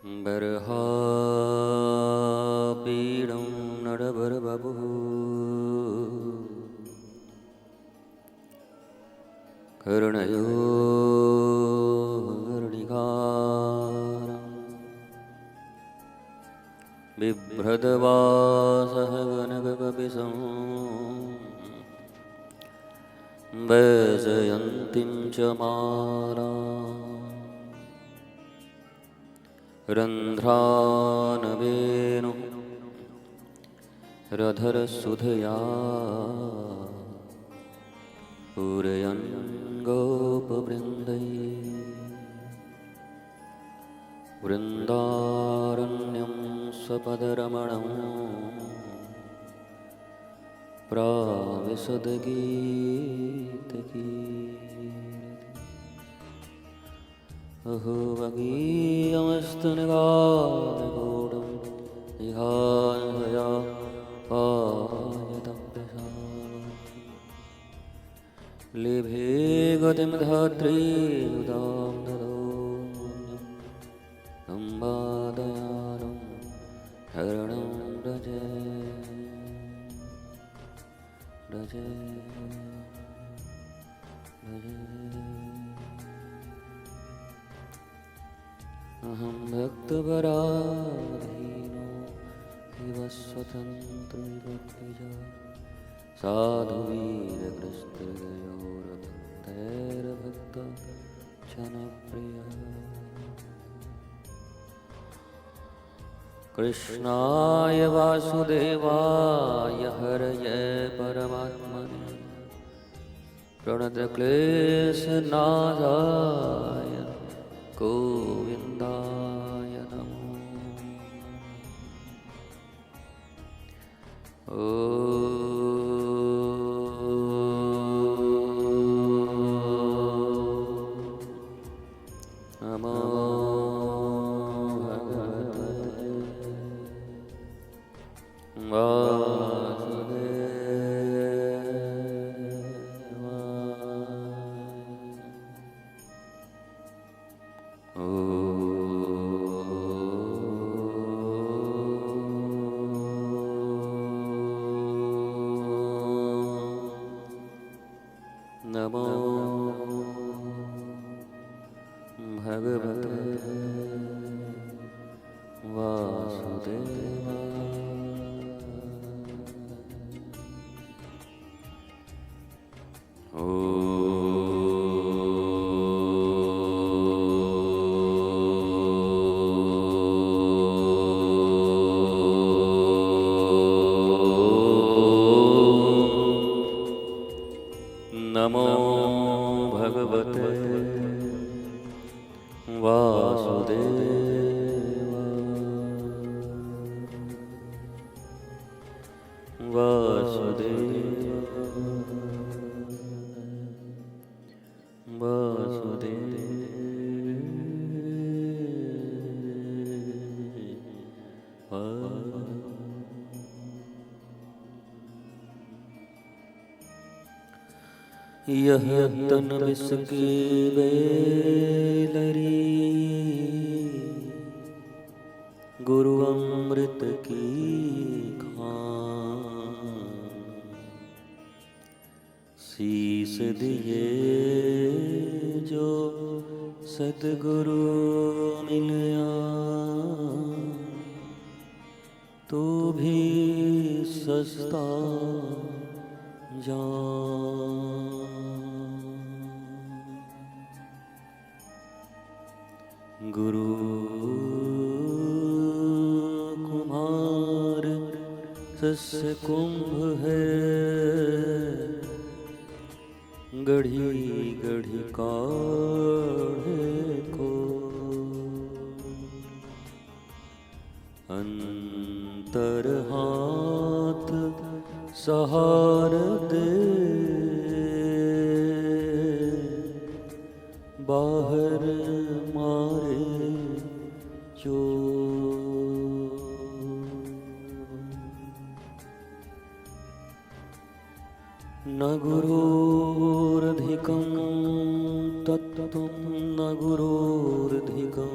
बर्हापीडं नरभरबभुः कर्णयो कर्णिकारं बिभ्रद्वासः गणककपिशं वैजयन्तीं च मालाम् रन्ध्रानवेनु रधरसुधया पूरयन् गोपवृन्दैः वृन्दारण्यं स्वपदरमणं प्राविशद्गीतकीर्ति अहो वगीयमस्तनगानगौडं विहाय पायतं प्रशान्तं लेभे गतिं धात्रीयुधां ददोऽन्यं अम्बादयानं हरणं व्रजे व्रजे व्रजे अहं भक्तपराधीनो विवस्वतन्त्रविभक्तिजा साधुवीरकृष्णयोरभक्तैर्भक्तजनप्रियः कृष्णाय वासुदेवाय हरये परमात्मने प्रणतक्लेशनाशाय गोविन्दाय नमो। नमो भगवते नमो भगवते नमो भगवते यह तन विष की बेलरी गुरु अमृत की खान शीस दिए जो सतगुरु मिलया तो भी सस्ता जान गुरु कुम्हार सस्य कुंभ है गढ़ी गढ़ी काढ़े को अंतर हाथ सहार दे बाहर मारे जो न गुरोरधिकं तत्त्वं न गुरोरधिकं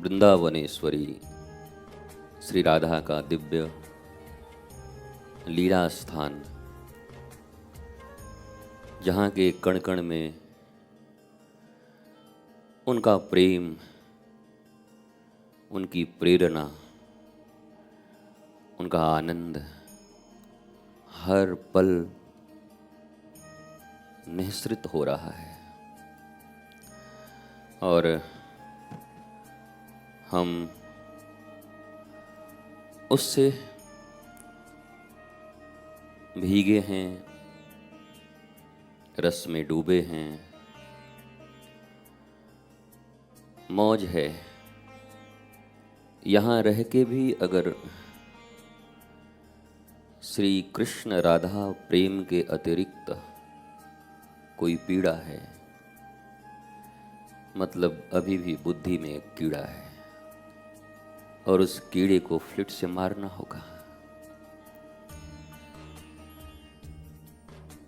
वृंदावनेश्वरी श्री राधा का दिव्य लीला स्थान, जहाँ के कण कण में उनका प्रेम, उनकी प्रेरणा, उनका आनंद हर पल निःसृत हो रहा है। और हम उससे भीगे हैं, रस में डूबे हैं। मौज है। यहाँ रह के भी अगर श्री कृष्ण राधा प्रेम के अतिरिक्त कोई पीड़ा है, मतलब अभी भी बुद्धि में एक कीड़ा है और उस कीड़े को फ्लिट से मारना होगा।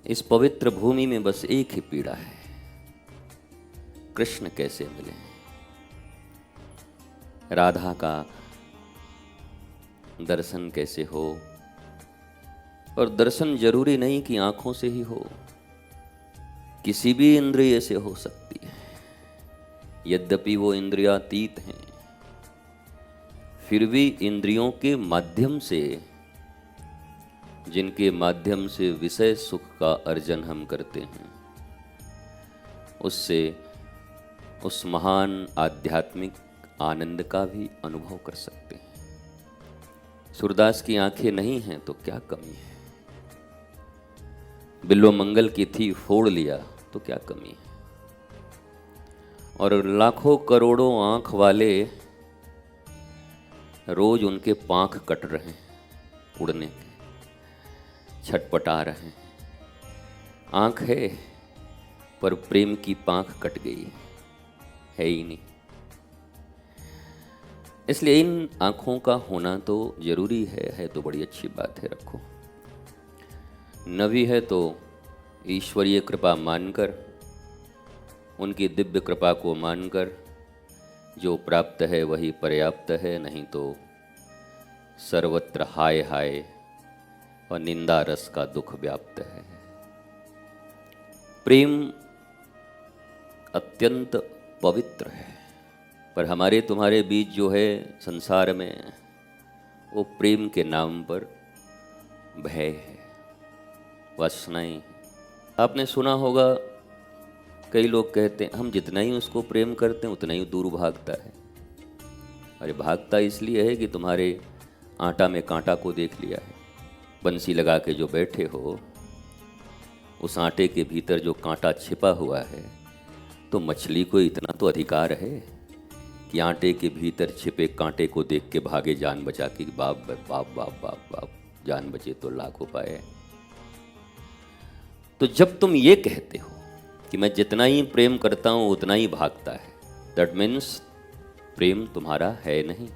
इस पवित्र भूमि में बस एक ही पीड़ा है, कृष्ण कैसे मिले। राधा का दर्शन कैसे हो, और दर्शन जरूरी नहीं कि आंखों से ही हो, किसी भी इंद्रिय से हो सकती है। यद्यपि वो इंद्रियातीत हैं, फिर भी इंद्रियों के माध्यम से, जिनके माध्यम से विषय सुख का अर्जन हम करते हैं, उससे उस महान आध्यात्मिक आनंद का भी अनुभव कर सकते हैं। सूरदास की आंखें नहीं हैं तो क्या कमी है, बिल्व मंगल की थी फोड़ लिया तो क्या कमी है। और लाखों करोड़ों आंख वाले रोज उनके पांख कट रहे हैं, उड़ने के छटपटा रहे हैं। आंख है पर प्रेम की पांख कट गई है ही नहीं। इसलिए इन आंखों का होना तो जरूरी है तो बड़ी अच्छी बात है, रखो। न भी है तो ईश्वरीय कृपा मानकर, उनकी दिव्य कृपा को मानकर जो प्राप्त है वही पर्याप्त है, नहीं तो सर्वत्र हाय हाय और निंदा रस का दुख व्याप्त है। प्रेम अत्यंत पवित्र है, पर हमारे तुम्हारे बीच जो है संसार में, वो प्रेम के नाम पर भय है, वासनाएं। आपने सुना होगा कई लोग कहते हैं हम जितना ही उसको प्रेम करते हैं उतना ही दूर भागता है। अरे भागता इसलिए है कि तुम्हारे आटा में कांटा को देख लिया है। बंसी लगा के जो बैठे हो, उस आटे के भीतर जो कांटा छिपा हुआ है, तो मछली को इतना तो अधिकार है कि आटे के भीतर छिपे कांटे को देख के भागे जान बचा के, बाप बाप बाप बाप बाप, जान बचे तो लाख उपाय। तो जब तुम ये कहते हो कि मैं जितना ही प्रेम करता हूं उतना ही भागता है, दैट मीन्स प्रेम तुम्हारा है नहीं।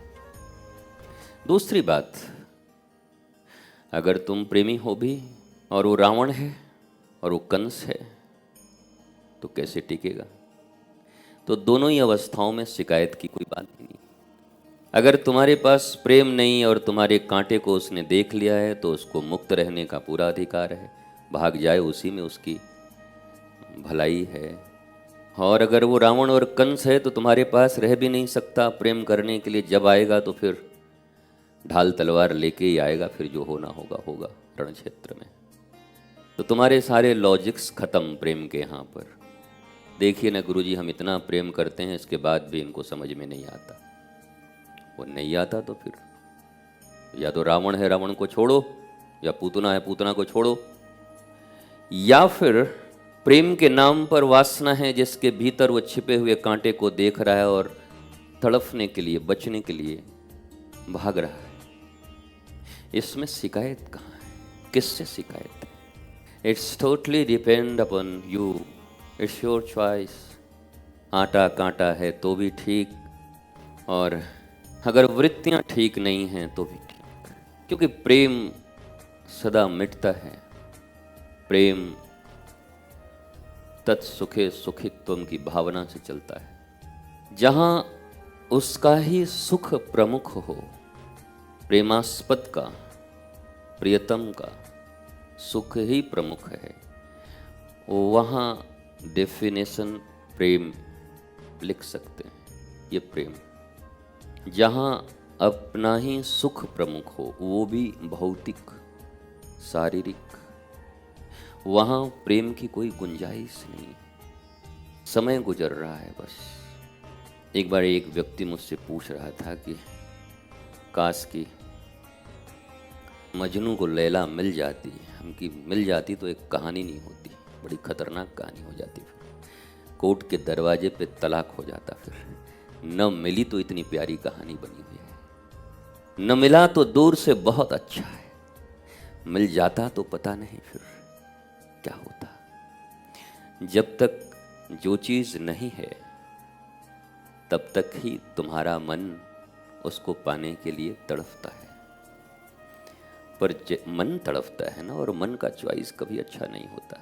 दूसरी बात, अगर तुम प्रेमी हो भी और वो रावण है और वो कंस है तो कैसे टिकेगा। तो दोनों ही अवस्थाओं में शिकायत की कोई बात ही नहीं। अगर तुम्हारे पास प्रेम नहीं और तुम्हारे कांटे को उसने देख लिया है तो उसको मुक्त रहने का पूरा अधिकार है, भाग जाए उसी में उसकी भलाई है। और अगर वो रावण और कंस है तो तुम्हारे पास रह भी नहीं सकता प्रेम करने के लिए। जब आएगा तो फिर ढाल तलवार लेके ही आएगा, फिर जो होना होगा होगा रण क्षेत्र में। तो तुम्हारे सारे लॉजिक्स खत्म प्रेम के यहाँ पर। देखिए ना गुरुजी, हम इतना प्रेम करते हैं, इसके बाद भी इनको समझ में नहीं आता। वो नहीं आता तो फिर या तो रावण है, रावण को छोड़ो, या पूतना है, पूतना को छोड़ो, या फिर प्रेम के नाम पर वासना है जिसके भीतर वो छिपे हुए कांटे को देख रहा है और तड़फने के लिए, बचने के लिए भाग रहा है। इसमें शिकायत कहाँ है, किससे शिकायत है? It's totally depend upon you, it's your choice. आटा कांटा है तो भी ठीक, और अगर वृत्तियां ठीक नहीं हैं तो भी ठीक, क्योंकि प्रेम सदा मिटता है। प्रेम तत्सुखे सुखित्वम की भावना से चलता है। जहाँ उसका ही सुख प्रमुख हो, प्रेमास्पद का, प्रियतम का सुख ही प्रमुख है, वहाँ डेफिनेशन प्रेम लिख सकते हैं। ये प्रेम जहाँ अपना ही सुख प्रमुख हो, वो भी भौतिक शारीरिक, वहाँ प्रेम की कोई गुंजाइश नहीं। समय गुजर रहा है बस। एक बार एक व्यक्ति मुझसे पूछ रहा था कि काश की मजनू को लैला मिल जाती, हमकी मिल जाती तो एक कहानी नहीं होती, बड़ी खतरनाक कहानी हो जाती। फिर कोर्ट के दरवाजे पे तलाक हो जाता। फिर न मिली तो इतनी प्यारी कहानी बनी हुई है, न मिला तो दूर से बहुत अच्छा है, मिल जाता तो पता नहीं फिर क्या होता। जब तक जो चीज़ नहीं है तब तक ही तुम्हारा मन उसको पाने के लिए तड़पता है। पर मन तड़पता है ना, और मन का चॉइस कभी अच्छा नहीं होता।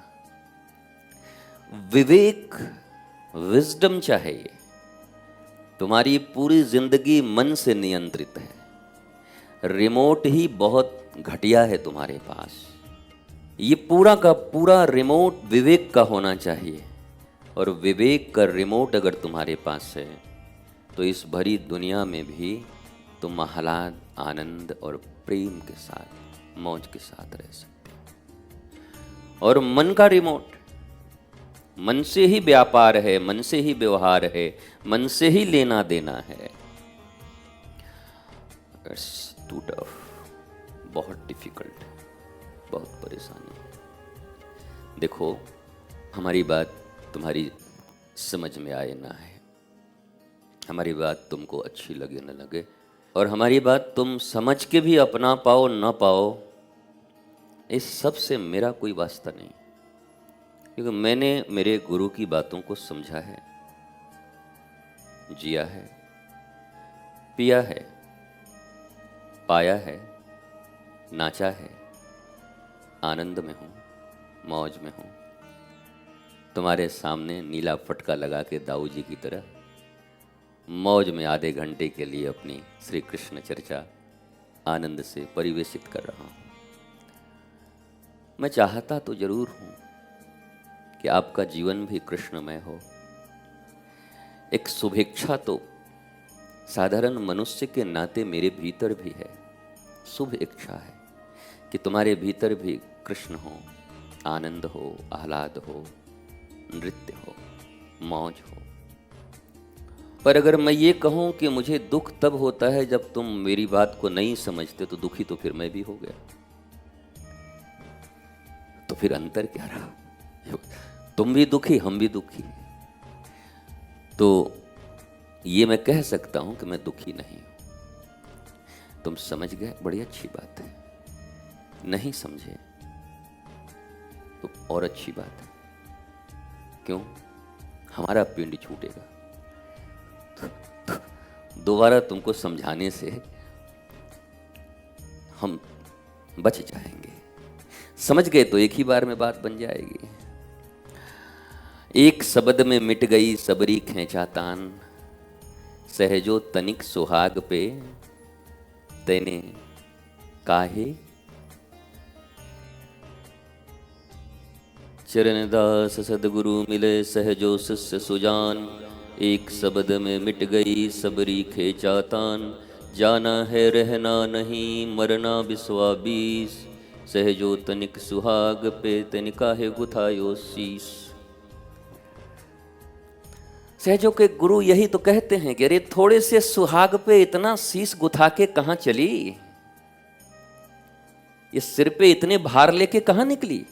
विवेक, विजडम चाहिए। तुम्हारी पूरी जिंदगी मन से नियंत्रित है। रिमोट ही बहुत घटिया है तुम्हारे पास। ये पूरा का पूरा रिमोट विवेक का होना चाहिए। और विवेक का रिमोट अगर तुम्हारे पास है तो इस भरी दुनिया में भी तुम आह्लाद, आनंद और प्रेम के साथ, मौज के साथ रह सकते हो। और मन का रिमोट, मन से ही व्यापार है, मन से ही व्यवहार है, मन से ही लेना देना है। इट्स टू टफ, बहुत डिफिकल्ट, बहुत परेशानी। देखो, हमारी बात तुम्हारी समझ में आए ना आए, हमारी बात तुमको अच्छी लगे न लगे, और हमारी बात तुम समझ के भी अपना पाओ न पाओ, इस सब से मेरा कोई वास्ता नहीं। क्योंकि मैंने मेरे गुरु की बातों को समझा है, जिया है, पिया है, पाया है, नाचा है, आनंद में हूँ, मौज में हूँ। तुम्हारे सामने नीला फटका लगा के दाऊ जी की तरह मौज में आधे घंटे के लिए अपनी श्री कृष्ण चर्चा आनंद से परिवेशित कर रहा हूँ। मैं चाहता तो जरूर हूँ कि आपका जीवन भी कृष्णमय हो। एक शुभेच्छा तो साधारण मनुष्य के नाते मेरे भीतर भी है, शुभ इच्छा है कि तुम्हारे भीतर भी कृष्ण हो, आनंद हो, आह्लाद हो, नृत्य हो, मौज हो। पर अगर मैं ये कहूं कि मुझे दुख तब होता है जब तुम मेरी बात को नहीं समझते, तो दुखी तो फिर मैं भी हो गया। तो फिर अंतर क्या रहा? तुम भी दुखी, हम भी दुखी। तो ये मैं कह सकता हूं कि मैं दुखी नहीं हूं। तुम समझ गए, बड़ी अच्छी बात है। नहीं समझे तो और अच्छी बात है। क्यों? हमारा पिंड छूटेगा। दोबारा तुमको समझाने से हम बच जाएंगे। समझ गए तो एक ही बार में बात बन जाएगी। एक शब्द में मिट गई सबरी खेचातान, सहजो तनिक सुहाग पे तेने काहे। चरण दास सदगुरु मिले सहजो शिष्य सुजान, एक शब्द में मिट गई सबरी खेचातान, जाना है रहना नहीं मरना बिस्वा बीस, सहजो तनिक सुहाग पे तनिका है गुथायो शीस। सहजो के गुरु यही तो कहते हैं कि अरे थोड़े से सुहाग पे इतना शीस गुथा के कहां चली, ये सिर पे इतने भार लेके कहां निकली।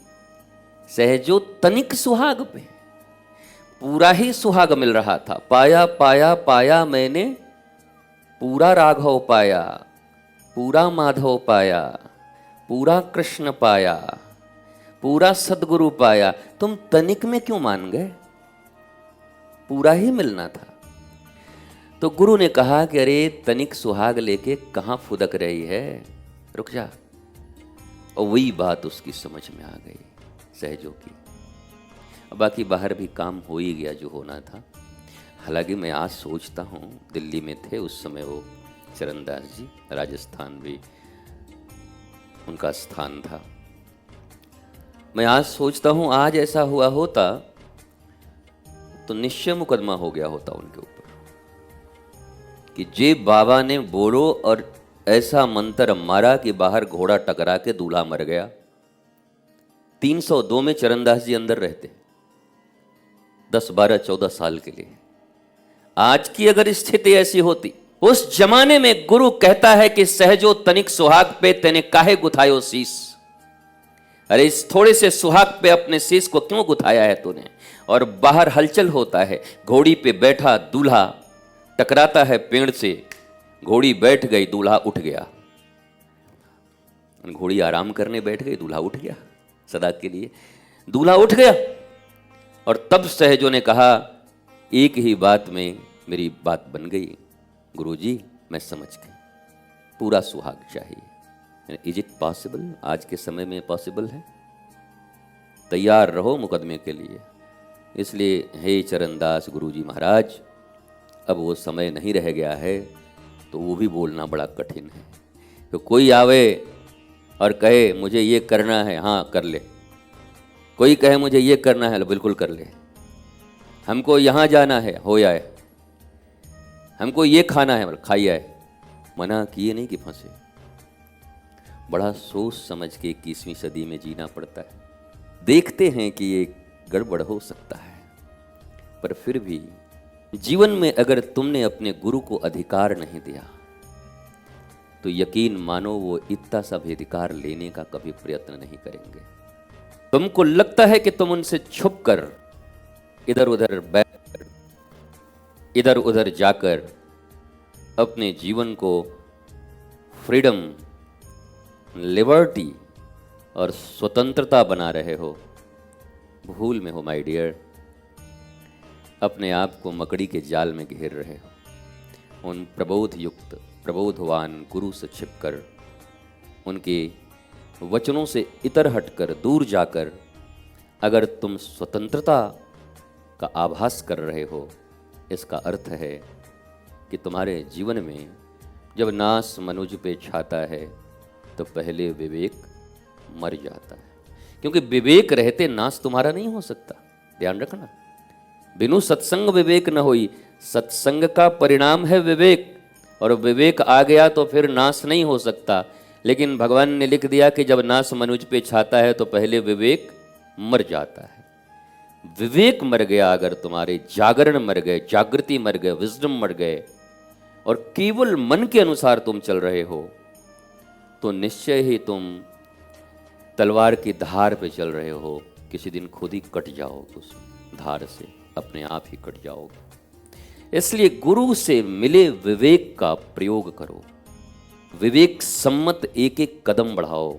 सहजो तनिक सुहाग पे, पूरा ही सुहाग मिल रहा था। पाया पाया पाया मैंने पूरा राघव पाया, पूरा माधव पाया, पूरा कृष्ण पाया, पूरा सदगुरु पाया। तुम तनिक में क्यों मान गए? पूरा ही मिलना था। तो गुरु ने कहा कि अरे तनिक सुहाग लेके कहां फुदक रही है, रुक जा। और वही बात उसकी समझ में आ गई सहजों की। बाकी बाहर भी काम हो ही गया जो होना था। हालांकि मैं आज सोचता हूँ, दिल्ली में थे उस समय वो चरणदास जी, राजस्थान भी उनका स्थान था। मैं आज सोचता हूँ आज ऐसा हुआ होता तो निश्चय मुकदमा हो गया होता उनके ऊपर कि जे बाबा ने बोलो और ऐसा मंत्र मारा कि बाहर घोड़ा टकरा के दूल्हा मर गया। 302 में चरणदास जी अंदर रहते 10, 12, 14 साल के लिए। आज की अगर स्थिति ऐसी होती, उस जमाने में गुरु कहता है कि सहजो तनिक सुहाग पे तेने काहे गुथायो शीस। अरे इस थोड़े से सुहाग पे अपने शीस को क्यों गुथाया है तूने। और बाहर हलचल होता है, घोड़ी पे बैठा दूल्हा टकराता है पेड़ से, घोड़ी बैठ गई, दूल्हा उठ गया। घोड़ी आराम करने बैठ गई, दूल्हा उठ गया सदा के लिए। दूल्हा उठ गया और तब सहजों ने कहा, एक ही बात में मेरी बात बन गई गुरुजी, मैं समझ गई, पूरा सुहाग चाहिए। Is it possible? आज के समय में पॉसिबल है? तैयार रहो मुकदमे के लिए। इसलिए हे चरणदास गुरुजी महाराज, अब वो समय नहीं रह गया है, तो वो भी बोलना बड़ा कठिन है। तो कोई आवे और कहे मुझे ये करना है, हाँ कर ले। कोई कहे मुझे ये करना है, बिल्कुल कर ले। हमको यहाँ जाना है, हो जाए। हमको ये खाना है, खाई आए। मना किए नहीं कि फंसे। बड़ा सोच समझ के 21वीं सदी में जीना पड़ता है। देखते हैं कि ये गड़बड़ हो सकता है, पर फिर भी जीवन में अगर तुमने अपने गुरु को अधिकार नहीं दिया तो यकीन मानो वो इतना सा भी अधिकार लेने का कभी प्रयत्न नहीं करेंगे। तुमको लगता है कि तुम उनसे छुपकर इधर उधर बैठकर, इधर उधर जाकर अपने जीवन को फ्रीडम, लिबर्टी और स्वतंत्रता बना रहे हो। भूल में हो माय डियर। अपने आप को मकड़ी के जाल में घेर रहे हो। उन प्रबोध युक्त, प्रबोधवान गुरु से छिपकर, उनके वचनों से इतर हटकर, दूर जाकर अगर तुम स्वतंत्रता का आभास कर रहे हो, इसका अर्थ है कि तुम्हारे जीवन में जब नाश मनुज पे छाता है तो पहले विवेक मर जाता है। क्योंकि विवेक रहते नाश तुम्हारा नहीं हो सकता, ध्यान रखना। बिनु सत्संग विवेक न होई। सत्संग का परिणाम है विवेक, और विवेक आ गया तो फिर नाश नहीं हो सकता। लेकिन भगवान ने लिख दिया कि जब नाश मनुज पे छाता है तो पहले विवेक मर जाता है। विवेक मर गया अगर तुम्हारे, जागरण मर गए, जागृति मर गए, विजडम मर गए, और केवल मन के अनुसार तुम चल रहे हो, तो निश्चय ही तुम तलवार की धार पे चल रहे हो। किसी दिन खुद ही कट जाओगे उस धार से, अपने आप ही कट जाओगे। इसलिए गुरु से मिले विवेक का प्रयोग करो। विवेक सम्मत एक एक कदम बढ़ाओ।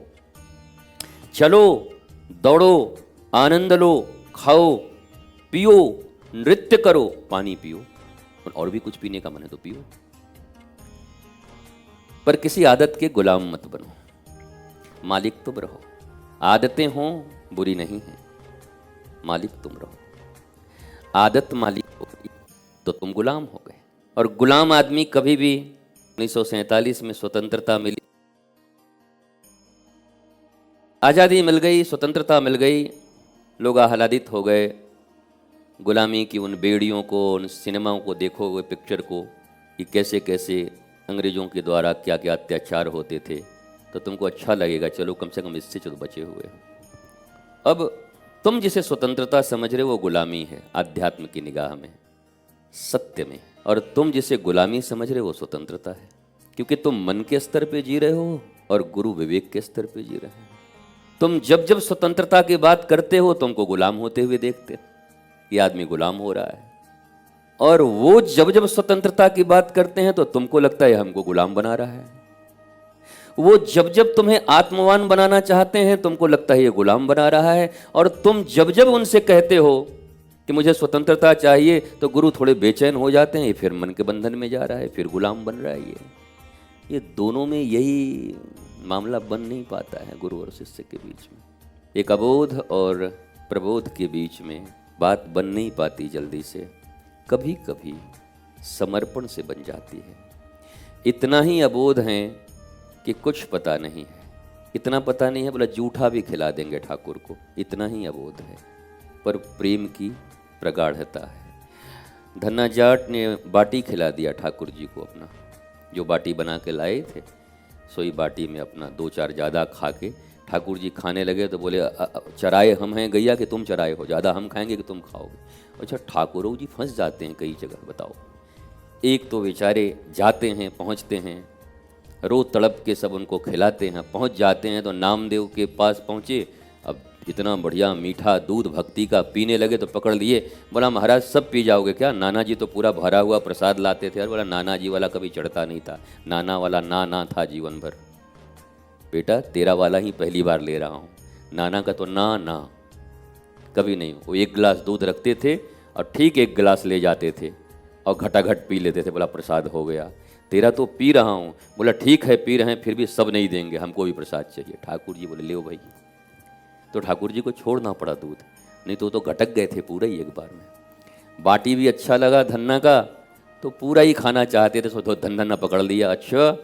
चलो, दौड़ो, आनंद लो, खाओ, पियो, नृत्य करो, पानी पियो, और भी कुछ पीने का मन है तो पियो। पर किसी आदत के गुलाम मत बनो। मालिक तुम रहो। आदतें हों बुरी नहीं है, मालिक तुम रहो। आदत मालिक हो गई तो तुम गुलाम हो गए। और गुलाम आदमी कभी भी, 1947 में स्वतंत्रता मिली, आज़ादी मिल गई, स्वतंत्रता मिल गई, लोग आह्लादित हो गए। गुलामी की उन बेड़ियों को, उन सिनेमाओं को देखो, हुए पिक्चर को, कि कैसे कैसे अंग्रेजों के द्वारा क्या क्या अत्याचार होते थे, तो तुमको अच्छा लगेगा, चलो कम से कम इससे चलो बचे हुए। अब तुम जिसे स्वतंत्रता समझ रहे हो वो गुलामी है आध्यात्म की निगाह में, सत्य में। और तुम जिसे गुलामी समझ रहे हो वो स्वतंत्रता है, क्योंकि तुम मन के स्तर पे जी रहे हो और गुरु विवेक के स्तर पे जी रहे हैं। तुम जब जब स्वतंत्रता की बात करते हो, तुमको गुलाम होते हुए देखते, ये आदमी गुलाम हो रहा है। और वो जब जब स्वतंत्रता की बात करते हैं तो तुमको लगता है हमको गुलाम बना रहा है। वो जब जब तुम्हें आत्मवान बनाना चाहते हैं, तुमको लगता है ये गुलाम बना रहा है। और तुम जब जब उनसे कहते हो कि मुझे स्वतंत्रता चाहिए, तो गुरु थोड़े बेचैन हो जाते हैं, फिर मन के बंधन में जा रहा है, फिर गुलाम बन रहा है। ये दोनों में यही मामला बन नहीं पाता है गुरु और शिष्य के बीच में। एक अबोध और प्रबोध के बीच में बात बन नहीं पाती जल्दी से। कभी कभी समर्पण से बन जाती है। इतना ही अबोध हैं कि कुछ पता नहीं है, इतना पता नहीं है बोला जूठा भी खिला देंगे ठाकुर को, इतना ही अबोध है, पर प्रेम की प्रगाढ़ता है। धन्ना जाट ने बाटी खिला दिया ठाकुर जी को अपना, जो बाटी बना के लाए थे सोई बाटी में अपना 2-4 ज़्यादा खा के ठाकुर जी खाने लगे तो बोले चराए हम हैं गैया कि तुम चराए हो, ज़्यादा हम खाएंगे कि तुम खाओगे। अच्छा ठाकुरों जी फंस जाते हैं कई जगह, बताओ। एक तो बेचारे जाते हैं, पहुंचते हैं, रो तड़प के सब उनको खिलाते हैं, पहुंच जाते हैं तो नामदेव के पास पहुंचे, अब इतना बढ़िया मीठा दूध भक्ति का पीने लगे तो पकड़ लिए, बोला महाराज सब पी जाओगे क्या? नाना जी तो पूरा भरा हुआ प्रसाद लाते थे। और बोला नाना जी वाला कभी चढ़ता नहीं था, नाना वाला ना था जीवन भर। बेटा तेरा वाला ही पहली बार ले रहा हूँ, नाना का तो ना कभी नहीं। वो 1 गिलास दूध रखते थे और ठीक 1 गिलास ले जाते थे और घटाघट पी लेते थे, बोला प्रसाद हो गया। तेरा तो पी रहा हूँ, बोला ठीक है पी रहे हैं, फिर भी सब नहीं देंगे, हमको भी प्रसाद चाहिए। ठाकुर जी बोले ले भाई। तो ठाकुर जी को छोड़ना पड़ा दूध, नहीं तो घटक गए थे पूरा ही एक बार में। बाटी भी अच्छा लगा धन्ना का, तो पूरा ही खाना चाहते थे, तो धन्ना पकड़ लिया। अच्छा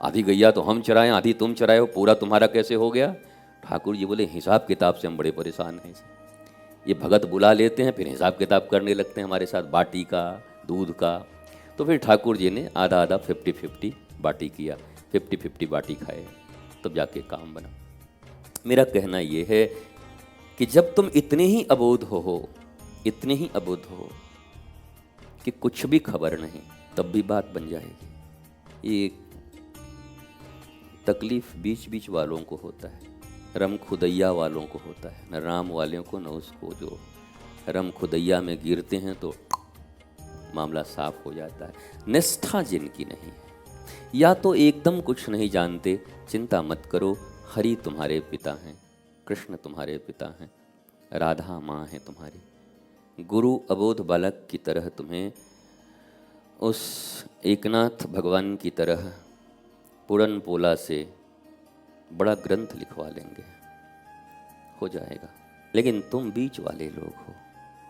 आधी गैया तो हम चराएं, आधी तुम चराए हो, पूरा तुम्हारा कैसे हो गया? ठाकुर जी बोले हिसाब किताब से हम बड़े परेशान हैं। ये भगत बुला लेते हैं फिर हिसाब किताब करने लगते हैं हमारे साथ बाटी का दूध का। तो फिर ठाकुर जी ने आधा 50-50 बाटी किया, 50-50 बाटी खाए, तब जाके काम बना। मेरा कहना ये है कि जब तुम इतने ही अबोध हो, इतने ही अबोध हो कि कुछ भी खबर नहीं, तब भी बात बन जाएगी। ये तकलीफ बीच बीच वालों को होता है, रम खुदैया वालों को होता है, न राम वालों को न उसको जो रम खुदैया में गिरते हैं तो मामला साफ हो जाता है। निष्ठा जिनकी नहीं है, या तो एकदम कुछ नहीं जानते, चिंता मत करो, हरि तुम्हारे पिता हैं, कृष्ण तुम्हारे पिता हैं, राधा माँ है तुम्हारी। गुरु अबोध बालक की तरह तुम्हें उस एकनाथ भगवान की तरह पुरन पोला से बड़ा ग्रंथ लिखवा लेंगे, हो जाएगा। लेकिन तुम बीच वाले लोग हो,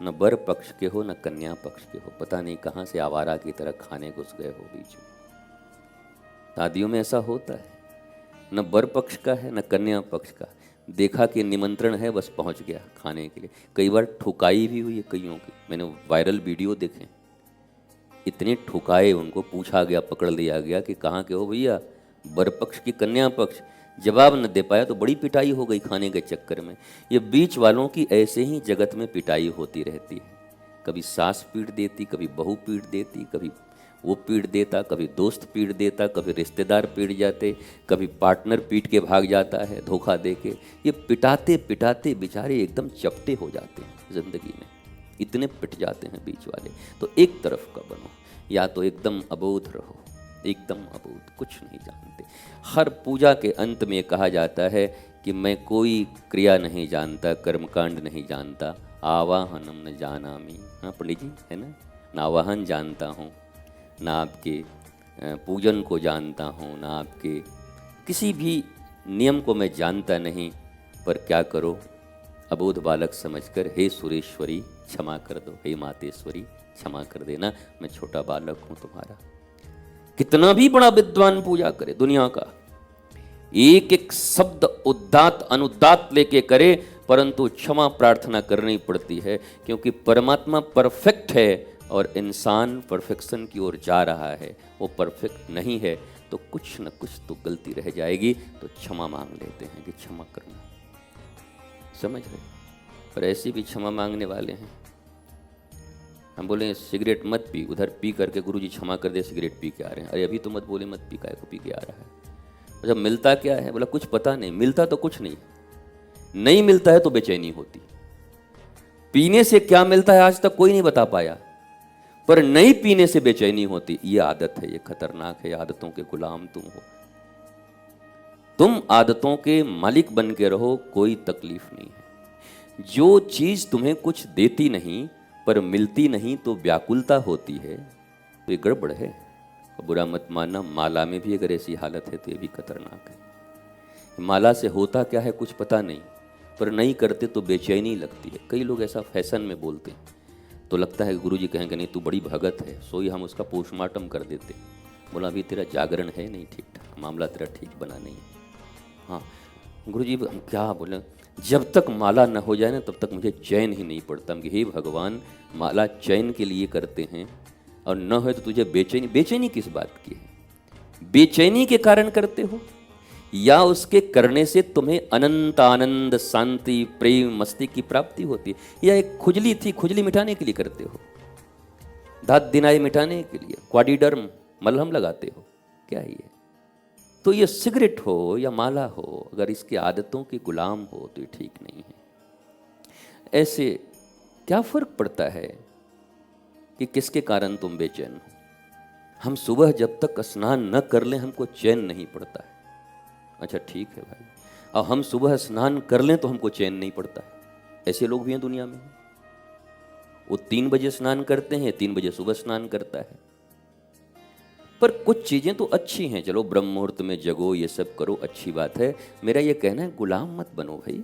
न बर पक्ष के हो न कन्या पक्ष के हो, पता नहीं कहाँ से आवारा की तरह खाने घुस गए हो बीच में। शादियों में ऐसा होता है, न बर पक्ष का है न कन्या पक्ष का, देखा कि निमंत्रण है बस पहुंच गया खाने के लिए। कई बार ठुकाई भी हुई है कईयों की, मैंने वायरल वीडियो देखे, इतने ठुकाए उनको, पूछा गया पकड़ लिया गया कि कहाँ के हो भैया, बर पक्ष की कन्या पक्ष, जवाब न दे पाया तो बड़ी पिटाई हो गई खाने के चक्कर में। ये बीच वालों की ऐसे ही जगत में पिटाई होती रहती है, कभी सास पीट देती, कभी बहू पीट देती, कभी वो पीट देता, कभी दोस्त पीट देता, कभी रिश्तेदार पीट जाते, कभी पार्टनर पीट के भाग जाता है धोखा दे के। ये पिटाते पिटाते बेचारे एकदम चपटे हो जाते हैं जिंदगी में, इतने पिट जाते हैं बीच वाले। तो एक तरफ का बनो, या तो एकदम अबोध रहो, एकदम अबोध, कुछ नहीं जानते। हर पूजा के अंत में कहा जाता है कि मैं कोई क्रिया नहीं जानता, कर्मकांड नहीं जानता, आवाहनम न जानामि। हाँ पंडित जी है ना आवाहन जानता हूँ, ना आपके पूजन को जानता हूँ, ना आपके किसी भी नियम को मैं जानता नहीं, पर क्या करो अबोध बालक समझकर हे सुरेश्वरी क्षमा कर दो, हे मातेश्वरी क्षमा कर देना, मैं छोटा बालक हूँ तुम्हारा। कितना भी बड़ा विद्वान पूजा करे दुनिया का, एक एक शब्द उदात्त अनुदात्त लेके करे, परंतु क्षमा प्रार्थना करनी पड़ती है, क्योंकि परमात्मा परफेक्ट है और इंसान परफेक्शन की ओर जा रहा है। वो परफेक्ट नहीं है तो कुछ न कुछ तो गलती रह जाएगी, तो क्षमा मांग लेते हैं कि क्षमा करना, समझ रहे। पर ऐसे भी क्षमा मांगने वाले हैं, हम बोले सिगरेट मत पी, उधर पी करके गुरुजी क्षमा कर दे सिगरेट पी के आ रहे हैं, अरे अभी तो मत बोले मत पी, काय को पी के आ रहा है। जब मिलता क्या है, बोला कुछ पता नहीं, मिलता तो कुछ नहीं, नहीं मिलता है तो बेचैनी होती। पीने से क्या मिलता है आज तक कोई नहीं बता पाया, पर नहीं पीने से बेचैनी होती। ये आदत है, ये खतरनाक है, आदतों के गुलाम तुम हो। तुम आदतों के मालिक बन के रहो, कोई तकलीफ नहीं है। जो चीज तुम्हें कुछ देती नहीं पर मिलती नहीं तो व्याकुलता होती है, तो ये गड़बड़ है। बुरा मत मानना, माला में भी अगर ऐसी हालत है तो ये भी खतरनाक है। माला से होता क्या है कुछ पता नहीं, पर नहीं करते तो बेचैनी लगती है। कई लोग ऐसा फैशन में बोलते हैं, तो लगता है गुरुजी कहेंगे नहीं तू बड़ी भगत है, सो ही हम उसका पोस्टमार्टम कर देते। बोला अभी तेरा जागरण है नहीं ठीक ठाक, मामला तेरा ठीक बना नहीं है। हाँ गुरुजी हम क्या बोले, जब तक माला न हो जाए ना तब तक मुझे चैन ही नहीं पड़ता। हम हे भगवान, माला चैन के लिए करते हैं और न हो तो तुझे बेचैनी, बेचैनी किस बात की है? बेचैनी के कारण करते हो या उसके करने से तुम्हें अनंत आनंद शांति प्रेम मस्ती की प्राप्ति होती है, या एक खुजली थी खुजली मिटाने के लिए करते हो, दांत दिनाई मिटाने के लिए क्वाडिडर्म मलहम लगाते हो, क्या है ये? तो ये सिगरेट हो या माला हो, अगर इसकी आदतों के गुलाम हो तो ये ठीक नहीं है। ऐसे क्या फर्क पड़ता है कि किसके कारण तुम बेचैन हो? हम सुबह जब तक स्नान न कर लें हमको चैन नहीं पड़ता है। अच्छा ठीक है भाई, और हम सुबह स्नान कर लें तो हमको चैन नहीं पड़ता है। ऐसे लोग भी हैं दुनिया में। वो 3 बजे स्नान करते हैं, 3 बजे सुबह स्नान करता है। पर कुछ चीज़ें तो अच्छी हैं, चलो ब्रह्म मुहूर्त में जगो, ये सब करो, अच्छी बात है। मेरा ये कहना है गुलाम मत बनो भाई,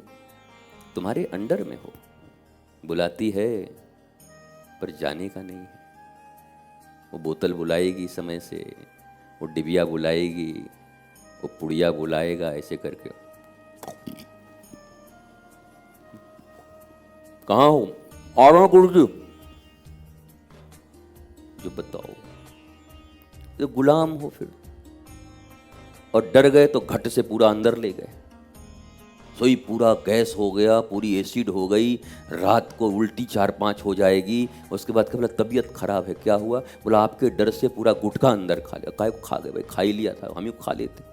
तुम्हारे अंडर में हो, बुलाती है पर जाने का नहीं है। वो बोतल बुलाएगी समय से, वो डिबिया बुलाएगी, वो पुड़िया बुलाएगा, ऐसे करके कहाँ हो, आ रहा हूं गुरुजी, जो बताओ, तो गुलाम हो फिर। और डर गए तो घट से पूरा अंदर ले गए, सोई पूरा गैस हो गया, पूरी एसिड हो गई, रात को उल्टी 4-5 हो जाएगी। उसके बाद बोला तबीयत खराब है, क्या हुआ? बोला आपके डर से पूरा गुटखा अंदर खा लिया। काय को खा गए भाई, खा ही लिया था, हम ही खा लेते।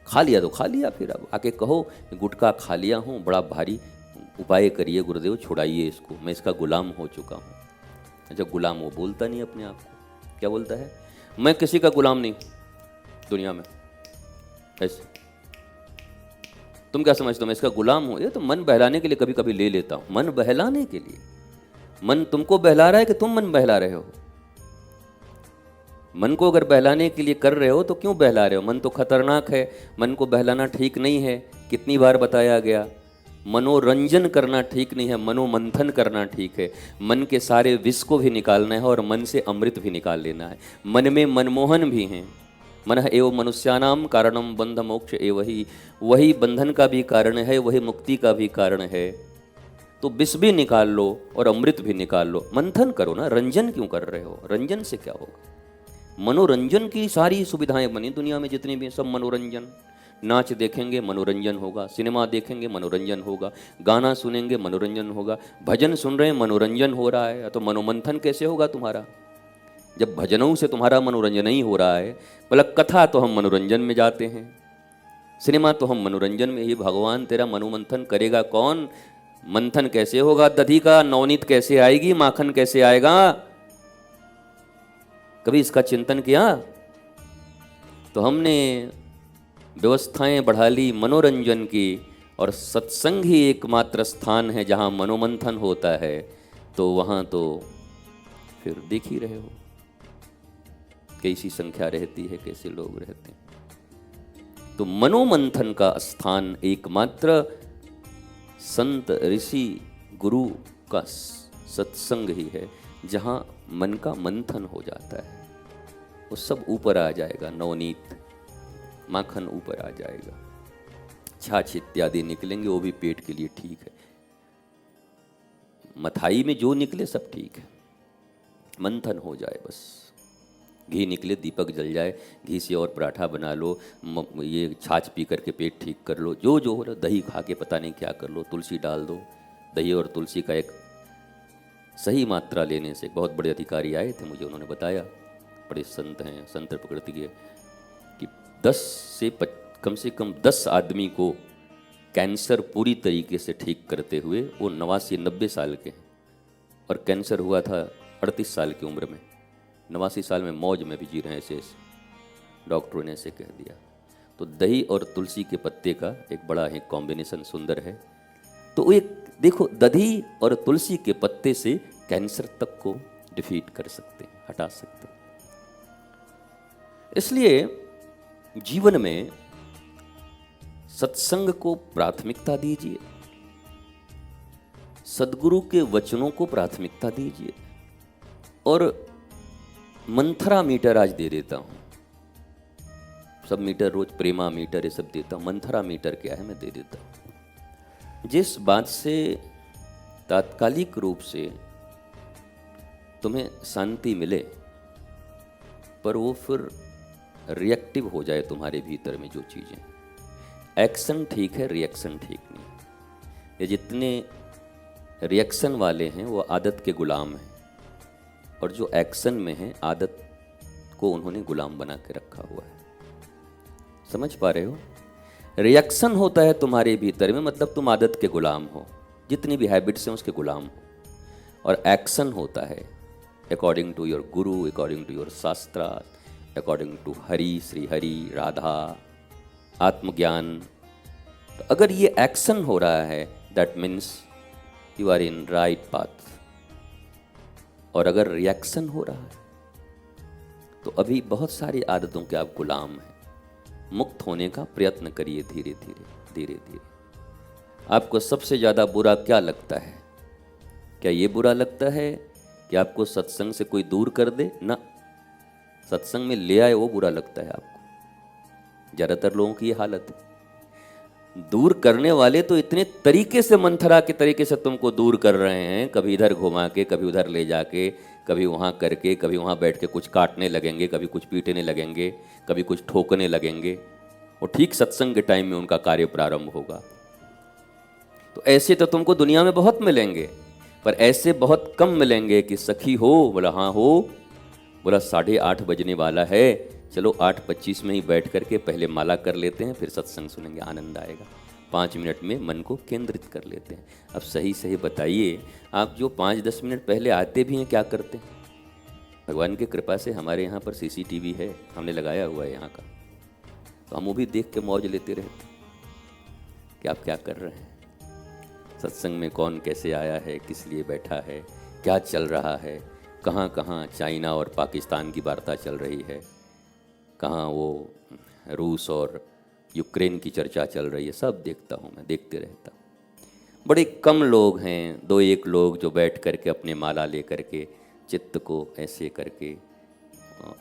खा लिया तो खा लिया, फिर अब आके कहो गुटखा खा लिया हूँ, बड़ा भारी, उपाय करिए गुरुदेव, छुड़ाइए इसको, मैं इसका गुलाम हो चुका हूँ। अच्छा गुलाम वो बोलता नहीं अपने आप को, क्या बोलता है? मैं किसी का गुलाम नहीं दुनिया में। ऐसे तुम क्या समझते हो मैं इसका गुलाम हूं? ये तो मन बहलाने के लिए कभी कभी ले लेता हूं, मन बहलाने के लिए। मन तुमको बहला रहा है कि तुम मन बहला रहे हो? मन को अगर बहलाने के लिए कर रहे हो तो क्यों बहला रहे हो? मन तो खतरनाक है, मन को बहलाना ठीक नहीं है। कितनी बार बताया गया, मनोरंजन करना ठीक नहीं है, मनोमंथन करना ठीक है। मन के सारे विष को भी निकालना है और मन से अमृत भी निकाल लेना है। मन में मनमोहन भी हैं। मन एवं मनुष्यानाम कारणम बंध मोक्ष एव ही, वही बंधन का भी कारण है, वही मुक्ति का भी कारण है। तो विष भी निकाल लो और अमृत भी निकाल लो, मंथन करो ना। रंजन क्यों कर रहे हो? रंजन से क्या होगा? मनोरंजन की सारी सुविधाएं बनी दुनिया में, जितनी भी सब मनोरंजन। नाच देखेंगे मनोरंजन होगा, सिनेमा देखेंगे मनोरंजन होगा, गाना सुनेंगे मनोरंजन होगा, भजन सुन रहे हैं मनोरंजन हो रहा है। तो मनोमंथन कैसे होगा तुम्हारा जब भजनों से तुम्हारा मनोरंजन नहीं हो रहा है? मतलब कथा तो हम मनोरंजन में जाते हैं, सिनेमा तो हम मनोरंजन में ही। भगवान तेरा मनोमंथन करेगा कौन? मंथन कैसे होगा दधी का? नवनीत कैसे आएगी? माखन कैसे आएगा? कभी इसका चिंतन किया? तो हमने व्यवस्थाएं बढ़ा ली मनोरंजन की, और सत्संग ही एकमात्र स्थान है जहां मनोमंथन होता है। तो वहां तो फिर देख ही रहे हो कैसी संख्या रहती है, कैसे लोग रहते हैं। तो मनोमंथन का स्थान एकमात्र संत ऋषि गुरु का सत्संग ही है, जहां मन का मंथन हो जाता है। वो सब ऊपर आ जाएगा, नवनीत माखन ऊपर आ जाएगा, छाछ इत्यादि निकलेंगे, वो भी पेट के लिए ठीक है। मथाई में जो निकले सब ठीक है, मंथन हो जाए बस। घी निकले, दीपक जल जाए, घी से और पराठा बना लो, ये छाछ पी करके पेट ठीक कर लो, जो जो हो रहा, दही खा के पता नहीं क्या कर लो, तुलसी डाल दो। दही और तुलसी का एक सही मात्रा लेने से, बहुत बड़े अधिकारी आए थे मुझे, उन्होंने बताया, बड़े संत हैं, संत प्रकृति के, कि 10 से कम से कम 10 आदमी को कैंसर पूरी तरीके से ठीक करते हुए, वो 89-90 साल के हैं, और कैंसर हुआ था 38 साल की उम्र में। 89 साल में मौज में भी जी रहे हैं, ऐसे डॉक्टरों ने ऐसे कह दिया। तो दही और तुलसी के पत्ते का एक बड़ा ही कॉम्बिनेशन सुंदर है। तो एक देखो, दही और तुलसी के पत्ते से कैंसर तक को डिफीट कर सकते हैं, हटा सकते हैं। इसलिए जीवन में सत्संग को प्राथमिकता दीजिए, सदगुरु के वचनों को प्राथमिकता दीजिए। और मंथरा मीटर आज दे देता हूँ, सब मीटर रोज प्रेमा मीटर ये सब देता हूँ, मंथरा मीटर क्या है मैं दे देता हूँ। जिस बात से तात्कालिक रूप से तुम्हें शांति मिले पर वो फिर रिएक्टिव हो जाए तुम्हारे भीतर में जो चीज़ें, एक्शन ठीक है रिएक्शन ठीक नहीं। ये जितने रिएक्शन वाले हैं वो आदत के गुलाम हैं, और जो एक्शन में है आदत को उन्होंने गुलाम बना के रखा हुआ है। समझ पा रहे हो? रिएक्शन होता है तुम्हारे भीतर में, मतलब तुम आदत के गुलाम हो, जितनी भी हैबिट्स हैं उसके गुलाम हो। और एक्शन होता है according to your guru, according to your shastra, according to Hari, Shri Hari, Radha, आत्मज्ञान। तो अगर ये एक्शन हो रहा है that means you are in right path. और अगर रिएक्शन हो रहा है तो अभी बहुत सारी आदतों के आप गुलाम हैं। मुक्त होने का प्रयत्न करिए धीरे धीरे धीरे धीरे। आपको सबसे ज़्यादा बुरा क्या लगता है? क्या ये बुरा लगता है कि आपको सत्संग से कोई दूर कर दे? ना, सत्संग में ले आए वो बुरा लगता है आपको। ज़्यादातर लोगों की ये हालत है। दूर करने वाले तो इतने तरीके से मंथरा के तरीके से तुमको दूर कर रहे हैं, कभी इधर घुमा के, कभी उधर ले जाके, कभी वहाँ करके, कभी वहाँ बैठ के कुछ काटने लगेंगे, कभी कुछ पीटने लगेंगे, कभी कुछ ठोकने लगेंगे। और ठीक सत्संग के टाइम में उनका कार्य प्रारंभ होगा। तो ऐसे तो तुमको दुनिया में बहुत मिलेंगे, पर ऐसे बहुत कम मिलेंगे कि सखी हो। बोला हाँ हो। बोला 8:30 बजने वाला है, चलो 8:25 में ही बैठ करके पहले माला कर लेते हैं, फिर सत्संग सुनेंगे, आनंद आएगा। 5 मिनट में मन को केंद्रित कर लेते हैं। अब सही सही बताइए, आप जो 5-10 मिनट पहले आते भी हैं क्या करते हैं? भगवान की कृपा से हमारे यहाँ पर CCTV है, हमने लगाया हुआ है यहाँ का, तो हम वो भी देख के मौज लेते रहते कि आप क्या कर रहे हैं, सत्संग में कौन कैसे आया है, किस लिए बैठा है, क्या चल रहा है, कहाँ कहाँ चाइना और पाकिस्तान की वार्ता चल रही है, कहाँ वो रूस और यूक्रेन की चर्चा चल रही है, सब देखता हूँ मैं, देखते रहता हूँ। बड़े कम लोग हैं, 2-1 लोग जो बैठ करके अपने माला ले करके चित्त को ऐसे करके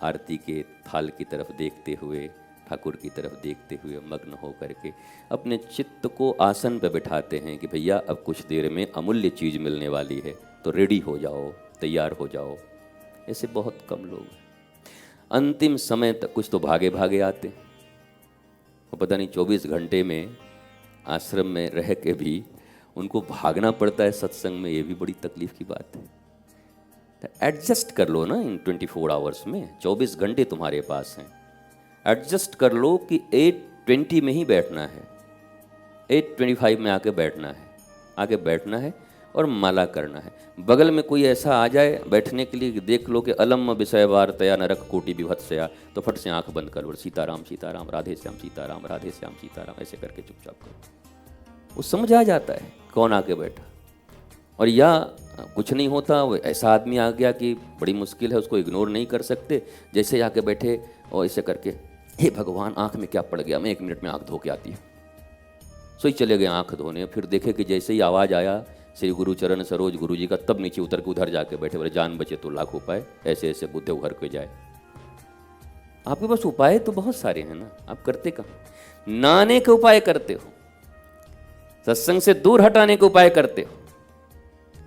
आरती के थाल की तरफ देखते हुए, ठाकुर की तरफ देखते हुए मग्न हो करके अपने चित्त को आसन पर बिठाते हैं कि भैया अब कुछ देर में अमूल्य चीज़ मिलने वाली है, तो रेडी हो जाओ, तैयार हो जाओ। ऐसे बहुत कम लोग हैं। अंतिम समय तक कुछ तो भागे भागे आते, वो पता नहीं 24 घंटे में आश्रम में रह के भी उनको भागना पड़ता है सत्संग में। ये भी बड़ी तकलीफ की बात है। तो एडजस्ट कर लो ना इन 24 आवर्स में, 24 घंटे तुम्हारे पास हैं, एडजस्ट कर लो कि 8:20 में ही बैठना है, 8:25 में आके बैठना है, आके बैठना है और माला करना है। बगल में कोई ऐसा आ जाए बैठने के लिए कि देख लो कि अलम विषय वार्तया नरक कोटि विभत्सया, तो फट से आंख बंद कर लो, सीताराम सीताराम, राधे श्याम सीताराम, राधे श्याम सीताराम, ऐसे करके चुपचाप करो। वो समझ आ जाता है कौन आके बैठा। और या कुछ नहीं होता, वो ऐसा आदमी आ गया कि बड़ी मुश्किल है, उसको इग्नोर नहीं कर सकते, जैसे आके बैठे और ऐसे करके, हे भगवान आँख में क्या पड़ गया, मैं 1 मिनट में आँख धो के आती है। सो ही चले गए आँख धोने। फिर देखे कि जैसे ही आवाज़ आया श्री गुरु चरण सरोज गुरु जी का, तब नीचे उतर के उधर जाके बैठे, बोले जान बचे तो लाख उपाय, ऐसे ऐसे बुद्धे घर पे जाए। आपके पास उपाय तो बहुत सारे हैं ना, आप करते कहाँ? नाने के उपाय करते हो, सत्संग से दूर हटाने के उपाय करते हो।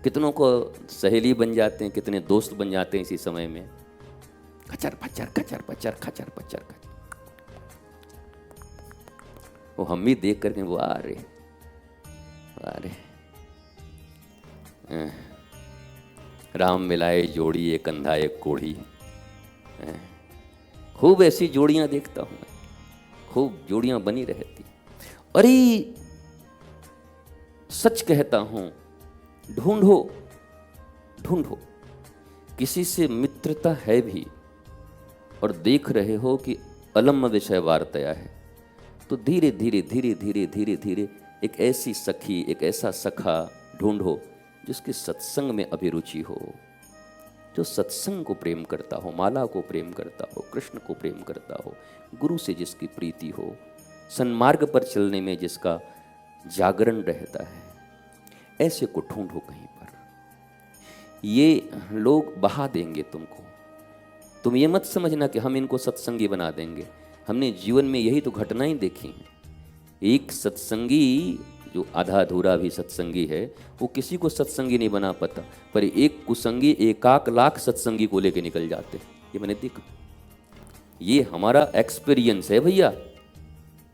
कितनों को सहेली बन जाते हैं, कितने दोस्त बन जाते हैं इसी समय में। खचर पचर खचर पचर खचर पचर खचर। वो हम भी देख करके वो आ रहे राम मिलाए जोड़ी एक कंधा एक कोढ़ी। खूब ऐसी जोड़ियां देखता हूं मैं, खूब जोड़ियां बनी रहती। अरे सच कहता हूं, ढूंढो ढूंढो, किसी से मित्रता है भी और देख रहे हो कि अलम विषय वार्तया है, तो धीरे धीरे धीरे धीरे धीरे धीरे एक ऐसी सखी, एक ऐसा सखा ढूंढो जिसके सत्संग में अभिरुचि हो, जो सत्संग को प्रेम करता हो, माला को प्रेम करता हो, कृष्ण को प्रेम करता हो, गुरु से जिसकी प्रीति हो, सन्मार्ग पर चलने में जिसका जागरण रहता है। ऐसे को ढूंढो कहीं पर, ये लोग बहा देंगे तुमको। तुम ये मत समझना कि हम इनको सत्संगी बना देंगे। हमने जीवन में यही तो घटनाएं देखी हैं। एक सत्संगी जो आधा अधूरा भी सत्संगी है, वो किसी को सत्संगी नहीं बना पाता, पर एक कुसंगी 1,00,000 सत्संगी को लेके निकल जाते हैं। ये मैंने देखा, ये हमारा एक्सपीरियंस है भैया,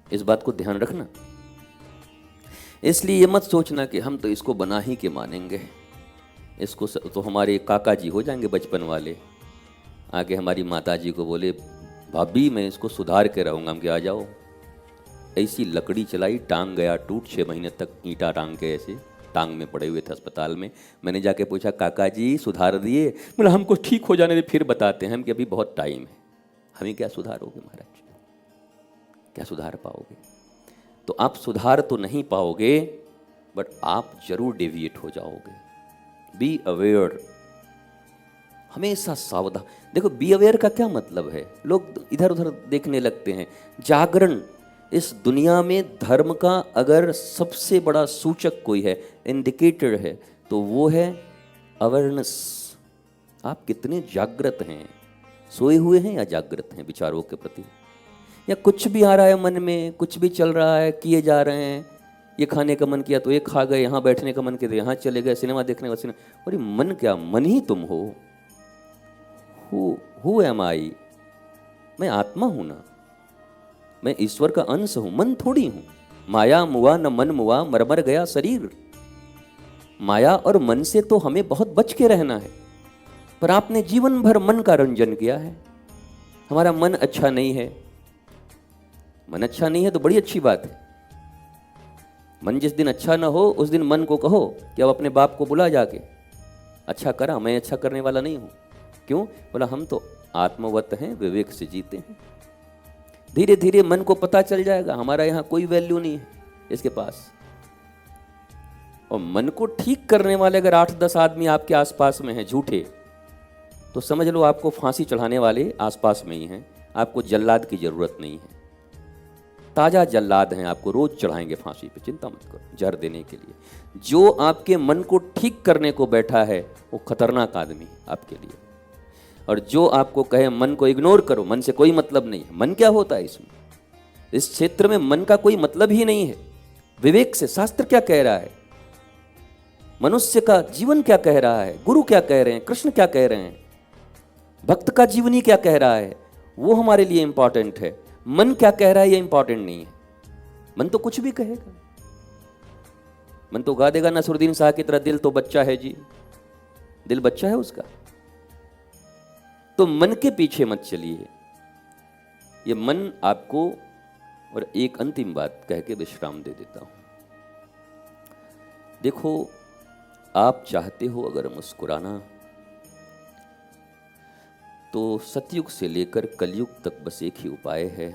इस बात को ध्यान रखना। इसलिए ये मत सोचना कि हम तो इसको बना ही के मानेंगे, इसको तो हमारे काका जी हो जाएंगे बचपन वाले, आगे हमारी माता जी को बोले भाभी मैं इसको सुधार के रहूँगा, हम क्या आ जाओ। ऐसी लकड़ी चलाई, टांग गया टूट, 6 महीने तक ईंटा टांग के ऐसे टांग में पड़े हुए थे अस्पताल में। मैंने जाके पूछा काका जी सुधार दिए? बोला हमको ठीक हो जाने दे फिर बताते हैं हम, कि अभी बहुत टाइम है। हमें क्या सुधारोगे महाराज, क्या सुधार पाओगे? तो आप सुधार तो नहीं पाओगे, बट आप जरूर डेविएट हो जाओगे। बी अवेयर, हमेशा सावधान। देखो बी अवेयर का क्या मतलब है, लोग इधर उधर देखने लगते हैं। जागरण, इस दुनिया में धर्म का अगर सबसे बड़ा सूचक कोई है, इंडिकेटर है, तो वो है अवेयरनेस। आप कितने जागृत हैं, सोए हुए हैं या जागृत हैं विचारों के प्रति, या कुछ भी आ रहा है मन में, कुछ भी चल रहा है, किए जा रहे हैं। ये खाने का मन किया तो ये खा गए, यहाँ बैठने का मन किया तो यहाँ चले गए, सिनेमा देखने का सिनेमा। और ये मन क्या, मन ही तुम हो। हु एम आई, मैं आत्मा हूं ना, मैं ईश्वर का अंश हूं, मन थोड़ी हूं। माया मुआ न मन मुआ, मर गया शरीर। माया और मन से तो हमें बहुत बच के रहना है, पर आपने जीवन भर मन का रंजन किया है। हमारा मन अच्छा नहीं है, मन अच्छा नहीं है तो बड़ी अच्छी बात है। मन जिस दिन अच्छा ना हो उस दिन मन को कहो कि अब अपने बाप को बुला जाके, अच्छा करा, मैं अच्छा करने वाला नहीं हूं। क्यों? बोला हम तो आत्मवत हैं, विवेक से जीते हैं। धीरे धीरे मन को पता चल जाएगा हमारा यहाँ कोई वैल्यू नहीं है इसके पास। और मन को ठीक करने वाले अगर 8-10 आदमी आपके आसपास में हैं झूठे, तो समझ लो आपको फांसी चढ़ाने वाले आसपास में ही हैं। आपको जल्लाद की जरूरत नहीं है, ताजा जल्लाद हैं, आपको रोज चढ़ाएंगे फांसी पे, चिंता मत करो, जहर देने के लिए। जो आपके मन को ठीक करने को बैठा है वो खतरनाक आदमी आपके लिए। और जो आपको कहे मन को इग्नोर करो, मन से कोई मतलब नहीं है। मन क्या होता है इसमें, इस क्षेत्र में मन का कोई मतलब ही नहीं है। विवेक से शास्त्र क्या कह रहा है, मनुष्य का जीवन क्या कह रहा है, गुरु क्या कह रहे हैं, कृष्ण क्या कह रहे हैं, भक्त का जीवनी क्या कह रहा है, वो हमारे लिए इंपॉर्टेंट है। मन क्या कह रहा है ये इंपॉर्टेंट नहीं है। मन तो कुछ भी कहेगा, मन तो गा देगा नसरुद्दीन शाह की तरह, दिल तो बच्चा है जी, दिल बच्चा है उसका। तो मन के पीछे मत चलिए, ये मन आपको। और एक अंतिम बात कह के विश्राम दे देता हूं। देखो आप चाहते हो अगर मुस्कुराना, तो सतयुग से लेकर कलयुग तक बस एक ही उपाय है,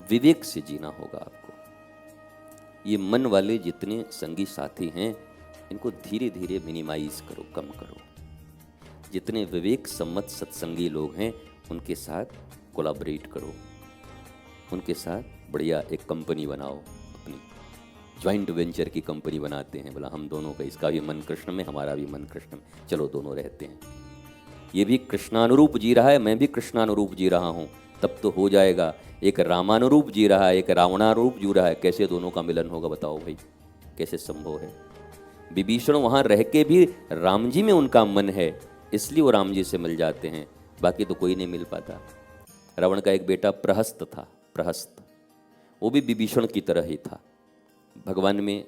विवेक से जीना होगा आपको। ये मन वाले जितने संगी साथी हैं इनको धीरे धीरे मिनिमाइज करो, कम करो। जितने विवेक सम्मत सत्संगी लोग हैं उनके साथ कोलैबोरेट करो, उनके साथ बढ़िया एक कंपनी बनाओ, अपनी ज्वाइंट वेंचर की कंपनी बनाते हैं। बोला हम दोनों का, इसका भी मन कृष्ण में, हमारा भी मन कृष्ण में, चलो दोनों रहते हैं। ये भी कृष्णानुरूप जी रहा है, मैं भी कृष्णानुरूप जी रहा हूँ, तब तो हो जाएगा। एक रामानुरूप जी रहा है, एक रावणानुरूप जी रहा है, कैसे दोनों का मिलन होगा बताओ भाई, कैसे संभव है? विभीषण वहाँ रह के भी राम जी में उनका मन है, इसलिए वो राम जी से मिल जाते हैं, बाकी तो कोई नहीं मिल पाता। रावण का एक बेटा प्रहस्त था, प्रहस्त, वो भी विभीषण की तरह ही था। भगवान में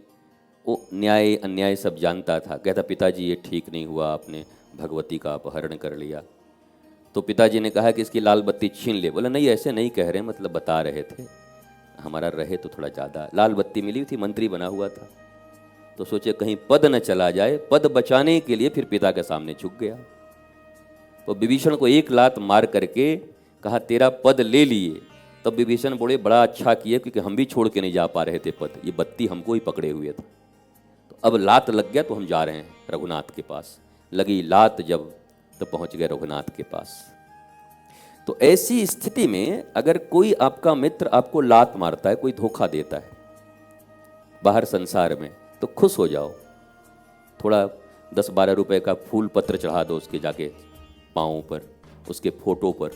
वो न्याय अन्याय सब जानता था। कहता पिताजी ये ठीक नहीं हुआ, आपने भगवती का अपहरण कर लिया। तो पिताजी ने कहा कि इसकी लाल बत्ती छीन ले। बोला नहीं ऐसे नहीं कह रहे, मतलब बता रहे थे, हमारा रहे तो थोड़ा ज़्यादा। लाल बत्ती मिली थी, मंत्री बना हुआ था, तो सोचे कहीं पद न चला जाए, पद बचाने के लिए फिर पिता के सामने झुक गया। तो विभीषण को एक लात मार करके कहा तेरा पद ले लिए। तब विभीषण बोले बड़ा अच्छा किया, क्योंकि हम भी छोड़ के नहीं जा पा रहे थे पद, ये बत्ती हमको ही पकड़े हुए था। तो अब लात लग गया तो हम जा रहे हैं रघुनाथ के पास। लगी लात जब, तो पहुंच गए रघुनाथ के पास। तो ऐसी स्थिति में अगर कोई आपका मित्र आपको लात मारता है, कोई धोखा देता है बाहर संसार में, तो खुश हो जाओ, थोड़ा 10-12 रुपए का फूल पत्र चढ़ा दो उसके जाके पाँव पर, उसके फोटो पर।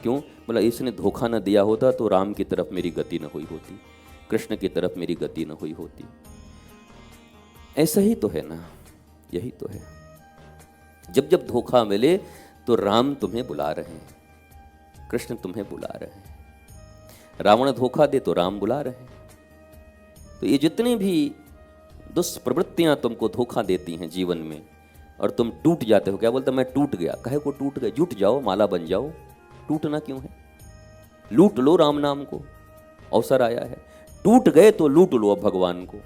क्यों? बोला इसने धोखा न दिया होता तो राम की तरफ मेरी गति न हुई होती, कृष्ण की तरफ मेरी गति न हुई होती। ऐसा ही तो है ना, यही तो है। जब जब धोखा मिले तो राम तुम्हें बुला रहे हैं, कृष्ण तुम्हें बुला रहे हैं। रावण धोखा दे तो राम बुला रहे हैं। तो ये जितनी भी दुष्प्रवृत्तियां तुमको धोखा देती हैं जीवन में और तुम टूट जाते हो, क्या बोलते मैं टूट गया, काहे को टूट गए? जुट जाओ, माला बन जाओ, टूटना क्यों है? लूट लो राम नाम को, अवसर आया है। टूट गए तो लूट लो अब भगवान को,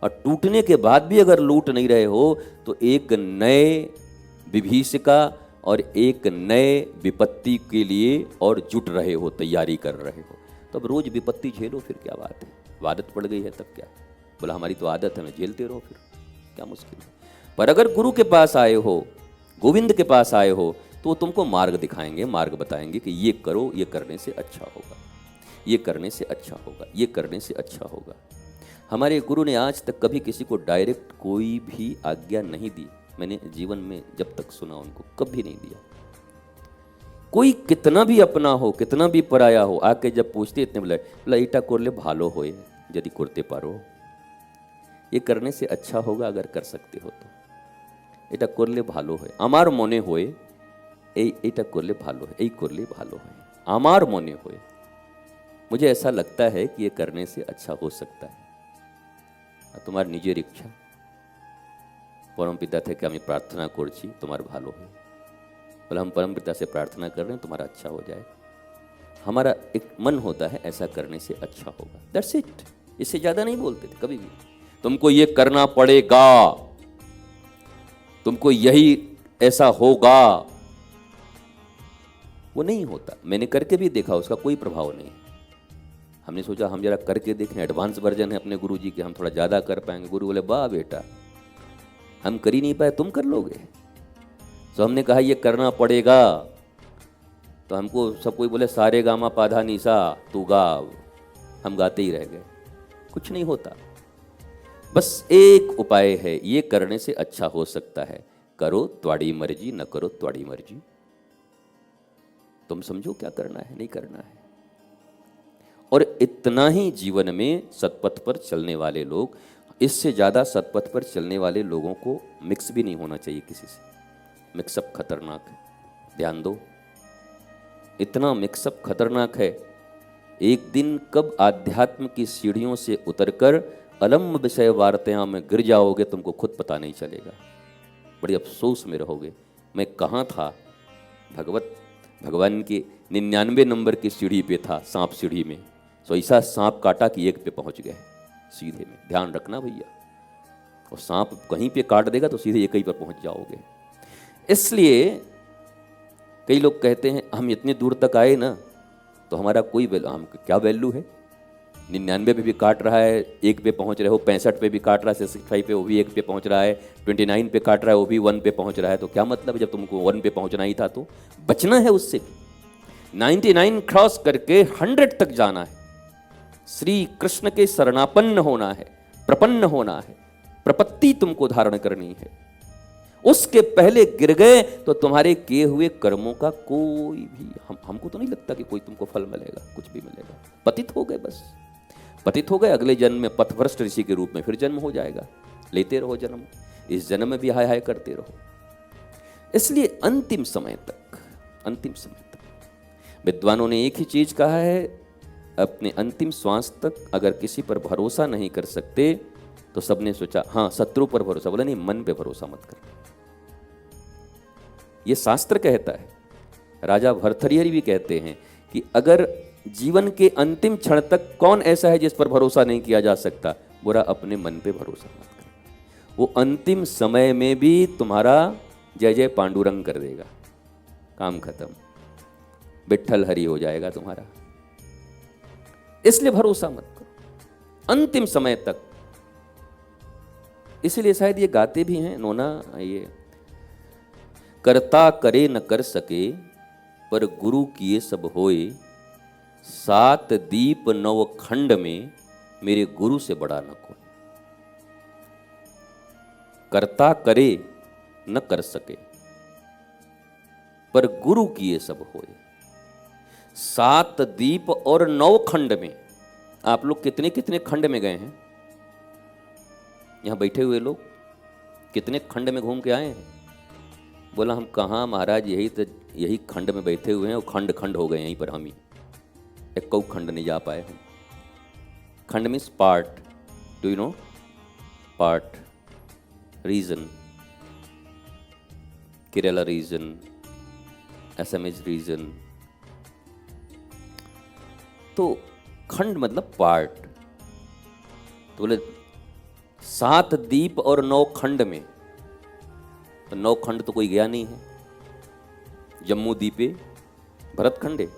और टूटने के बाद भी अगर लूट नहीं रहे हो तो एक नए विभीषिका और एक नए विपत्ति के लिए और जुट रहे हो, तैयारी कर रहे हो। तो अब रोज विपत्ति झेलो, फिर क्या बात है? आदत पड़ गई है तब क्या? बोला हमारी तो आदत है, मैं झेलते रहो, फिर क्या मुश्किल है? पर अगर गुरु के पास आए हो, गोविंद के पास आए हो, तो वो तुमको मार्ग दिखाएंगे, मार्ग बताएंगे कि ये करो, ये करने से अच्छा होगा, ये करने से अच्छा होगा, ये करने से अच्छा होगा। हमारे गुरु ने आज तक कभी किसी को डायरेक्ट कोई भी आज्ञा नहीं दी। मैंने जीवन में जब तक सुना उनको कभी नहीं दिया। कोई कितना भी अपना हो, कितना भी पराया हो, आके जब पूछते इतने बोला ईटा कोरले भालो होए यदि करते पारो, ये करने से अच्छा होगा अगर कर सकते हो तो। এটা করলে ভালো হয় আমার মনে হয়, এটা করলে ভালো है, এই করले भालो है, আমার মনে হয়, मुझे ऐसा लगता है कि ये करने से अच्छा हो सकता है। তোমার নিজের ইচ্ছা। परम पिता थे कि हमें प्रार्थना করছি তোমার ভালো হয়। बोला हम परम पिता से प्रार्थना कर रहे हैं तुम्हारा अच्छा हो जाए। हमारा एक मन होता है ऐसा करने से अच्छा होगा, दैट्स इट। इससे ज़्यादा नहीं बोलते थे कभी भी। तुमको ये करना पड़ेगा, तुमको यही ऐसा होगा, वो नहीं होता। मैंने करके भी देखा, उसका कोई प्रभाव नहीं। हमने सोचा हम जरा करके देखें, एडवांस वर्जन है अपने गुरु जी के, हम थोड़ा ज़्यादा कर पाएंगे। गुरु बोले वाह बेटा, हम कर ही नहीं पाए, तुम कर लोगे। तो हमने कहा ये करना पड़ेगा, तो हमको सब कोई बोले सारे गामा पाधा निशा तू गाव, हम गाते ही रह गए। कुछ नहीं होता। बस एक उपाय है, ये करने से अच्छा हो सकता है, करो त्वाड़ी मर्जी, न करो त्वाड़ी मर्जी। तुम समझो क्या करना है, नहीं करना है। और इतना ही जीवन में सतपथ पर चलने वाले लोग, इससे ज़्यादा सतपथ पर चलने वाले लोगों को मिक्स भी नहीं होना चाहिए किसी से। मिक्सअप खतरनाक है, ध्यान दो, इतना मिक्सअप खतरनाक है। एक दिन कब आध्यात्म की सीढ़ियों से उतरकर अलम विषय वार्तायां में गिर जाओगे, तुमको खुद पता नहीं चलेगा। बड़ी अफसोस में रहोगे, मैं कहाँ था। भगवान के 99 नंबर की सीढ़ी पे था, सांप सीढ़ी में, तो ऐसा सांप काटा कि एक पे पहुँच गए सीधे में। ध्यान रखना भैया, और सांप कहीं पे काट देगा तो सीधे एक ही पर पहुँच जाओगे। इसलिए कई लोग कहते हैं हम इतनी दूर तक आए ना, तो हमारा कोई वैल्यू, हम क्या वैल्यू है। 99 पे भी काट रहा है, एक पे पहुंच रहे हो, 65 पे भी काट रहा है, 65 पे वो भी एक पे पहुंच रहा है, 29 पे काट रहा है वो भी 1 पे पहुंच रहा है। तो क्या मतलब, जब तुमको 1 पे पहुंचना ही था तो बचना है उससे। 99 क्रॉस करके 100 तक जाना है। श्री कृष्ण के शरणापन्न होना है, प्रपन्न होना है, प्रपत्ति तुमको धारण करनी है। उसके पहले गिर गए तो तुम्हारे किए हुए कर्मों का कोई भी, हमको तो नहीं लगता कि कोई तुमको फल मिलेगा, कुछ भी मिलेगा। पतित हो गए, बस पतित हो गए। अगले जन्म में पथभ्रष्ट ऋषि के रूप में फिर जन्म हो जाएगा। लेते रहो जन्म, इस जन्म में भी हाय हाय करते रहो। इसलिए अंतिम समय तक विद्वानों ने एक ही चीज कहा है, अपने अंतिम श्वास तक अगर किसी पर भरोसा नहीं कर सकते तो सबने सोचा हाँ शत्रु पर भरोसा, बोला नहीं मन पे भरोसा मत कर। ये शास्त्र कहता है। राजा भर्तृहरि भी कहते हैं कि अगर जीवन के अंतिम क्षण तक कौन ऐसा है जिस पर भरोसा नहीं किया जा सकता, बुरा अपने मन पे भरोसा मत कर। वो अंतिम समय में भी तुम्हारा जय जय पांडुरंग कर देगा, काम खत्म, विट्ठल हरि हो जाएगा तुम्हारा। इसलिए भरोसा मत करो अंतिम समय तक। इसलिए शायद ये गाते भी हैं नोना, ये करता करे न कर सके पर गुरु किए सब होए, 7 दीप 9 खंड में मेरे गुरु से बड़ा न कोई। करता करे न कर सके, पर गुरु किए सब होए। 7 दीप और 9 खंड में, आप लोग कितने कितने खंड में गए हैं? यहाँ बैठे हुए लोग कितने खंड में घूम के आए हैं? बोला हम कहाँ महाराज, यही खंड में बैठे हुए हैं और खंड खंड हो गए यहीं पर, हम ही एक खंड नहीं जा पाए हैं। खंड means part, do you know? Part, region, Kerala region, Assamese region. तो खंड मतलब पार्ट। तो बोले 7 दीप और 9 खंड में, तो 9 खंड तो कोई गया नहीं है। जम्मू दीपे भरत खंडे,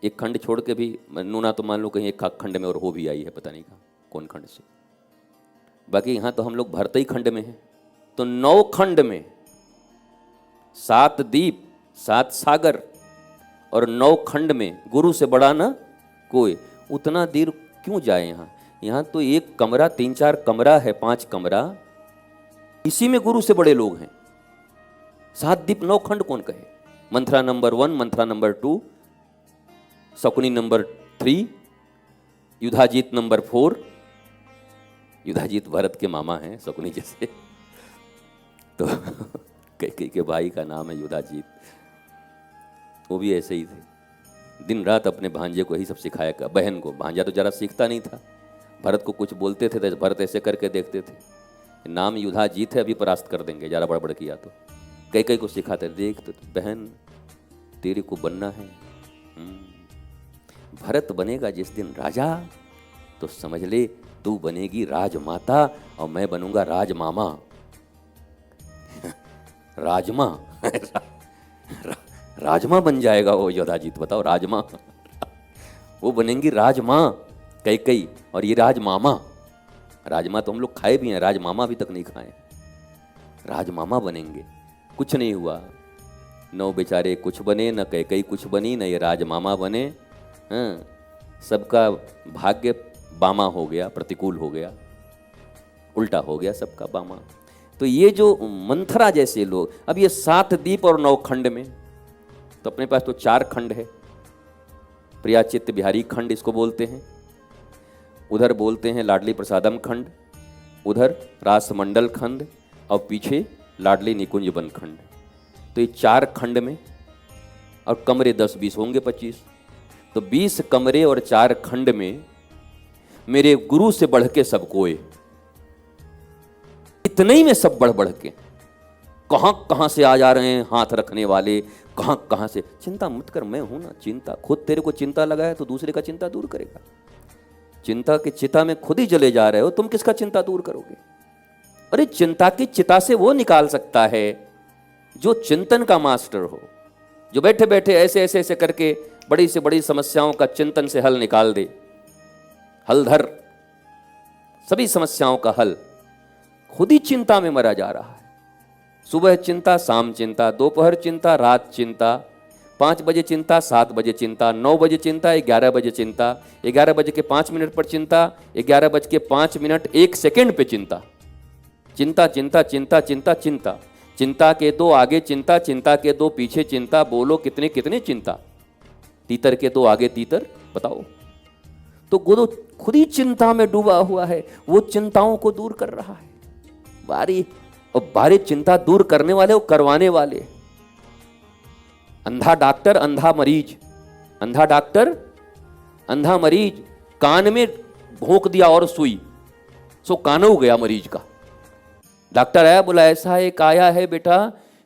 एक खंड छोड़ के भी नूना तो मान लो कहीं एक खंड में और हो भी आई है, पता नहीं कहाँ कौन खंड से। बाकी यहाँ तो हम लोग भरत ही खंड में हैं। तो 9 खंड में 7 दीप, 7 सागर और 9 खंड में गुरु से बड़ा ना कोई। उतना देर क्यों जाए यहाँ? यहाँ तो एक कमरा, 3-4 कमरा है, 5 कमरा, इसी में गुरु से बड़े लोग हैं। 7 दीप 9 खंड कौन कहे? Manthara number 1, Manthara number 2, Shakuni number 3, Yudhajit number 4। Yudhajit Bharat के मामा हैं शकुनी जैसे। तो कैकेयी के भाई का नाम है युधाजीत। वो भी ऐसे ही थे, दिन रात अपने भांजे को ही सब सिखाया कर, बहन को। भांजा तो जरा सीखता नहीं था, भरत को कुछ बोलते थे तो भरत ऐसे करके देखते थे, नाम युधाजीत है, अभी परास्त कर देंगे जरा बड़बड़ किया तो। कैकेयी को सिखाते, देख तो बहन तेरे को बनना है, भरत बनेगा जिस दिन राजा तो समझ ले तू बनेगी राजमाता और मैं बनूंगा राजमामा। राजमा राजमा बन जाएगा वो योधाजीत, बताओ राजमा। वो बनेंगी राजमा कैकेयी और ये राजमामा। राजमा तो हम लोग खाए भी हैं, राजमामा अभी तक नहीं खाए। राजमामा बनेंगे। कुछ नहीं हुआ, 9 बेचारे कुछ बने, न कैकेयी कुछ बनी, न ये राजमामा बने। हाँ, सबका भाग्य बामा हो गया, प्रतिकूल हो गया, उल्टा हो गया सबका बामा। तो ये जो मंथरा जैसे लोग, अब ये 7 दीप और 9 खंड में, तो अपने पास तो 4 खंड है। प्रियाचित्त बिहारी खंड इसको बोलते हैं, उधर बोलते हैं लाडली प्रसादम खंड, उधर रासमंडल खंड और पीछे लाडली निकुंज वन खंड। तो ये 4 खंड में, और कमरे 10-20 होंगे, 25, तो 20 कमरे और 4 खंड में मेरे गुरु से बढ़ के सब कोई। इतने ही में सब बढ़ बढ़ के कहां कहां से आ जा रहे हैं हाथ रखने वाले, कहां कहां से। चिंता मत कर, मैं हूं ना। चिंता खुद, तेरे को चिंता लगा है तो दूसरे का चिंता दूर करेगा। चिंता की चिता में खुद ही जले जा रहे हो, तुम किसका चिंता दूर करोगे? अरे चिंता की चिता से वो निकाल सकता है जो चिंतन का मास्टर हो, जो बैठे बैठे ऐसे ऐसे ऐसे करके बड़ी से बड़ी समस्याओं का चिंतन से हल निकाल दे। हलधर सभी समस्याओं का हल। खुद ही चिंता में मरा जा रहा है। सुबह चिंता, शाम चिंता, दोपहर चिंता, रात चिंता, 5 बजे चिंता, 7 बजे चिंता, 9 बजे चिंता, 11 बजे चिंता, 11 बजे के 5 मिनट पर चिंता, 11 बज के 5 मिनट 1 सेकेंड पे चिंता। चिंता चिंता चिंता चिंता चिंता, चिंता के 2 आगे चिंता, चिंता के 2 पीछे चिंता। बोलो कितने कितने चिंता। तीतर के 2 आगे तीतर, बताओ। तो गुरु खुद ही चिंता में डूबा हुआ है, वो चिंताओं को दूर कर रहा है। बारी चिंता दूर करने वाले वो करवाने वाले। अंधा डॉक्टर अंधा मरीज, अंधा डॉक्टर अंधा मरीज, कान में भोंक दिया और सुई, सो कान हो गया मरीज का। डॉक्टर आया, बोला ऐसा एक आया है बेटा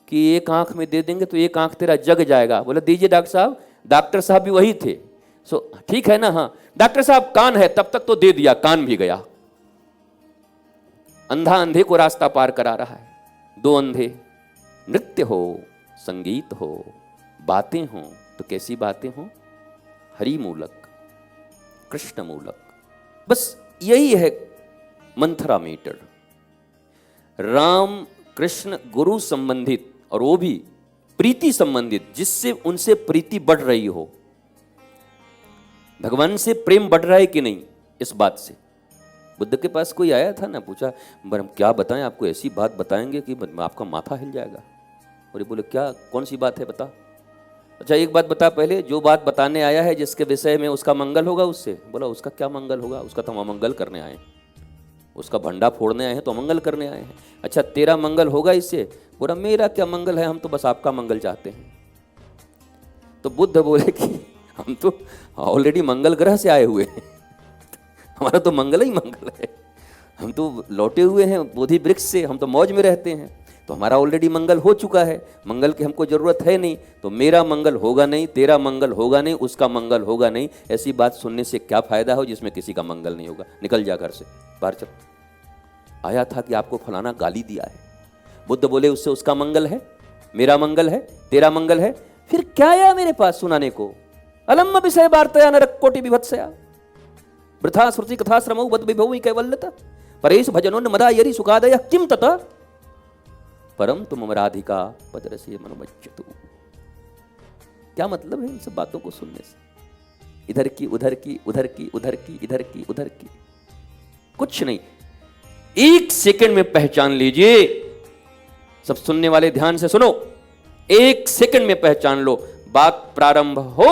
कि एक आंख में दे देंगे तो एक आंख तेरा जग जाएगा। बोला दीजिए डॉक्टर साहब। डॉक्टर साहब भी वही थे। सो ठीक है ना, हाँ डॉक्टर साहब कान है, तब तक तो दे दिया, कान भी गया। अंधा अंधे को रास्ता पार करा रहा है। 2 अंधे, नृत्य हो, संगीत हो, बातें हो, तो कैसी बातें हो? हरि मूलक, कृष्ण मूलक। बस यही है मंथरा मीटर। राम कृष्ण गुरु संबंधित, और वो भी प्रीति संबंधित, जिससे उनसे प्रीति बढ़ रही हो। भगवान से प्रेम बढ़ रहा है कि नहीं, इस बात से बुद्ध के पास कोई आया था ना, पूछा हम क्या बताएं आपको, ऐसी बात बताएंगे कि आपका माथा हिल जाएगा। और ये बोले क्या, कौन सी बात है बता। अच्छा एक बात बता पहले, जो बात बताने आया है जिसके विषय में उसका मंगल होगा उससे। बोला उसका क्या मंगल होगा, उसका तो हम अमंगल करने आए हैं, उसका भंडा फोड़ने आए हैं तो अमंगल करने आए हैं। अच्छा तेरा मंगल होगा इससे। बोला मेरा क्या मंगल है, हम तो बस आपका मंगल चाहते हैं। तो बुद्ध बोले कि हम तो ऑलरेडी मंगल ग्रह से आए हुए हैं, हमारा तो मंगल ही मंगल है, हम तो लौटे हुए हैं बोधि वृक्ष से, हम तो मौज में रहते हैं, तो हमारा ऑलरेडी मंगल हो चुका है, मंगल की हमको जरूरत है नहीं। तो मेरा मंगल होगा नहीं, तेरा मंगल होगा नहीं, उसका मंगल होगा नहीं, ऐसी बात सुनने से क्या फायदा हो जिसमें किसी का मंगल नहीं होगा, निकल जा घर से बाहर चल। आया था कि आपको फलाना गाली दिया है। बुद्ध बोले उससे उसका मंगल है, मेरा मंगल है, तेरा मंगल है, फिर क्या आया मेरे पास सुनाने को। अलम विषय वार्तया नरक कोटि विभत्सया वृथा श्रुति कथा श्रमौ बद विभव कैवल्यता परेश भजनोन मदा यरि सुखादय किम तत परम तुम राधिका पदरसे मनोमज्जतु। क्या मतलब है इन सब बातों को सुनने से, इधर की उधर की, उधर की उधर की, इधर की उधर की, कुछ नहीं। एक सेकंड में पहचान लीजिए, सब सुनने वाले ध्यान से सुनो, एक सेकंड में पहचान लो, बात प्रारंभ हो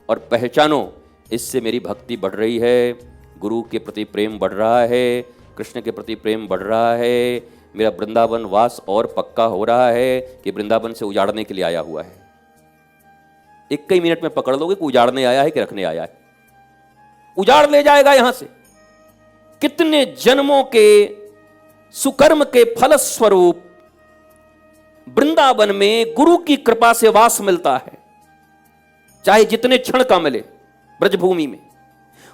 और पहचानो इससे मेरी भक्ति बढ़ रही है, गुरु के प्रति प्रेम बढ़ रहा है, कृष्ण के प्रति प्रेम बढ़ रहा है, मेरा वृंदावन वास और पक्का हो रहा है कि वृंदावन से उजाड़ने के लिए आया हुआ है। एक कई मिनट में पकड़ लोगे कि उजाड़ने आया है कि रखने आया है। उजाड़ ले जाएगा यहां से। कितने जन्मों के सुकर्म के फलस्वरूप वृंदावन में गुरु की कृपा से वास मिलता है, चाहे जितने क्षण का मिले ब्रजभूमि में,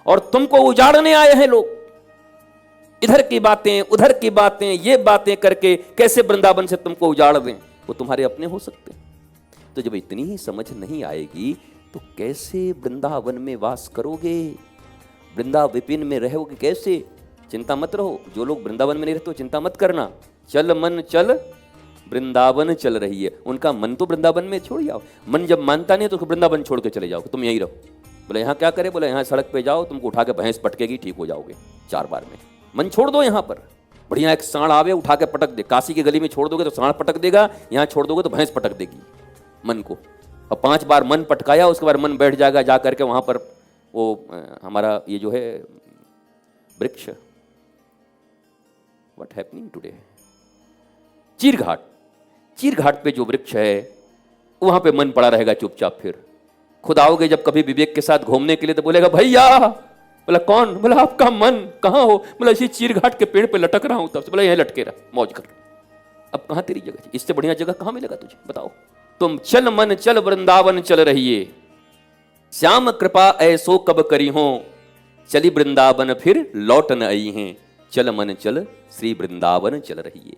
और तुमको उजाड़ने आए हैं लोग। इधर की बातें उधर की बातें, ये बातें करके कैसे वृंदावन से तुमको उजाड़ दें, वो तुम्हारे अपने हो सकते हैं। तो जब इतनी ही समझ नहीं आएगी तो कैसे वृंदावन में वास करोगे, वृंदा विपिन में रहोगे कैसे। चिंता मत रहो, जो लोग वृंदावन में नहीं रहते चिंता मत करना, चल मन चल वृंदावन चल रही है। उनका मन तो वृंदावन में छोड़ जाओ, मन जब मानता नहीं तो वृंदावन छोड़ के चले जाओ, तुम यहीं रहो। बोले यहाँ क्या करे, बोले यहाँ सड़क पे जाओ, तुमको उठा के भैंस पटकेगी, ठीक हो जाओगे 4 बार में। मन छोड़ दो यहाँ पर, बढ़िया एक सांड आवे उठा के पटक दे, काशी की गली में छोड़ दोगे तो सांड पटक देगा, यहाँ छोड़ दोगे तो भैंस पटक देगी मन को। और 5 बार मन पटकाया, उसके बाद मन बैठ जाएगा जा करके वहाँ पर, वो हमारा ये जो है वृक्ष, व्हाट हैपनिंग टुडे, चीरघाट, चीरघाट पे जो वृक्ष है वहां पे मन पड़ा रहेगा चुपचाप। फिर खुद आओगे जब कभी विवेक के साथ घूमने के लिए तो बोलेगा भैया। बोला कौन, बोला आपका मन कहाँ हो, बोला इसी चीरघाट के पेड़ पे लटक रहा हूं तब से। बोला यहीं लटके रहा, मौज कर। अब कहाँ तेरी जगह, इससे बढ़िया जगह कहाँ मिलेगा तुझे, बताओ। तुम चल मन चल वृंदावन चल रहिए, श्याम कृपा ऐसो कब करी हो, चली वृंदावन फिर लौट न आई हैं, चल मन चल श्री वृंदावन चल रहिए।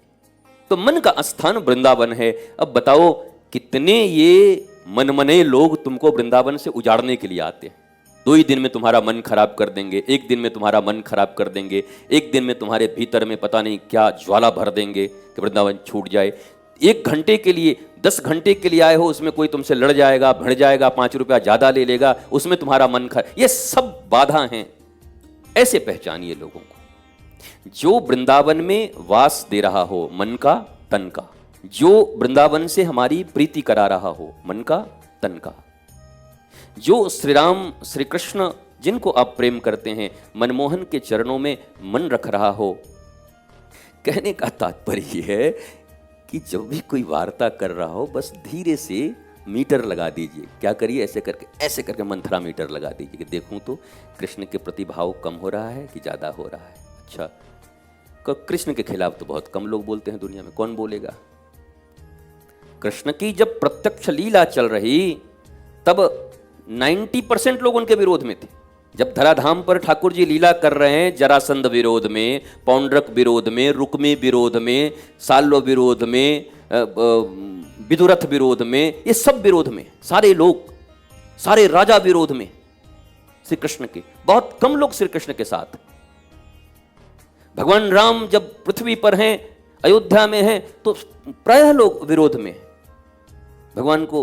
तो मन का स्थान वृंदावन है। अब बताओ कितने ये मनमने लोग तुमको वृंदावन से उजाड़ने के लिए आते हैं। 2 ही दिन में तुम्हारा मन खराब कर देंगे, 1 दिन में तुम्हारा मन खराब कर देंगे, 1 दिन में तुम्हारे भीतर में पता नहीं क्या ज्वाला भर देंगे कि वृंदावन छूट जाए। 1 घंटे के लिए 10 घंटे के लिए आए हो, उसमें कोई तुमसे लड़ जाएगा, भिड़ जाएगा, 5 रुपया ज्यादा ले लेगा, उसमें तुम्हारा मन खराब। ये सब बाधा हैं। ऐसे पहचानिए लोगों को। जो वृंदावन में वास दे रहा हो मन का तन का, जो वृंदावन से हमारी प्रीति करा रहा हो मन का तन का, जो श्री राम श्री कृष्ण जिनको आप प्रेम करते हैं मनमोहन के चरणों में मन रख रहा हो। कहने का तात्पर्य है कि जब भी कोई वार्ता कर रहा हो बस धीरे से मीटर लगा दीजिए। क्या करिए, ऐसे करके मंथरा मीटर लगा दीजिए कि देखूं तो कृष्ण के प्रति भाव कम हो रहा है कि ज़्यादा हो रहा है। अच्छा, कृष्ण के खिलाफ तो बहुत कम लोग बोलते हैं दुनिया में, कौन बोलेगा। कृष्ण की जब प्रत्यक्ष लीला चल रही तब 90% लोग उनके विरोध में थे। जब धराधाम पर ठाकुर जी लीला कर रहे हैं, जरासंध विरोध में, पौंड्रक विरोध में, रुक्मी विरोध में, साल्व विरोध में, विदुरथ विरोध में, ये सब विरोध में, सारे लोग, सारे राजा विरोध में श्री कृष्ण के। बहुत कम लोग श्री कृष्ण के साथ। भगवान राम जब पृथ्वी पर हैं, अयोध्या में हैं, तो प्रायः लोग विरोध में। भगवान को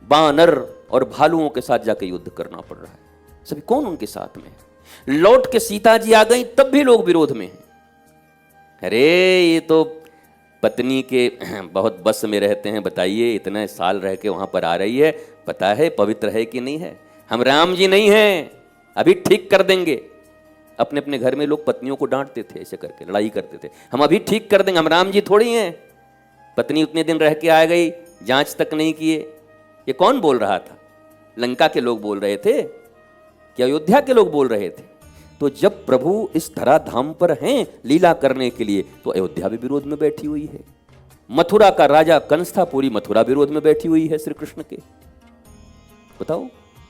बानर और भालुओं के साथ जाकर युद्ध करना पड़ रहा है। सभी कौन उनके साथ में, लौट के सीता जी आ गई तब भी लोग विरोध में हैं। अरे ये तो पत्नी के बहुत बस में रहते हैं, बताइए इतने साल रह के वहां पर आ रही है, पता है पवित्र है कि नहीं है। हम राम जी नहीं हैं, अभी ठीक कर देंगे। अपने अपने घर में लोग पत्नियों को डांटते थे, ऐसे करके लड़ाई करते थे, हम अभी ठीक कर देंगे, हम राम जी थोड़ी हैं। पत्नी उतने दिन रह के आ गई, जांच तक नहीं किए। ये कौन बोल रहा था? लंका के लोग बोल रहे थे कि अयोध्या के लोग बोल रहे थे? तो जब प्रभु इस धराधाम पर हैं लीला करने के लिए, तो अयोध्या भी विरोध में बैठी हुई है। मथुरा का राजा कंस था, पूरी मथुरा विरोध में बैठी हुई है श्री कृष्ण के। बताओ,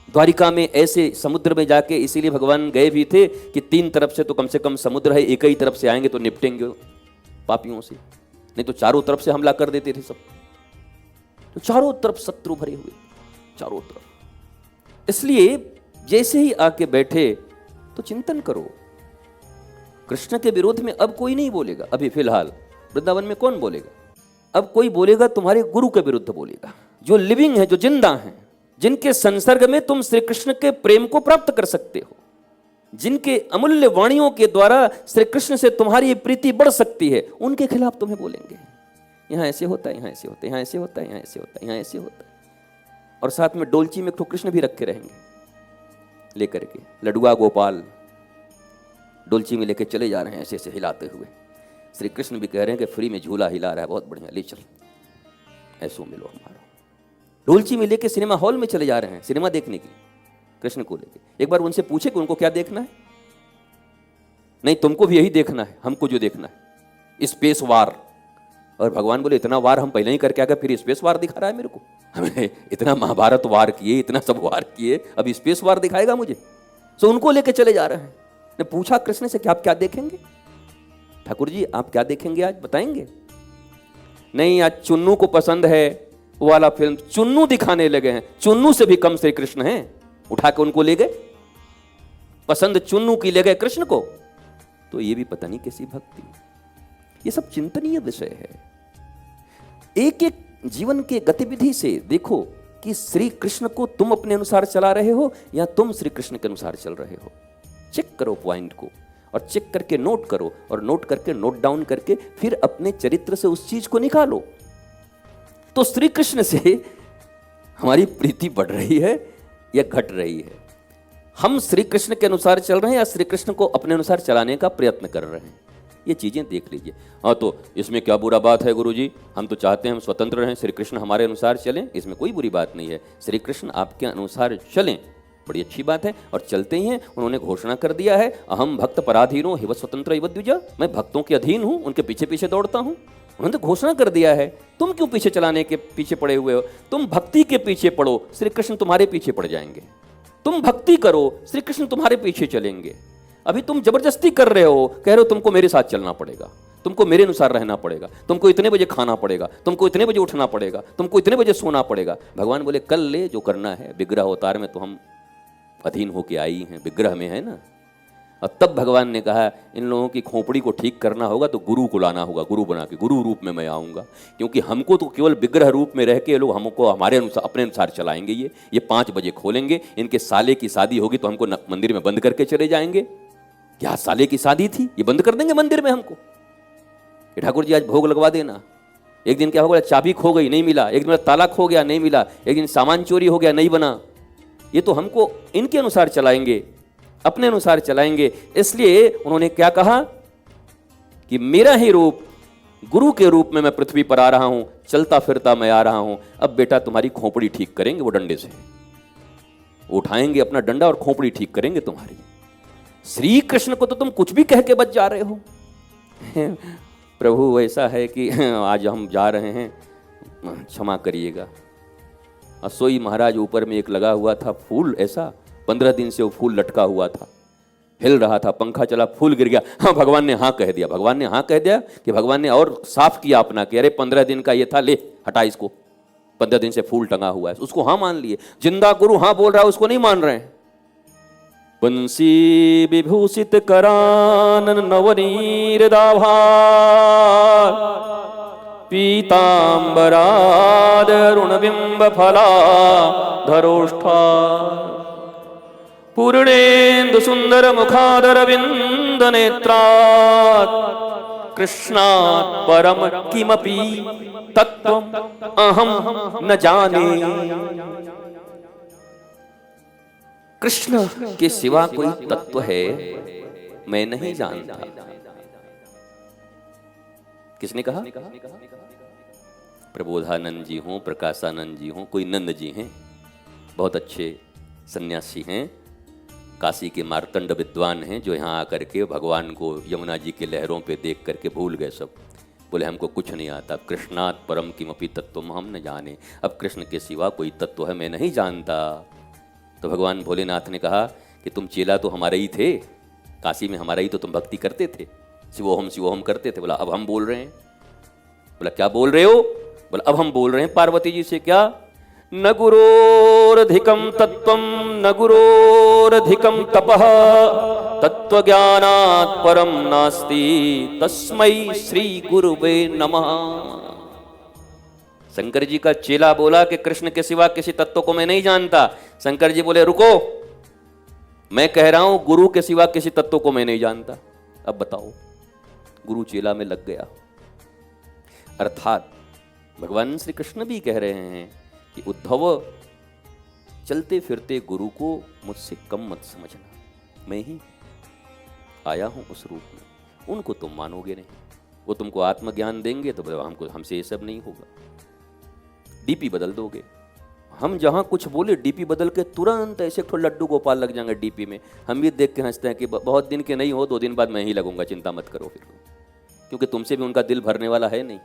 द्वारिका में ऐसे समुद्र में जाके इसीलिए भगवान गए भी थे कि 3 तरफ से तो कम से कम समुद्र है, एक ही तरफ से आएंगे तो निपटेंगे पापियों से, नहीं तो चारों तरफ से हमला कर देते थे सब। तो चारों तरफ शत्रु भरे हुए, चारों तरफ। इसलिए जैसे ही आके बैठे तो चिंतन करो, कृष्ण के विरोध में अब कोई नहीं बोलेगा। अभी फिलहाल वृंदावन में कौन बोलेगा? अब कोई बोलेगा तुम्हारे गुरु के विरुद्ध बोलेगा, जो लिविंग है, जो जिंदा हैं, जिनके संसर्ग में तुम श्री कृष्ण के प्रेम को प्राप्त कर सकते हो, जिनके अमूल्य वाणियों के द्वारा श्री कृष्ण से तुम्हारी प्रीति बढ़ सकती है, उनके खिलाफ तुम्हें बोलेंगे। यहाँ ऐसे होता है, यहाँ ऐसे होता है, यहाँ ऐसे होता है, यहाँ ऐसे होता है, यहाँ ऐसे होता है। और साथ में डोलची में एक तो कृष्ण भी रखे रहेंगे लेकर के, लडुआ गोपाल डोलची में लेके चले जा रहे हैं ऐसे ऐसे हिलाते हुए। श्री कृष्ण भी कह रहे हैं कि फ्री में झूला हिला रहा है, बहुत बढ़िया, ले चल, ऐसो मिलो हमारा। डोलची में लेके सिनेमा हॉल में चले जा रहे हैं सिनेमा देखने के लिए, कृष्ण को लेके। एक बार उनसे पूछे कि उनको क्या देखना है? नहीं, तुमको भी यही देखना है, हमको जो देखना है स्पेस वार। और भगवान बोले इतना वार हम पहले ही करके आ गए, फिर स्पेस वार दिखा रहा है मेरे को? हमें इतना महाभारत वार किए, इतना सब वार किए, अब स्पेस वार दिखाएगा मुझे? तो उनको लेके चले जा रहे हैं। ने पूछा कृष्ण से कि आप क्या देखेंगे ठाकुर जी, आप क्या देखेंगे आज, बताएंगे? नहीं, आज चुन्नू को पसंद है वो वाला फिल्म, चुन्नू दिखाने लगे हैं। चुन्नू से भी कम श्री कृष्ण हैं, उठा के उनको ले गए, पसंद चुन्नू की ले गए कृष्ण को। तो ये भी पता नहीं कैसी भक्ति। ये सब चिंतनीय विषय है। एक एक जीवन के गतिविधि से देखो कि श्री कृष्ण को तुम अपने अनुसार चला रहे हो या तुम श्री कृष्ण के अनुसार चल रहे हो। चेक करो पॉइंट को, और चेक करके नोट करो, और नोट करके नोट डाउन करके फिर अपने चरित्र से उस चीज को निकालो। तो श्री कृष्ण से हमारी प्रीति बढ़ रही है या घट रही है? हम श्री कृष्ण के अनुसार चल रहे हैं या श्री कृष्ण को अपने अनुसार चलाने का प्रयत्न कर रहे हैं? ये चीजें देख लीजिए। हाँ, तो इसमें क्या बुरा बात है गुरुजी? हम तो चाहते हैं हम स्वतंत्र रहें, श्री कृष्ण हमारे अनुसार चलें, इसमें कोई बुरी बात नहीं है। श्री कृष्ण आपके अनुसार चलें, बड़ी अच्छी बात है, और चलते ही हैं। उन्होंने घोषणा कर दिया है, अहम भक्त पराधीनो हिव स्वतंत्र इव द्विजा, मैं भक्तों के अधीन हूँ, उनके पीछे पीछे दौड़ता हूँ। उन्होंने तो घोषणा कर दिया है। तुम क्यों पीछे चलाने के पीछे पड़े हुए हो? तुम भक्ति के पीछे पड़ो, श्री कृष्ण तुम्हारे पीछे पड़ जाएंगे। तुम भक्ति करो, श्री कृष्ण तुम्हारे पीछे चलेंगे। अभी तुम जबरदस्ती कर रहे हो, कह रहे हो तुमको मेरे साथ चलना पड़ेगा, तुमको मेरे अनुसार रहना पड़ेगा, तुमको इतने बजे खाना पड़ेगा, तुमको इतने बजे उठना पड़ेगा, तुमको इतने बजे सोना पड़ेगा। भगवान बोले कल ले जो करना है, विग्रह अवतार में तो हम अधीन होके आई हैं, विग्रह में है ना। और तब भगवान ने कहा इन लोगों की खोपड़ी को ठीक करना होगा तो गुरु को लाना होगा, गुरु बना के, गुरु रूप में मैं आऊँगा। क्योंकि हमको तो केवल विग्रह रूप में रह के लोग हमको हमारे अनुसार अपने अनुसार चलाएंगे। ये 5 बजे खोलेंगे, इनके साले की शादी होगी तो हमको मंदिर में बंद करके चले जाएंगे। क्या साले की शादी थी, ये बंद कर देंगे मंदिर में हमको? ठाकुर जी आज भोग लगवा देना। एक दिन क्या हो गया, चाबी खो गई, नहीं मिला। एक दिन ताला खो गया, नहीं मिला। एक दिन सामान चोरी हो गया, नहीं बना। ये तो हमको इनके अनुसार चलाएंगे, अपने अनुसार चलाएंगे। इसलिए उन्होंने क्या कहा कि मेरा ही रूप गुरु के रूप में मैं पृथ्वी पर आ रहा हूं, चलता फिरता मैं आ रहा हूं। अब बेटा तुम्हारी खोपड़ी ठीक करेंगे, वो डंडे से उठाएंगे अपना डंडा और खोपड़ी ठीक करेंगे तुम्हारी। श्री कृष्ण को तो तुम कुछ भी कह के बच जा रहे हो। प्रभु ऐसा है कि आज हम जा रहे हैं, क्षमा करिएगा। असोई महाराज ऊपर में एक लगा हुआ था फूल, ऐसा 15 दिन से वो फूल लटका हुआ था, हिल रहा था, पंखा चला, फूल गिर गया। हाँ, भगवान ने हाँ कह दिया। भगवान ने हाँ कह दिया कि भगवान ने और साफ किया अपना कि अरे 15 दिन का ये था, ले हटा इसको, 15 दिन से फूल टंगा हुआ है, उसको हाँ मान लिए। जिंदा गुरु हाँ बोल रहा है, उसको नहीं मान रहे हैं। बंसी विभूषित करानन नवनीर दाभा पीतांबराद रुणबिंब फला धरोष्ठा पूर्णेन्दु सुंदर मुखादरविंद नेत्रात् कृष्णात् परम किमपि तत्त्वम् अहम न जाने। कृष्ण के सिवा कोई तत्व है मैं नहीं जानता। किसने कहा? प्रबोधानंद जी हों, प्रकाशानंद जी हों, कोई नंद जी हैं, बहुत अच्छे सन्यासी हैं, काशी के मार्तंड विद्वान हैं, जो यहाँ आकर के भगवान को यमुना जी के लहरों पे देख करके भूल गए सब। बोले हमको कुछ नहीं आता। कृष्णात् परम किमपि तत्त्वम् हम न जाने। अब कृष्ण के सिवा कोई तत्व है मैं नहीं जानता। तो भगवान भोलेनाथ ने कहा कि तुम चेला तो हमारे ही थे, काशी में हमारा ही तो तुम भक्ति करते थे, शिवोहम करते थे। बोला अब हम बोल रहे हैं। बोला क्या बोल रहे हो? बोला अब हम बोल रहे हैं पार्वती जी से। क्या? न गुरोरधिकम तत्वम न गुरोरधिकम तपः तत्वज्ञानात् परम नास्ति तस्मै श्री गुरुवे नमः। शंकर जी का चेला बोला कि कृष्ण के सिवा किसी तत्व को मैं नहीं जानता। शंकर जी बोले रुको, मैं कह रहा हूं गुरु के सिवा किसी तत्व को मैं नहीं जानता। अब बताओ। गुरु चेला में लग गया। अर्थात भगवान श्री कृष्ण भी कह रहे हैं कि उद्धव चलते फिरते गुरु को मुझसे कम मत समझना, मैं ही आया हूं उस रूप में। उनको तुम मानोगे नहीं, वो तुमको आत्मज्ञान देंगे तो हमसे ये सब नहीं होगा। डीपी बदल दोगे। हम जहां कुछ बोले डीपी बदल के तुरंत ऐसे थोड़ा लड्डू गोपाल लग जाएंगे डीपी में। हम भी देख के हंसते हैं कि बहुत दिन के नहीं हो, 2 दिन बाद मैं ही लगूंगा, चिंता मत करो फिर। क्योंकि तुमसे भी उनका दिल भरने वाला है नहीं।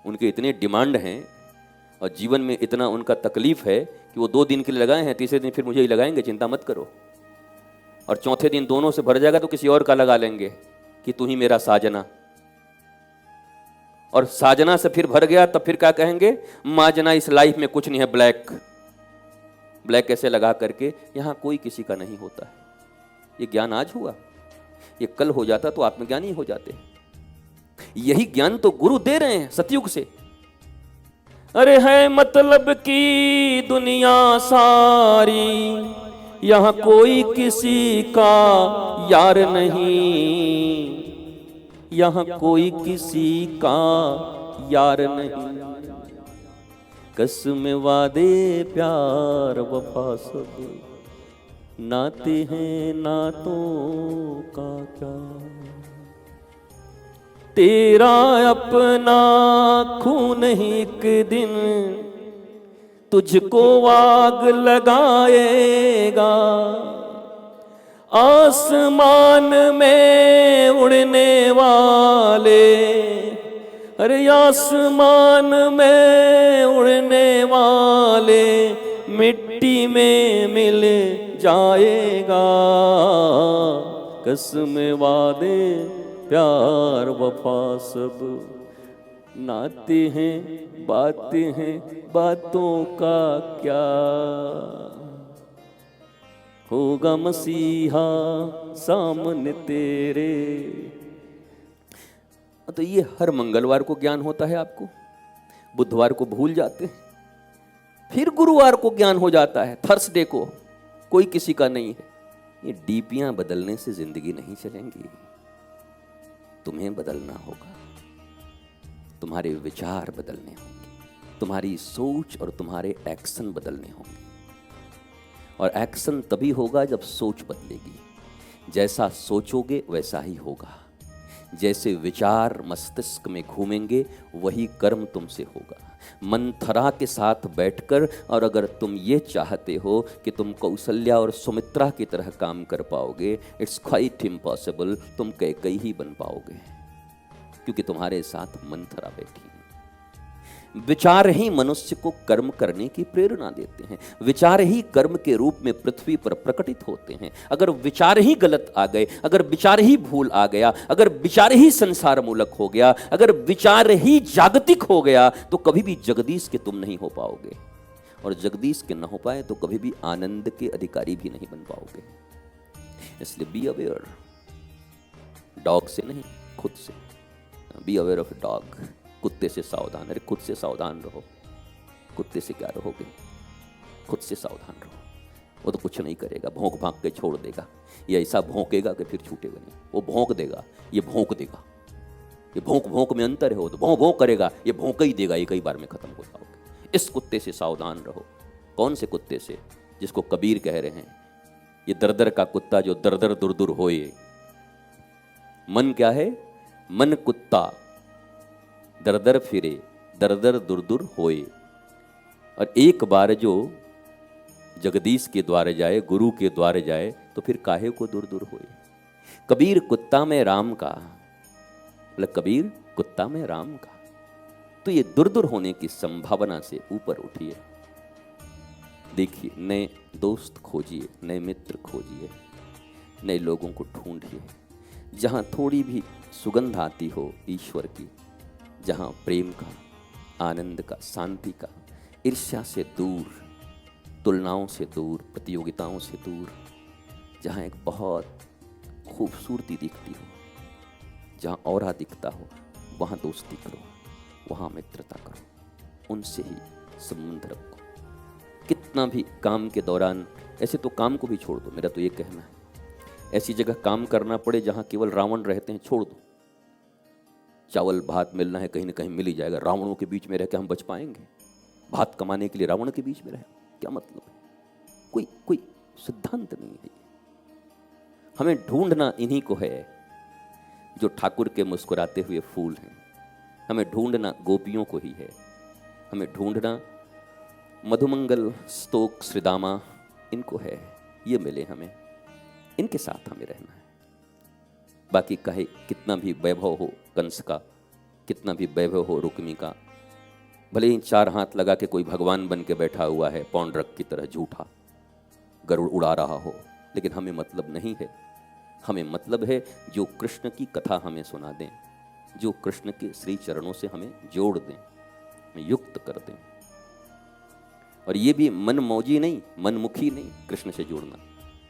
उनके इतने डिमांड हैं और जीवन में इतना उनका तकलीफ है कि वो 2 दिन के लिए लगाए हैं, तीसरे दिन फिर मुझे ही लगाएंगे, चिंता मत करो। और चौथे दिन दोनों से भर जाएगा तो किसी और का लगा लेंगे कि तू ही मेरा साजना। और साजना से फिर भर गया तब फिर क्या कहेंगे? माजना इस लाइफ में कुछ नहीं है, ब्लैक ब्लैक ऐसे लगा करके यहां कोई किसी का नहीं होता है। ये ज्ञान आज हुआ, ये कल हो जाता तो आत्मज्ञानी हो जाते। यही ज्ञान तो गुरु दे रहे हैं सतयुग से। अरे है मतलब की दुनिया सारी, यहां कोई किसी का यार नहीं, यहां कोई किसी का यार नहीं। कसम वादे प्यार वफा सब नाते हैं नातों का क्या। तेरा अपना खून ही एक दिन तुझको आग लगाएगा। आसमान में उड़ने वाले, अरे आसमान में उड़ने वाले मिट्टी में मिल जाएगा। कसम वादे प्यार वफा सब नाते हैं बातें हैं बातों का क्या। होगा मसीहा सामने तेरे। तो ये हर मंगलवार को ज्ञान होता है आपको, बुधवार को भूल जाते हैं, फिर गुरुवार को ज्ञान हो जाता है, थर्सडे को कोई किसी का नहीं है। ये डीपियां बदलने से जिंदगी नहीं चलेंगी। तुम्हें बदलना होगा, तुम्हारे विचार बदलने होंगे, तुम्हारी सोच और तुम्हारे एक्शन बदलने होंगे। और एक्शन तभी होगा जब सोच बदलेगी। जैसा सोचोगे वैसा ही होगा। जैसे विचार मस्तिष्क में घूमेंगे वही कर्म तुमसे होगा। मंथरा के साथ बैठकर और अगर तुम ये चाहते हो कि तुम कौशल्या और सुमित्रा की तरह काम कर पाओगे, इट्स क्वाइट इम्पॉसिबल। तुम कैकई ही बन पाओगे क्योंकि तुम्हारे साथ मंथरा बैठी। विचार ही मनुष्य को कर्म करने की प्रेरणा देते हैं। विचार ही कर्म के रूप में पृथ्वी पर प्रकटित होते हैं। अगर विचार ही गलत आ गए, अगर विचार ही भूल आ गया, अगर विचार ही संसार मूलक हो गया, अगर विचार ही जागतिक हो गया तो कभी भी जगदीश के तुम नहीं हो पाओगे। और जगदीश के न हो पाए तो कभी भी आनंद के अधिकारी भी नहीं बन पाओगे। इसलिए बी अवेयर, डॉग से नहीं खुद से। Be aware of dog. कुत्ते से सावधान। अरे खुद से सावधान रहो। कुत्ते से क्या रहोगे, खुद से सावधान रहो। वो तो कुछ नहीं करेगा, भौंक भांक के छोड़ देगा। ये ऐसा भौंकेगा कि फिर छूटेगा नहीं। वो भौंक देगा, ये भौंक देगा। ये भौंक भौंक में अंतर है। वो तो भौं भौं करेगा, ये भौंक ही देगा, एक ही बार में खत्म हो जाओगे। इस कुत्ते से सावधान रहो। कौन से कुत्ते से? जिसको कबीर कह रहे हैं, ये दरदर का कुत्ता जो दर दर दुर दुर होए। मन क्या है? मन कुत्ता दर दर फिरे, दर दर दुर दुर होए। और एक बार जो जगदीश के द्वारे जाए, गुरु के द्वारे जाए, तो फिर काहे को दूर दूर होए। कबीर कुत्ता में राम का, मतलब कबीर कुत्ता में राम का। तो ये दूर दूर होने की संभावना से ऊपर उठिए। देखिए, नए दोस्त खोजिए, नए मित्र खोजिए, नए लोगों को ढूंढिए। जहाँ थोड़ी भी सुगंध आती हो ईश्वर की, जहाँ प्रेम का, आनंद का, शांति का, ईर्ष्या से दूर, तुलनाओं से दूर, प्रतियोगिताओं से दूर, जहाँ एक बहुत खूबसूरती दिखती हो, जहाँ औरा दिखता हो, वहाँ दोस्ती करो, वहाँ मित्रता करो, उनसे ही संबंध रखो। कितना भी काम के दौरान, ऐसे तो काम को भी छोड़ दो, मेरा तो ये कहना है। ऐसी जगह काम करना पड़े जहाँ केवल रावण रहते हैं, छोड़ दो। चावल भात मिलना है, कहीं ना कहीं मिल ही जाएगा। रावणों के बीच में रह के हम बच पाएंगे? भात कमाने के लिए रावण के बीच में रहे, क्या मतलब है? कोई कोई सिद्धांत नहीं है। हमें ढूंढना इन्हीं को है जो ठाकुर के मुस्कुराते हुए फूल हैं। हमें ढूंढना गोपियों को ही है। हमें ढूंढना मधुमंगल, स्तोक, श्रीदामा, इनको है। ये मिले हमें, इनके साथ हमें रहना है। बाकी कहे कितना भी वैभव हो कंस का, कितना भी वैभव हो रुक्मी का, भले ही 4 हाथ लगा के कोई भगवान बन के बैठा हुआ है, पौंड्रक की तरह झूठा गरुड़ उड़ा रहा हो, लेकिन हमें मतलब नहीं है। हमें मतलब है जो कृष्ण की कथा हमें सुना दें, जो कृष्ण के श्री चरणों से हमें जोड़ दें, हमें युक्त कर दें। और ये भी मन मौजी नहीं, मनमुखी नहीं, कृष्ण से जुड़ना।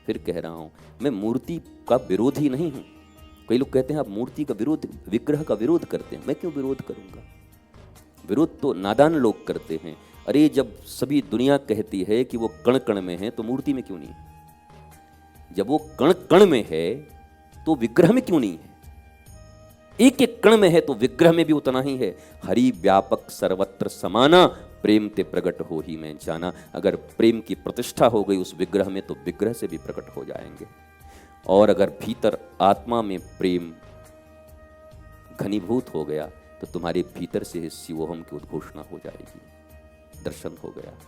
फिर कह रहा हूं, मैं मूर्ति का विरोधी नहीं हूं। कई लोग कहते हैं आप मूर्ति का विरोध, विग्रह का विरोध करते हैं। मैं क्यों विरोध करूंगा? विरोध तो नादान लोग करते हैं। अरे जब सभी दुनिया कहती है कि वो कण कण में है, तो मूर्ति में क्यों नहीं है? जब वो कण कण में है तो विग्रह में क्यों नहीं है? एक एक कण में है तो विग्रह में भी उतना ही है। हरि व्यापक सर्वत्र समाना, प्रेम ते प्रकट हो ही मैं जाना। अगर प्रेम की प्रतिष्ठा हो गई उस विग्रह में, तो विग्रह से भी प्रकट हो जाएंगे। और अगर भीतर आत्मा में प्रेम घनीभूत हो गया, तो तुम्हारे भीतर से शिवोहम की उद्घोषणा हो जाएगी। दर्शन हो गया।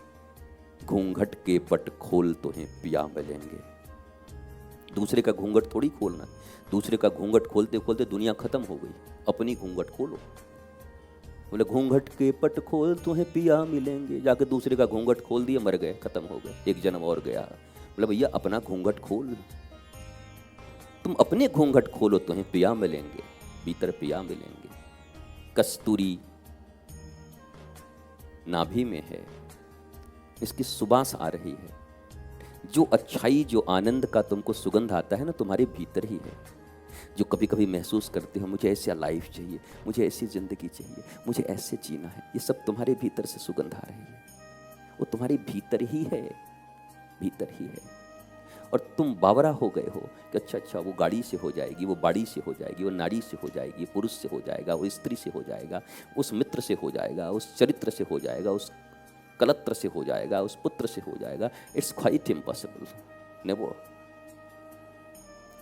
घूंघट के पट खोल तुम्हें पिया मिलेंगे। दूसरे का घूंघट थोड़ी खोलना। दूसरे का घूंघट खोलते खोलते दुनिया खत्म हो गई। अपनी घूंघट खोलो। बोले घूंघट के पट खोल तुम्हें पिया मिलेंगे, जाकर दूसरे का घूंघट खोल दिया, मर गए, खत्म हो गए, एक जन्म और गया। बोले भैया अपना घूंघट खोल, तुम अपने घूंघट खोलो, तुम्हें पिया मिलेंगे, भीतर पिया मिलेंगे। कस्तूरी नाभि में है, इसकी सुबास आ रही है। जो अच्छाई, जो आनंद का तुमको सुगंध आता है ना, तुम्हारे भीतर ही है। जो कभी कभी महसूस करते हो मुझे ऐसी लाइफ चाहिए, मुझे ऐसी जिंदगी चाहिए, मुझे ऐसे जीना है, ये सब तुम्हारे भीतर से सुगंध आ रही है। वो तुम्हारे भीतर ही है, भीतर ही है। और तुम बावरा हो गए हो कि अच्छा वो गाड़ी से हो जाएगी, वो बाड़ी से हो जाएगी, वो नाड़ी से हो जाएगी, पुरुष से हो जाएगा, वो स्त्री से हो जाएगा, उस मित्र से हो जाएगा, उस चरित्र से हो जाएगा, उस कलत्र से हो जाएगा, उस पुत्र से हो जाएगा। It's quite impossible. नेवर।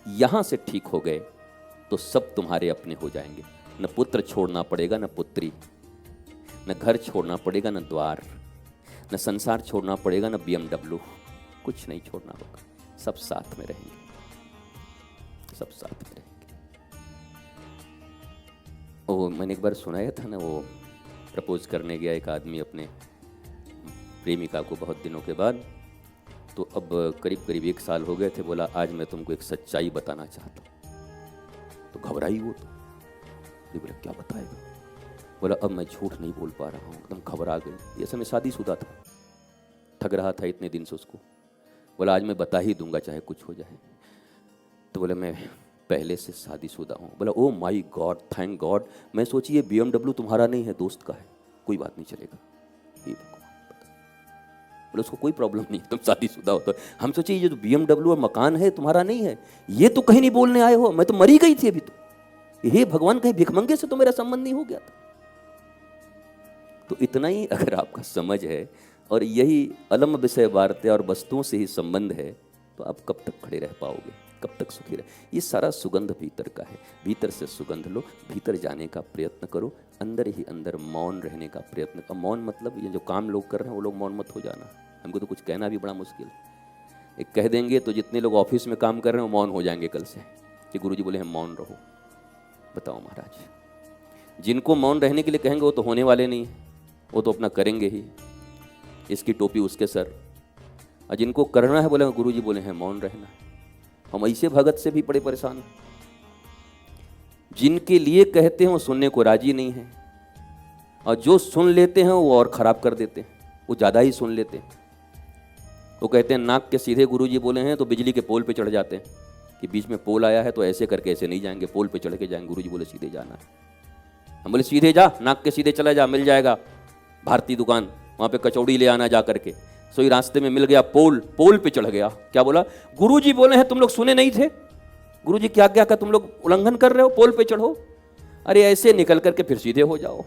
यहां से ठीक हो गए तो सब तुम्हारे अपने हो जाएंगे। न पुत्र छोड़ना पड़ेगा, न पुत्री, न घर छोड़ना पड़ेगा, न द्वार, न संसार छोड़ना पड़ेगा, न BMW, कुछ नहीं छोड़ना होगा। सब साथ में रहेंगे, सब साथ में रहेंगे। वो मैंने एक बार सुनाया था ना, वो प्रपोज करने गया एक आदमी अपने प्रेमिका को बहुत दिनों के बाद। तो अब करीब करीब 1 साल हो गए थे। बोला आज मैं तुमको एक सच्चाई बताना चाहता हूँ। तो घबराई वो, तो बोला क्या बताएगा? बोला अब मैं झूठ नहीं बोल पा रहा हूँ। एकदम घबरा गई। ये समय शादीशुदा था, ठग रहा था इतने दिन से उसको। बोला आज मैं बता ही दूंगा चाहे कुछ हो जाए। तो बोला मैं पहले से शादीशुदा हूँ। बोला ओ माई गॉड, थैंक गॉड। मैं सोची ये BMW तुम्हारा नहीं है, दोस्त का है, कोई बात नहीं चलेगा। ये भगवान, बोले उसको कोई प्रॉब्लम नहीं, तुम शादीशुदा हो तो। हम सोचे ये जो BMW और मकान है तुम्हारा नहीं है, ये तो कहीं नहीं बोलने आए हो, मैं तो मरी गई थी अभी तो। हे भगवान, कहीं भिखमंगे से तो मेरा संबंध नहीं हो गया था। तो इतना ही अगर आपका समझ है और यही अलम विषय वार्ते और वस्तुओं से ही संबंध है, तो आप कब तक खड़े रह पाओगे, कब तक सुखी रहे। ये सारा सुगंध भीतर का है, भीतर से सुगंध लो, भीतर जाने का प्रयत्न करो, अंदर ही अंदर मौन रहने का प्रयत्न करो। मौन मतलब ये जो काम लोग कर रहे हैं वो लोग मौन मत हो जाना, हमको तो कुछ कहना भी बड़ा मुश्किल है। एक कह देंगे तो जितने लोग ऑफिस में काम कर रहे हैं वो मौन हो जाएंगे कल से, कि गुरुजी बोले हम मौन रहो। बताओ महाराज, जिनको मौन रहने के लिए कहेंगे वो तो होने वाले नहीं है, वो तो अपना करेंगे ही, इसकी टोपी उसके सर। और जिनको करना है बोले गुरुजी बोले हैं मौन रहना। हम ऐसे भगत से भी बड़े परेशान हैं, जिनके लिए कहते हैं वो सुनने को राजी नहीं है, और जो सुन लेते हैं वो और खराब कर देते हैं, वो ज़्यादा ही सुन लेते हैं। वो कहते हैं नाक के सीधे गुरुजी बोले हैं तो बिजली के पोल पे चढ़ जाते हैं, कि बीच में पोल आया है तो ऐसे करके ऐसे नहीं जाएंगे, पोल पे चढ़ के जाएंगे, गुरुजी बोले सीधे जाना है। हम बोले सीधे जा, नाक के सीधे चला जा, मिल जाएगा भारतीय दुकान, वहाँ पे कचौड़ी ले आना जा करके। सोई रास्ते में मिल गया पोल, पोल पे चढ़ गया। क्या बोला? गुरुजी बोले हैं, तुम लोग सुने नहीं थे? गुरुजी क्या क्या का तुम लोग उल्लंघन कर रहे हो, पोल पे चढ़ो। अरे ऐसे निकल करके फिर सीधे हो जाओ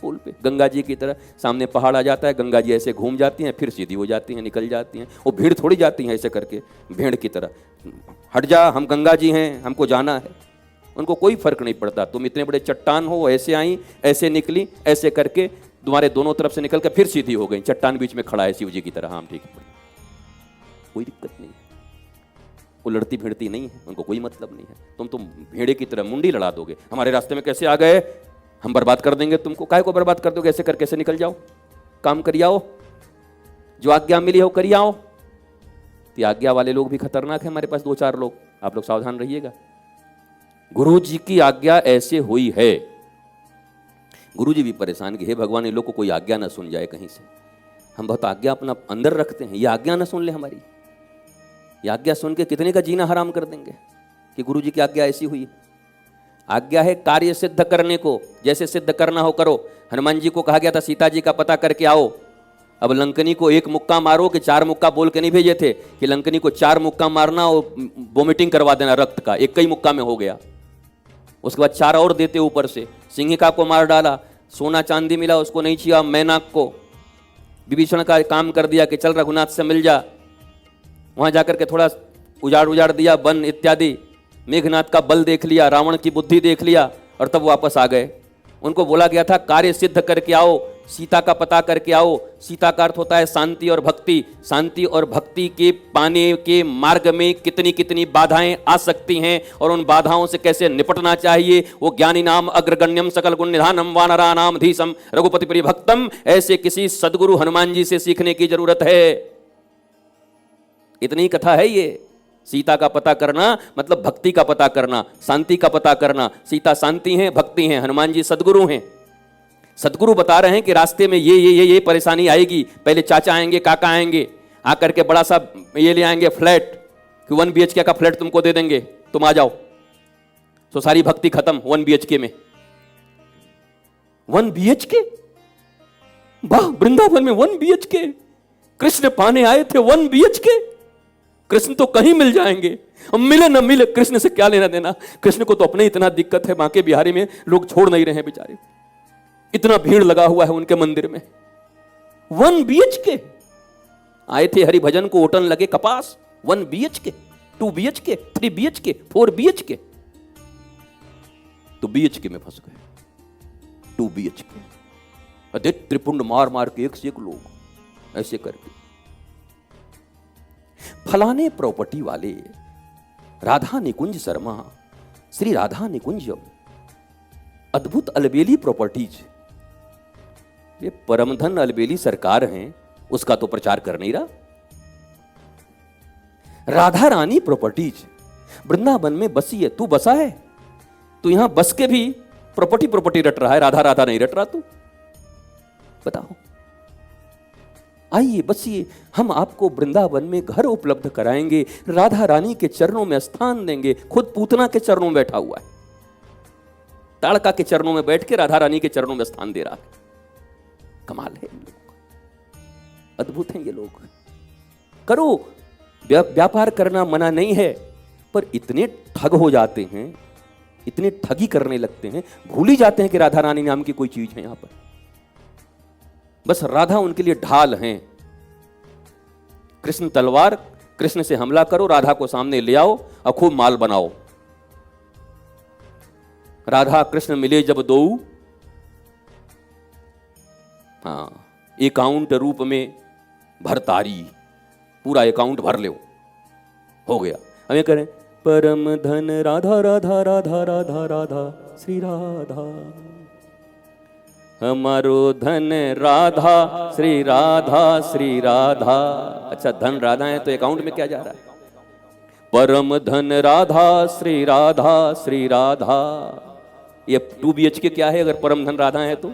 पोल पे, गंगा जी की तरह। सामने पहाड़ आ जाता है, गंगा जी ऐसे घूम जाती हैं, फिर सीधी हो जाती हैं, निकल जाती हैं। वो भीड़ थोड़ी जाती हैं ऐसे करके भेड़ की तरह, हट जा हम गंगा जी हैं, हमको जाना है। उनको कोई फर्क नहीं पड़ता, तुम इतने बड़े चट्टान हो, ऐसे आई ऐसे निकली, ऐसे करके तुम्हारे दोनों तरफ से निकल कर फिर सीधी हो गई। चट्टान बीच में खड़ा है शिव जी की तरह, हाँ ठीक है, कोई दिक्कत नहीं है। वो लड़ती भिड़ती नहीं है, उनको कोई मतलब नहीं है। तुम भेड़े की तरह मुंडी लड़ा दोगे, हमारे रास्ते में कैसे आ गए, हम बर्बाद कर देंगे तुमको। काहे को बर्बाद कर दोगे, ऐसे करके ऐसे निकल जाओ, काम करियाओ, जो आज्ञा मिली हो करियाओ। तो आज्ञा वाले लोग भी खतरनाक है हमारे पास, 2-4 लोग, आप लोग सावधान रहिएगा। गुरु जी की आज्ञा ऐसे हुई है, गुरु जी भी परेशान कि हे भगवान ये लोग को कोई आज्ञा ना सुन जाए कहीं से। हम बहुत आज्ञा अपना अंदर रखते हैं, ये आज्ञा ना सुन ले हमारी। ये आज्ञा सुन के कितने का जीना हराम कर देंगे कि गुरु जी की आज्ञा ऐसी हुई। आज्ञा है कार्य सिद्ध करने को, जैसे सिद्ध करना हो करो। हनुमान जी को कहा गया था सीता जी का पता करके आओ। अब लंकनी को 1 मुक्का मारो कि 4 मुक्का बोल के नहीं भेजे थे कि लंकनी को 4 मुक्का मारना और वोमिटिंग करवा देना रक्त का, एक ही मुक्का में हो गया। उसके बाद 4 और देते ऊपर से। सिंहिका को मार डाला, सोना चांदी मिला उसको नहीं छिया, मैनाक को। विभीषण का काम कर दिया कि चल रघुनाथ से मिल जा, वहां जाकर के थोड़ा उजाड़ दिया वन इत्यादि। मेघनाथ का बल देख लिया, रावण की बुद्धि देख लिया और तब वापस आ गए। उनको बोला गया था कार्य सिद्ध करके आओ, सीता का पता करके आओ। सीता का अर्थ होता है शांति और भक्ति। शांति और भक्ति के पाने के मार्ग में कितनी कितनी बाधाएं आ सकती हैं और उन बाधाओं से कैसे निपटना चाहिए, वो ज्ञानी नाम अग्रगण्यम सकल गुण निधानम वानरा नाम धीसम रघुपति प्रिय भक्तम, ऐसे किसी सदगुरु हनुमान जी से सीखने की जरूरत है। इतनी कथा है ये। सीता का पता करना मतलब भक्ति का पता करना, शांति का पता करना। सीता शांति है, भक्ति है, हनुमान जी सदगुरु हैं। सदगुरु बता रहे हैं कि रास्ते में ये परेशानी आएगी। पहले चाचा आएंगे, काका आएंगे, आकर के बड़ा सा ये ले आएंगे फ्लैट कि 1 BHK का फ्लैट तुमको दे देंगे, तुम आ जाओ। तो सारी भक्ति खत्म 1 BHK में। 1 BHK, वाह, वृंदावन में 1 BHK। कृष्ण पाने आए थे 1 BHK। कृष्ण तो कहीं मिल जाएंगे, मिले न मिले कृष्ण से क्या लेना देना। कृष्ण को तो अपने इतना दिक्कत है, बांके बिहारी में लोग छोड़ नहीं रहे हैं बेचारे, इतना भीड़ लगा हुआ है उनके मंदिर में। 1 BHK आए थे हरिभजन को, ओटन लगे कपास। 1 BHK, 2 BHK, 3 BHK, 4 BHK, तो BHK में फंस गए। 2 BHK अधिक त्रिपुंड मार मार के एक से एक लोग ऐसे करके। फलाने प्रॉपर्टी वाले राधा निकुंज शर्मा, श्री राधा निकुंज अद्भुत अलबेली प्रॉपर्टीज। ये परमधन अलबेली सरकार हैं, उसका तो प्रचार कर नहीं रहा। राधा रानी प्रॉपर्टीज वृंदावन में बसी है, तू बसा है, तू यहां बस के भी प्रॉपर्टी रट रहा है, राधा राधा नहीं रट रहा तू। बताओ, आइए बसिए, हम आपको वृंदावन में घर उपलब्ध कराएंगे, राधा रानी के चरणों में स्थान देंगे। खुद पूतना के चरणों में बैठा हुआ है, ताड़का के चरणों में बैठ के राधा रानी के चरणों में स्थान दे रहा है। कमाल है इन लोगों का। अद्भुत हैं ये लोग। करो, व्यापार करना मना नहीं है, पर इतने ठग हो जाते हैं, इतने ठगी करने लगते हैं, भूल ही जाते हैं कि राधा रानी नाम की कोई चीज है यहां पर। बस राधा उनके लिए ढाल हैं। कृष्ण तलवार, कृष्ण से हमला करो, राधा को सामने ले आओ और खूब माल बनाओ। राधा कृष्ण मिले जब दो, हाँ, अकाउंट रूप में भरतारी, पूरा अकाउंट भर लो, हो गया। हमें करें परम धन राधा राधा राधा राधा राधा श्री राधा, हमारो धन राधा श्री राधा श्री राधा। अच्छा, धन राधा है तो अकाउंट में क्या जा रहा है? परम धन राधा श्री राधा श्री राधा। ये 2 BHK क्या है अगर परम धन राधा है तो?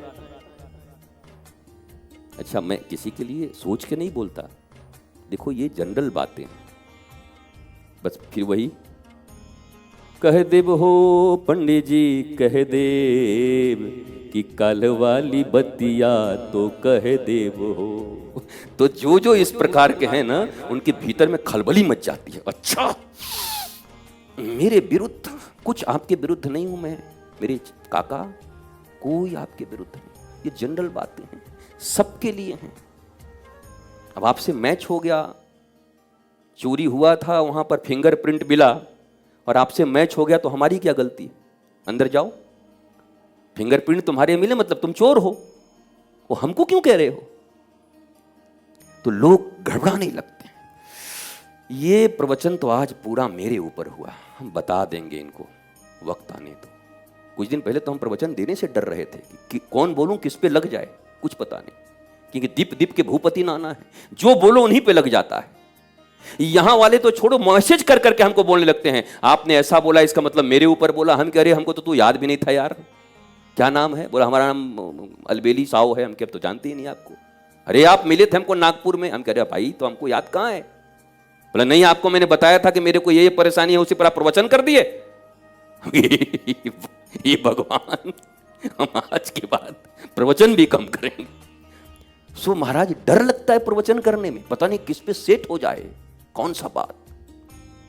अच्छा, मैं किसी के लिए सोच के नहीं बोलता, देखो ये जनरल बातें हैं। बस फिर वही कह देव हो पंडित जी, कह देव कि कल वाली बतिया तो कह देव हो। तो जो इस प्रकार के हैं ना, उनके भीतर में खलबली मच जाती है। अच्छा, मेरे विरुद्ध, कुछ आपके विरुद्ध नहीं हूं मैं मेरे काका, कोई आपके विरुद्ध नहीं। ये जनरल बातें हैं, सबके लिए हैं। अब आपसे मैच हो गया, चोरी हुआ था, वहां पर फिंगरप्रिंट मिला और आपसे मैच हो गया, तो हमारी क्या गलती? अंदर जाओ, फिंगरप्रिंट तुम्हारे मिले मतलब तुम चोर हो, वो हमको क्यों कह रहे हो? तो लोग घबराने लगते हैं। ये प्रवचन तो आज पूरा मेरे ऊपर हुआ, हम बता देंगे इनको वक्त आने दो। कुछ दिन पहले तो हम प्रवचन देने से डर रहे थे कि कौन बोलूं, किस पे लग जाए, कुछ पता नहीं, क्योंकि दीप दीप के भूपति नाना है, जो बोलो उन्हीं पे लग जाता है। यहां वाले तो छोड़ो, मैसेज कर करके हमको बोलने लगते हैं, आपने ऐसा बोला इसका मतलब मेरे ऊपर बोला। हम कह रहे हमको तो तू याद भी नहीं था यार, क्या नाम है? बोला हमारा नाम अलबेली साव है। हम क्या तो जानते ही नहीं आपको? अरे आप मिले थे हमको नागपुर में। हम कह रहे भाई तो हमको याद कहां है? बोला नहीं, आपको मैंने बताया था कि मेरे को ये परेशानी है, उसी पर आप प्रवचन कर दिए। ये भगवान, हम आज के बाद प्रवचन भी कम करेंगे। सो महाराज, डर लगता है प्रवचन करने में, पता नहीं किस पे सेट हो जाए, कौन सा बात।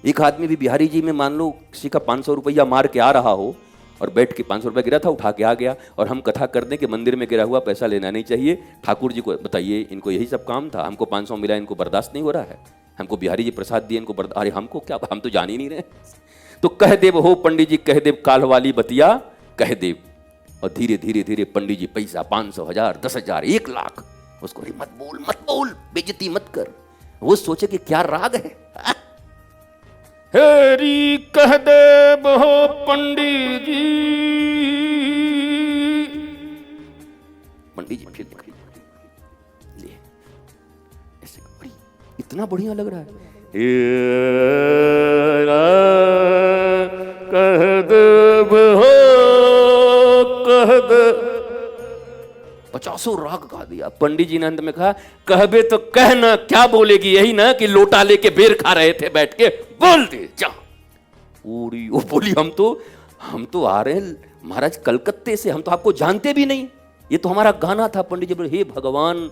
एक आदमी भी बिहारी जी में मान लो किसी का 500 रुपया मार के आ रहा हो और बैठ के 500 रुपया गिरा था, उठा के आ गया, और हम कथा कर दें कि मंदिर में गिरा हुआ पैसा लेना नहीं चाहिए, ठाकुर जी को बताइए, इनको यही सब काम था, हमको 500 मिला, इनको बर्दाश्त नहीं हो रहा है, हमको बिहारी जी प्रसाद दिए, इनको अरे हमको क्या, हम तो जान ही नहीं रहे। तो कह देव हो पंडित जी, कह देव काल वाली बतिया कह देव। और धीरे धीरे धीरे पंडित जी पैसा 500, 1000, 10,000, 1 लाख, उसको मत बोल मत बोल, बेइज्जती मत कर। वो सोचे कि क्या राग है। हेरी कह देव हो पंडित जी। पंडित जी फिर ले ऐसे, इतना बढ़िया लग रहा है। कह देव हो, कह दे, 50 राग गा दिया। पंडित जी ने अंत में कहा, कहबे तो कहना, क्या बोलेगी? यही ना कि लोटा लेके बेर खा रहे थे बैठ के, बोल दे जा। पूरी वो बोली, हम तो आ रहे हैं महाराज कलकत्ते से, हम तो आपको जानते भी नहीं, ये तो हमारा गाना था। पंडित जी बोले, हे भगवान,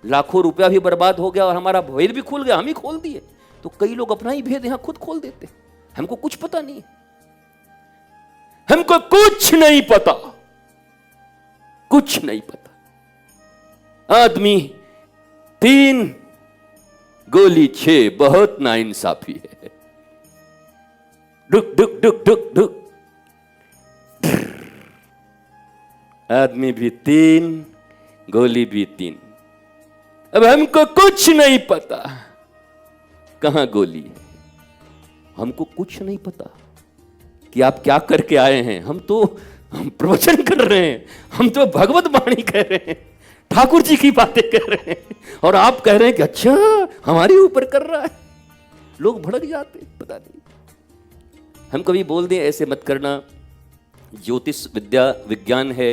लाखों रुपया भी बर्बाद हो गया और हमारा भेद भी खुल गया, हम ही खोल दिए। तो कई लोग अपना ही भेद यहां खुद खोल देते, हमको कुछ पता नहीं, हमको कुछ नहीं पता, कुछ नहीं पता। आदमी 3 गोली 6, बहुत नाइंसाफी है। डुक डुक डुक डुक डुक, आदमी भी 3, गोली भी 3। अब हमको कुछ नहीं पता कहां गोली है, हमको कुछ नहीं पता कि आप क्या करके आए हैं। हम प्रवचन कर रहे हैं, हम तो भगवत वाणी कह रहे हैं, ठाकुर जी की बातें कर रहे हैं, और आप कह रहे हैं कि अच्छा हमारे ऊपर कर रहा है। लोग भड़क जाते, पता नहीं। हम कभी बोल दें ऐसे मत करना, ज्योतिष विद्या विज्ञान है,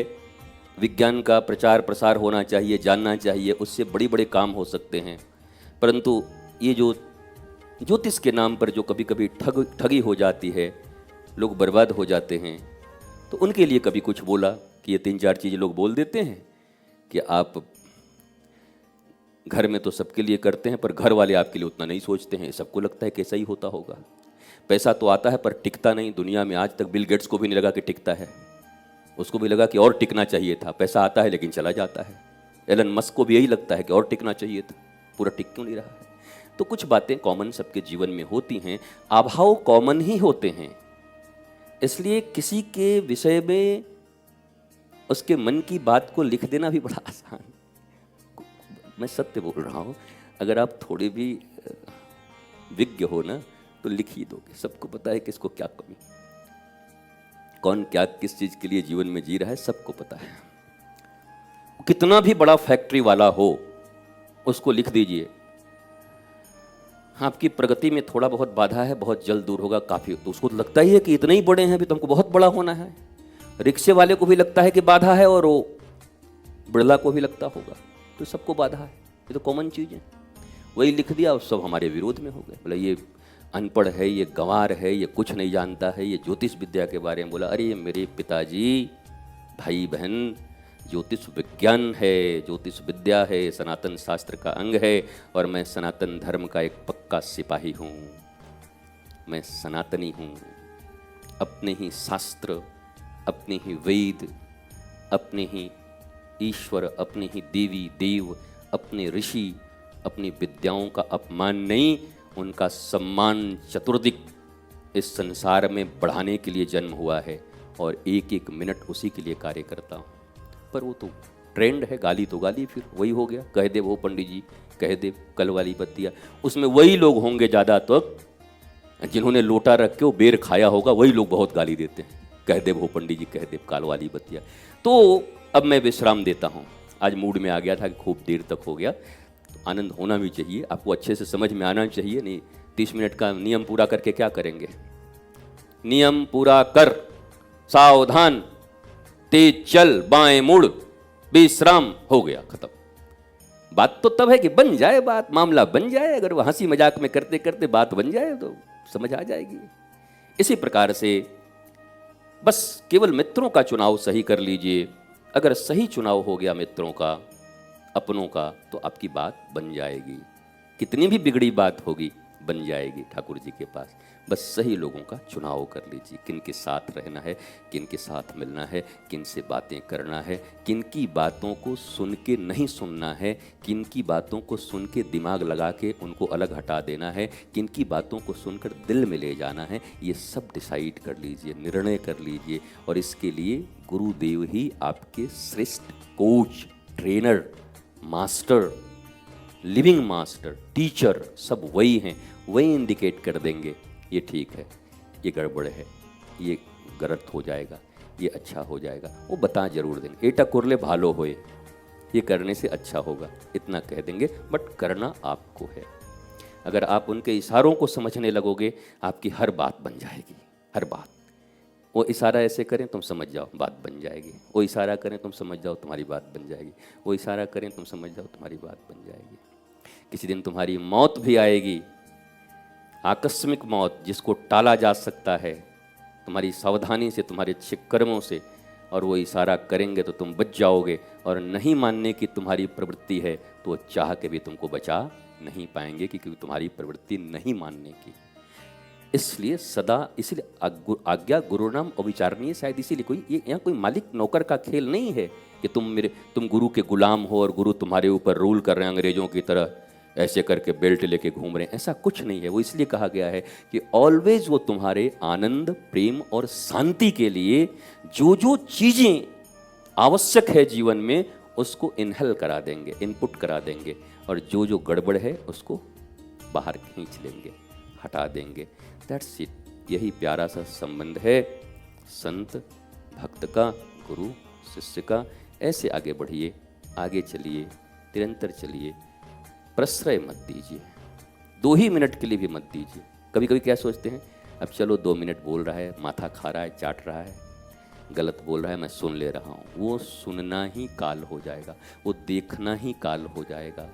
विज्ञान का प्रचार प्रसार होना चाहिए, जानना चाहिए, उससे बड़े बड़े काम हो सकते हैं। परंतु ये जो ज्योतिष के नाम पर जो कभी कभी ठगी हो जाती है, लोग बर्बाद हो जाते हैं, तो उनके लिए कभी कुछ बोला कि ये 3-4 चीज़ें लोग बोल देते हैं कि आप घर में तो सबके लिए करते हैं, पर घर वाले आपके लिए उतना नहीं सोचते हैं। सबको लगता है कैसा ही होता होगा। पैसा तो आता है पर टिकता नहीं। दुनिया में आज तक बिल गेट्स को भी नहीं लगा कि टिकता है, उसको भी लगा कि और टिकना चाहिए था। पैसा आता है लेकिन चला जाता है। एलन मस्क को भी यही लगता है कि और टिकना चाहिए था, पूरा टिक क्यों नहीं रहा है। तो कुछ बातें कॉमन सबके जीवन में होती हैं, अभाव कॉमन ही होते हैं। इसलिए किसी के विषय में उसके मन की बात को लिख देना भी बड़ा आसान। मैं सत्य बोल रहा हूँ, अगर आप थोड़े भी विज्ञ हो ना तो लिख ही दोगे। सबको पता है किसको क्या कमी, कौन क्या किस चीज़ के लिए जीवन में जी रहा है, सबको पता है। कितना भी बड़ा फैक्ट्री वाला हो उसको लिख दीजिए, आपकी प्रगति में थोड़ा बहुत बाधा है, बहुत जल्द दूर होगा, काफ़ी। तो उसको लगता ही है कि इतने ही बड़े हैं, अभी तो हमको बहुत बड़ा होना है। रिक्शे वाले को भी लगता है कि बाधा है, और वो बिड़ला को भी लगता होगा। तो सबको बाधा है, ये तो कॉमन चीज़ है। वही लिख दिया और सब हमारे विरोध में हो गए। बोला ये अनपढ़ है, ये गंवार है, ये कुछ नहीं जानता है, ये ज्योतिष विद्या के बारे में बोला। अरे मेरे पिताजी, भाई बहन, ज्योतिष विज्ञान है, ज्योतिष विद्या है, सनातन शास्त्र का अंग है, और मैं सनातन धर्म का एक पक्का सिपाही हूँ। मैं सनातनी हूँ। अपने ही शास्त्र, अपने ही वेद, अपने ही ईश्वर, अपने ही देवी देव, अपने ऋषि, अपनी विद्याओं का अपमान नहीं, उनका सम्मान चतुर्दिक इस संसार में बढ़ाने के लिए जन्म हुआ है, और एक एक मिनट उसी के लिए कार्य करता हूँ। पर वो तो ट्रेंड है, गाली तो गाली, फिर वही हो गया। कह दे वो पंडित जी, कह दे कल वाली बत्तियाँ। उसमें वही लोग होंगे ज़्यादा तक जिन्होंने लोटा रख के वो बेर खाया होगा, वही लोग बहुत गाली देते हैं। कह दे वो पंडित जी, कह दे काल वाली बत्तियाँ। तो अब मैं विश्राम देता हूँ। आज मूड में आ गया था कि खूब देर तक हो गया, तो आनंद होना भी चाहिए, आपको अच्छे से समझ में आना चाहिए। नहीं 30 मिनट का नियम पूरा करके क्या करेंगे। नियम पूरा कर, सावधान, तेज चल, बाएं मुड़, विश्राम, हो गया, खत्म। बात तो तब है कि बन जाए बात, मामला बन जाए। अगर वह हंसी मजाक में करते करते बात बन जाए तो समझ आ जाएगी। इसी प्रकार से बस केवल मित्रों का चुनाव सही कर लीजिए। अगर सही चुनाव हो गया मित्रों का, अपनों का, तो आपकी बात बन जाएगी। कितनी भी बिगड़ी बात होगी बन जाएगी ठाकुर जी के पास। बस सही लोगों का चुनाव कर लीजिए, किन के साथ रहना है, किन के साथ मिलना है, किन से बातें करना है, किन की बातों को सुन के नहीं सुनना है, किन की बातों को सुन के दिमाग लगा के उनको अलग हटा देना है, किन की बातों को सुनकर दिल में ले जाना है। ये सब डिसाइड कर लीजिए, निर्णय कर लीजिए। और इसके लिए गुरुदेव ही आपके श्रेष्ठ coach, trainer, master, living master, teacher, सब वही हैं। वही इंडिकेट कर देंगे ये ठीक है, ये गड़बड़ है, ये गलत हो जाएगा, ये अच्छा हो जाएगा। वो बता जरूर देंगे। एटा कुरले भालो होए, ये करने से अच्छा होगा, इतना कह देंगे, बट करना आपको है। अगर आप उनके इशारों को समझने लगोगे, आपकी हर बात बन जाएगी, हर बात। वो इशारा ऐसे करें तुम समझ जाओ, बात बन जाएगी। वो इशारा करें तुम समझ जाओ, तुम्हारी बात बन जाएगी। वो इशारा करें तुम समझ जाओ, तुम्हारी बात बन जाएगी। किसी दिन तुम्हारी मौत भी आएगी, आकस्मिक मौत, जिसको टाला जा सकता है तुम्हारी सावधानी से, तुम्हारे अच्छे कर्मों से। और वो इशारा करेंगे तो तुम बच जाओगे, और नहीं मानने की तुम्हारी प्रवृत्ति है तो वो चाह के भी तुमको बचा नहीं पाएंगे, क्योंकि तुम्हारी प्रवृत्ति नहीं मानने की। इसलिए सदा, इसलिए आज्ञा गुरु नाम अविचारणीय। शायद इसीलिए कोई ये यहाँ कोई मालिक नौकर का खेल नहीं है कि तुम गुरु के गुलाम हो और गुरु तुम्हारे ऊपर रूल कर रहे हैं अंग्रेजों की तरह, ऐसे करके बेल्ट लेके घूम रहे हैं। ऐसा कुछ नहीं है। वो इसलिए कहा गया है कि ऑलवेज वो तुम्हारे आनंद, प्रेम और शांति के लिए जो जो चीज़ें आवश्यक है जीवन में, उसको इनहेल करा देंगे, इनपुट करा देंगे, और जो जो गड़बड़ है उसको बाहर खींच लेंगे, हटा देंगे। That's it. यही प्यारा सा संबंध है संत भक्त का, गुरु शिष्य का। ऐसे आगे बढ़िए, आगे चलिए, निरंतर चलिए, प्रश्रय मत दीजिए। 2 ही मिनट के लिए भी मत दीजिए। कभी कभी क्या सोचते हैं, अब चलो 2 मिनट बोल रहा है, माथा खा रहा है, चाट रहा है, गलत बोल रहा है, मैं सुन ले रहा हूँ। वो सुनना ही काल हो जाएगा, वो देखना ही काल हो जाएगा।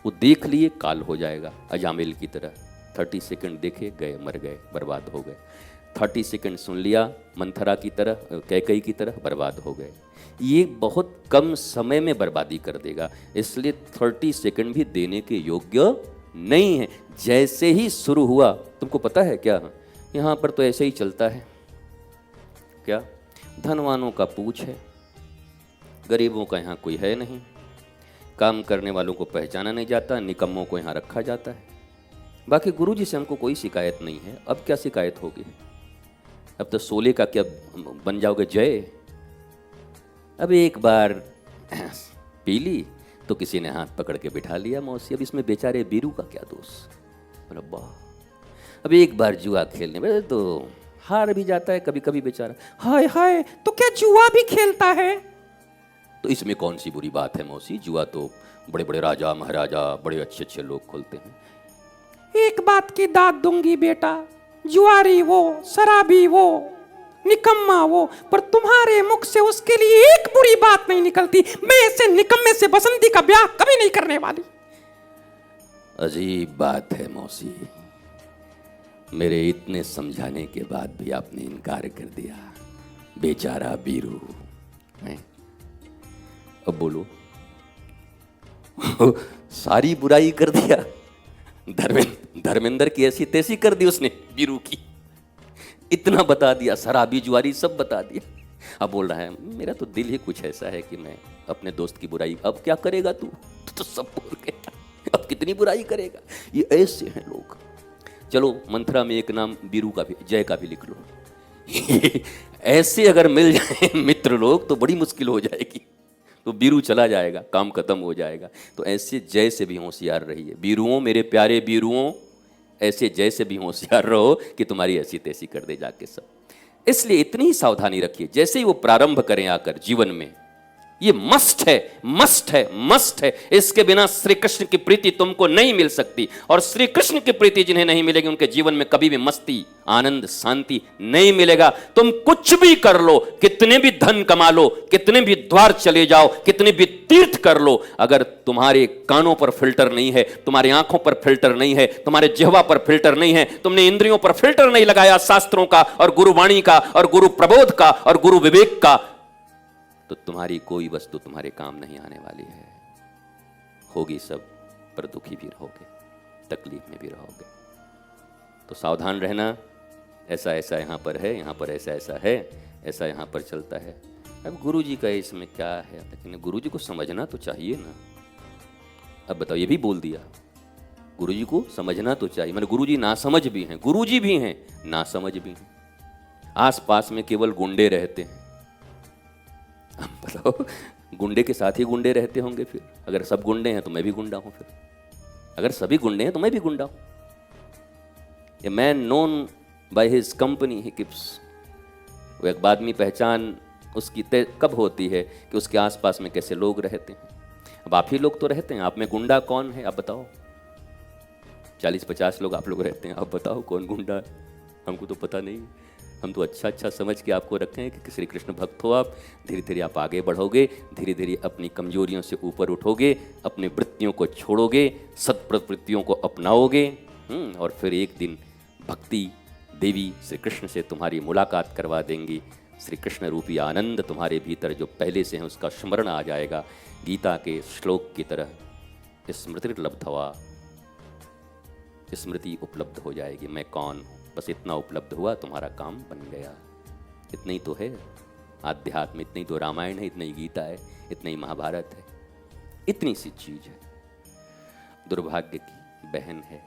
वो देख लिए काल हो जाएगा, अजामिल की तरह। 30 सेकंड देखे, गए, मर गए, बर्बाद हो गए। 30 सेकंड सुन लिया, मंथरा की तरह, कैकई की तरह बर्बाद हो गए। ये बहुत कम समय में बर्बादी कर देगा, इसलिए 30 सेकंड भी देने के योग्य नहीं है। जैसे ही शुरू हुआ, तुमको पता है क्या, यहाँ पर तो ऐसे ही चलता है क्या, धनवानों का पूछ है, गरीबों का यहाँ कोई है नहीं, काम करने वालों को पहचाना नहीं जाता, निकम्मों को यहाँ रखा जाता है। बाकी गुरुजी से हमको कोई शिकायत नहीं है। अब क्या शिकायत होगी, अब तो सोले का क्या बन जाओगे जय। अब एक बार पी ली तो किसी ने हाथ पकड़ के बिठा लिया मौसी, अब इसमें बेचारे बीरू का क्या दोष। बोला अब एक बार जुआ खेलने में तो हार भी जाता है कभी कभी बेचारा। हाय हाय, तो क्या जुआ भी खेलता है? तो इसमें कौन सी बुरी बात है मौसी, जुआ तो बड़े बड़े राजा महाराजा बड़े अच्छे अच्छे लोग खोलते हैं। एक बात की दाद दूंगी बेटा, जुआरी वो, शराबी वो, निकम्मा वो, पर तुम्हारे मुख से उसके लिए एक बुरी बात नहीं निकलती। मैं ऐसे निकम्मे से बसंती का ब्याह कभी नहीं करने वाली। अजीब बात है मौसी, मेरे इतने समझाने के बाद भी आपने इनकार कर दिया। बेचारा बीरू है। अब बोलो सारी बुराई कर दिया, धर्मेंद्र की ऐसी तैसी कर दी उसने बीरू की, इतना बता दिया, शराबी जुआरी सब बता दिया। अब बोल रहा है मेरा तो दिल ही कुछ ऐसा है कि मैं अपने दोस्त की बुराई, अब क्या करेगा तू तो सब बोल गया, अब कितनी बुराई करेगा। ये ऐसे हैं लोग। चलो मंथरा में एक नाम बीरू का भी, जय का भी लिख लो। ऐसे अगर मिल जाए मित्र लोग तो बड़ी मुश्किल हो जाएगी, तो बीरू चला जाएगा, काम खत्म हो जाएगा। तो ऐसे जय से भी होशियार रहिए बीरुओं, मेरे प्यारे बीरुओं, ऐसे जय से भी होशियार रहो कि तुम्हारी ऐसी तैसी कर दे जाके सब। इसलिए इतनी ही सावधानी रखिए, जैसे ही वो प्रारंभ करें आकर जीवन में, ये मस्ट है, मस्ट है, मस्ट है। इसके बिना श्री कृष्ण की प्रीति तुमको नहीं मिल सकती, और श्री कृष्ण की प्रीति जिन्हें नहीं मिलेगी उनके जीवन में कभी भी मस्ती, आनंद, शांति नहीं मिलेगा। तुम कुछ भी कर लो, कितने भी धन कमा लो, कितने भी द्वार चले जाओ, कितने भी तीर्थ कर लो, अगर तुम्हारे कानों पर फिल्टर नहीं है, तुम्हारी आंखों पर फिल्टर नहीं है, तुम्हारे जिह्वा पर फिल्टर नहीं है, तुमने इंद्रियों पर फिल्टर नहीं लगाया शास्त्रों का और गुरुवाणी का और गुरु प्रबोध का और गुरु विवेक का, तो तुम्हारी कोई वस्तु तुम्हारे काम नहीं आने वाली है। होगी सब, पर दुखी भी रहोगे, तकलीफ में भी रहोगे। तो सावधान रहना, ऐसा ऐसा यहाँ पर है, यहाँ पर ऐसा ऐसा है, ऐसा यहाँ पर चलता है। अब गुरु जी का इसमें क्या है, लेकिन गुरु जी को समझना तो चाहिए ना। अब बताओ, ये भी बोल दिया, गुरु जी को समझना तो चाहिए। मतलब गुरु जी ना समझ भी हैं, गुरु जी भी हैं ना समझ भी हैं। आस पास में केवल गुंडे रहते हैं। अब बताओ, गुंडे के साथ ही गुंडे रहते होंगे। फिर अगर सब गुंडे हैं तो मैं भी गुंडा हूं, फिर अगर सभी गुंडे हैं तो मैं भी गुंडा हूं। A man known by his company he keeps. वो एक आदमी पहचान उसकी तय कब होती है कि उसके आसपास में कैसे लोग रहते हैं। अब आप ही लोग तो रहते हैं, आप में गुंडा कौन है आप बताओ। 40-50 लोग आप लोग रहते हैं, आप बताओ कौन गुंडा है। हमको तो पता नहीं, हम तो अच्छा अच्छा समझ के आपको रखे हैं कि श्री कृष्ण भक्त हो आप। धीरे धीरे आप आगे बढ़ोगे, धीरे धीरे अपनी कमजोरियों से ऊपर उठोगे, अपनी वृत्तियों को छोड़ोगे, सत्प्रवृत्तियों को अपनाओगे, और फिर एक दिन भक्ति देवी श्री कृष्ण से तुम्हारी मुलाकात करवा देंगी। श्री कृष्ण रूपी आनंद तुम्हारे भीतर जो पहले से है उसका स्मरण आ जाएगा। गीता के श्लोक की तरह स्मृति लब्धवा, स्मृति उपलब्ध हो जाएगी। मैं कौन हूँ, बस इतना उपलब्ध हुआ, तुम्हारा काम बन गया। इतना ही तो है आध्यात्म, इतनी तो रामायण है, इतनी ही गीता है, इतनी ही महाभारत है, इतनी सी चीज है। दुर्भाग्य की बहन है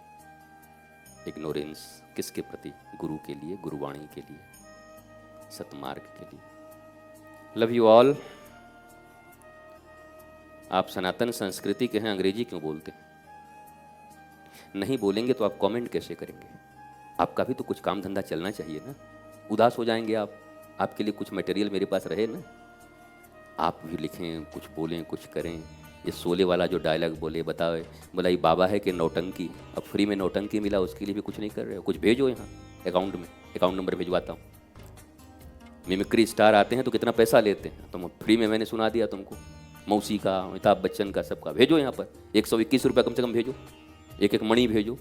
इग्नोरेंस, किसके प्रति? गुरु के लिए, गुरुवाणी के लिए, सतमार्ग के लिए। Love you all. आप सनातन संस्कृति के हैं, अंग्रेजी क्यों बोलते हैं? नहीं बोलेंगे तो आप कमेंट कैसे करेंगे? आपका भी तो कुछ काम धंधा चलना चाहिए ना। उदास हो जाएंगे आप, आपके लिए कुछ मटेरियल मेरे पास रहे ना, आप भी लिखें, कुछ बोलें, कुछ करें। ये शोले वाला जो डायलॉग बोले, बताओ, बोला ये बाबा है कि नौटंकी। अब फ्री में नौटंकी मिला, उसके लिए भी कुछ नहीं कर रहे हो। कुछ भेजो यहाँ अकाउंट में, अकाउंट नंबर भेजवाता हूँ। मिमिक्री स्टार आते हैं तो कितना पैसा लेते हैं, तो फ्री में मैंने सुना दिया तुमको। मौसी का, अमिताभ बच्चन का, सबका भेजो यहाँ पर। 121 रुपये कम से कम भेजो, एक एक मणि भेजो।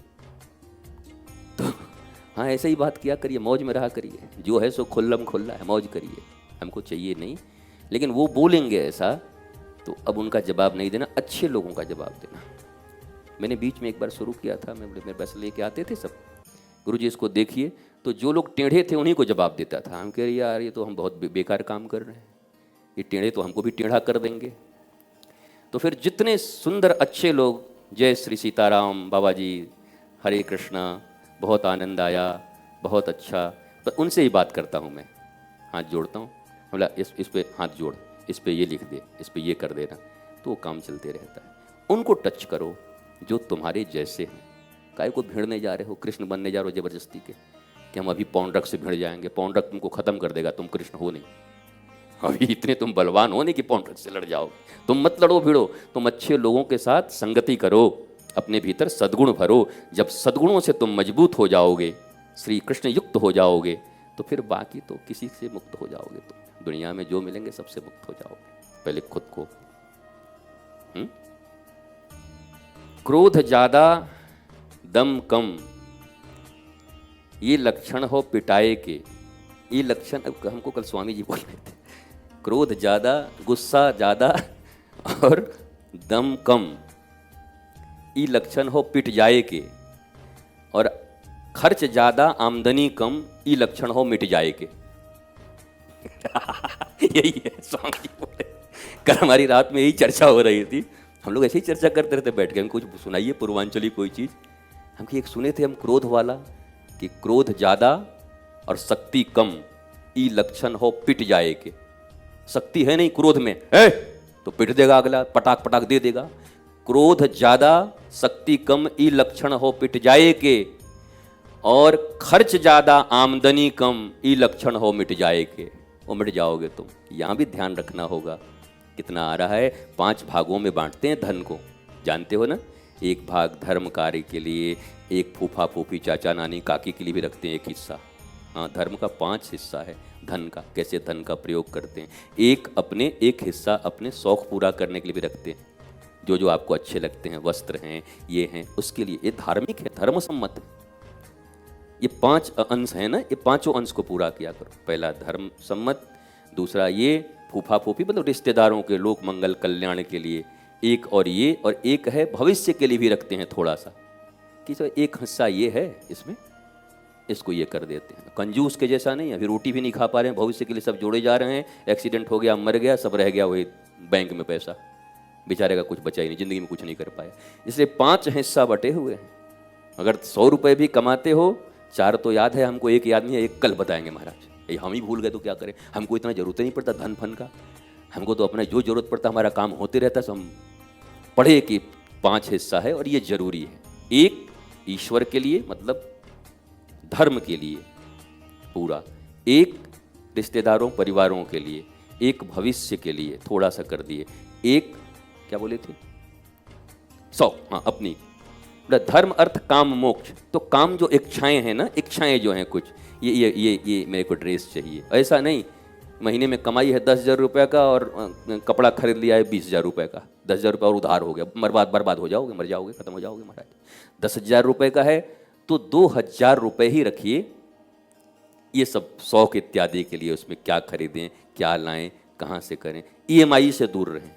तो हाँ ऐसे ही बात किया करिए, मौज में रहा करिए, जो है सो खुल्लम खुल्ला है, मौज करिए, हमको चाहिए नहीं। लेकिन वो बोलेंगे ऐसा तो अब उनका जवाब नहीं देना, अच्छे लोगों का जवाब देना। मैंने बीच में एक बार शुरू किया था, मेरे पास लेके आते थे सब, गुरुजी इसको देखिए, तो जो लोग टेढ़े थे उन्हीं को जवाब देता था। हम कह रहे यार ये तो हम बहुत बेकार काम कर रहे हैं, ये टेढ़े तो हमको भी टेढ़ा कर देंगे। तो फिर जितने सुंदर अच्छे लोग, जय श्री सीताराम बाबा जी, हरे कृष्णा, बहुत आनंद आया, बहुत अच्छा, पर उनसे ही बात करता हूँ मैं, हाथ जोड़ता हूँ, बोला इस पे हाथ जोड़, इस पे ये लिख दे, इस पे ये कर देना, तो वो काम चलते रहता है। उनको टच करो जो तुम्हारे जैसे हैं। काय को भिड़ने जा रहे हो, कृष्ण बनने जा रहे हो जबरदस्ती के, कि हम अभी पौंड्रक से भिड़ जाएंगे, पौंड्रक तुमको खत्म कर देगा, तुम कृष्ण हो नहीं, अभी इतने तुम बलवान हो नहीं कि पौंड्रक से लड़ जाओ। तुम मत लड़ो भिड़ो, तुम अच्छे लोगों के साथ संगति करो, अपने भीतर सद्गुण भरो। जब सद्गुणों से तुम मजबूत हो जाओगे, श्री कृष्ण युक्त हो जाओगे, तो फिर बाकी तो किसी से मुक्त हो जाओगे। तुम दुनिया में जो मिलेंगे सबसे मुक्त हो जाओगे। पहले खुद को। क्रोध ज्यादा दम कम, ये लक्षण हो पिटाए के। ये लक्षण अब हमको कल स्वामी जी बोल रहे थे, क्रोध ज्यादा, गुस्सा ज्यादा और दम कम, ये लक्षण हो पिट जाए के। और खर्च ज्यादा आमदनी कम, ये लक्षण हो मिट जाए के। यही है स्वामी जी बोले। कल हमारी रात में यही चर्चा हो रही थी, हम लोग ऐसे ही चर्चा करते रहते बैठ के, हम कुछ सुनाइए पूर्वांचली कोई चीज। हम एक सुने थे हम क्रोध वाला, कि क्रोध ज्यादा और शक्ति कम, ई लक्षण हो पिट जाए के। शक्ति है नहीं क्रोध में, है तो पिट देगा अगला, पटाक पटाक दे देगा। क्रोध ज्यादा शक्ति कम, ई लक्षण हो पिट जाए के। और खर्च ज्यादा आमदनी कम, ई लक्षण हो मिट जाए के। वो मिट जाओगे तुम। यहां भी ध्यान रखना होगा कितना आ रहा है। 5 भागों में बांटते हैं धन को, जानते हो ना। एक भाग धर्म कार्य के लिए, एक फूफा फूफी चाचा नानी काकी के लिए भी रखते हैं एक हिस्सा। हाँ, धर्म का 5 हिस्सा है धन का, कैसे धन का प्रयोग करते हैं। एक हिस्सा अपने शौक पूरा करने के लिए भी रखते हैं, जो जो आपको अच्छे लगते हैं, वस्त्र हैं, ये हैं, उसके लिए। ये धार्मिक है, धर्म सम्मत है। ये 5 अंश है ना, ये 5 अंश को पूरा किया करो। पहला धर्म सम्मत, दूसरा ये फूफा फूफी मतलब रिश्तेदारों के लोक मंगल कल्याण के लिए एक, और ये, और एक है भविष्य के लिए भी रखते हैं थोड़ा सा, कि तो एक हिस्सा ये है इसमें, इसको ये कर देते हैं। कंजूस के जैसा नहीं, अभी रोटी भी नहीं खा पा रहे हैं, भविष्य के लिए सब जोड़े जा रहे हैं। एक्सीडेंट हो गया, मर गया, सब रह गया वही बैंक में पैसा, बेचारे का कुछ बचा ही नहीं, जिंदगी में कुछ नहीं कर पाया। इसलिए 5 हिस्सा बटे हुए हैं। अगर 100 रुपये भी कमाते हो, 4 तो याद है हमको, एक याद नहीं है, एक कल बताएंगे महाराज। ये हम ही भूल गए तो क्या करें, हमको इतना जरूरत नहीं पड़ता धन फन का, हमको तो अपना जो जरूरत पड़ता हमारा काम होते रहता। सो हम पढ़े कि 5 हिस्सा है और ये जरूरी है। एक ईश्वर के लिए मतलब धर्म के लिए पूरा, एक रिश्तेदारों परिवारों के लिए, एक भविष्य के लिए थोड़ा सा कर दिए, एक क्या बोले थे 100, हाँ अपनी। धर्म अर्थ काम मोक्ष। तो काम जो इच्छाएं हैं ना, इच्छाएं जो हैं कुछ, ये मेरे को ड्रेस चाहिए, ऐसा नहीं महीने में कमाई है 10,000 रुपये का और कपड़ा खरीद लिया है 20,000 रुपये का, 10,000 रुपये और उधार हो गया, बर्बाद हो जाओगे, मर जाओगे, खत्म हो जाओगे महाराज। 10,000 रुपये का है तो 2,000 रुपये ही रखिए, ये सब शौक इत्यादि के लिए। उसमें क्या खरीदें, क्या लाएं, कहाँ से करें, EMI से दूर रहें।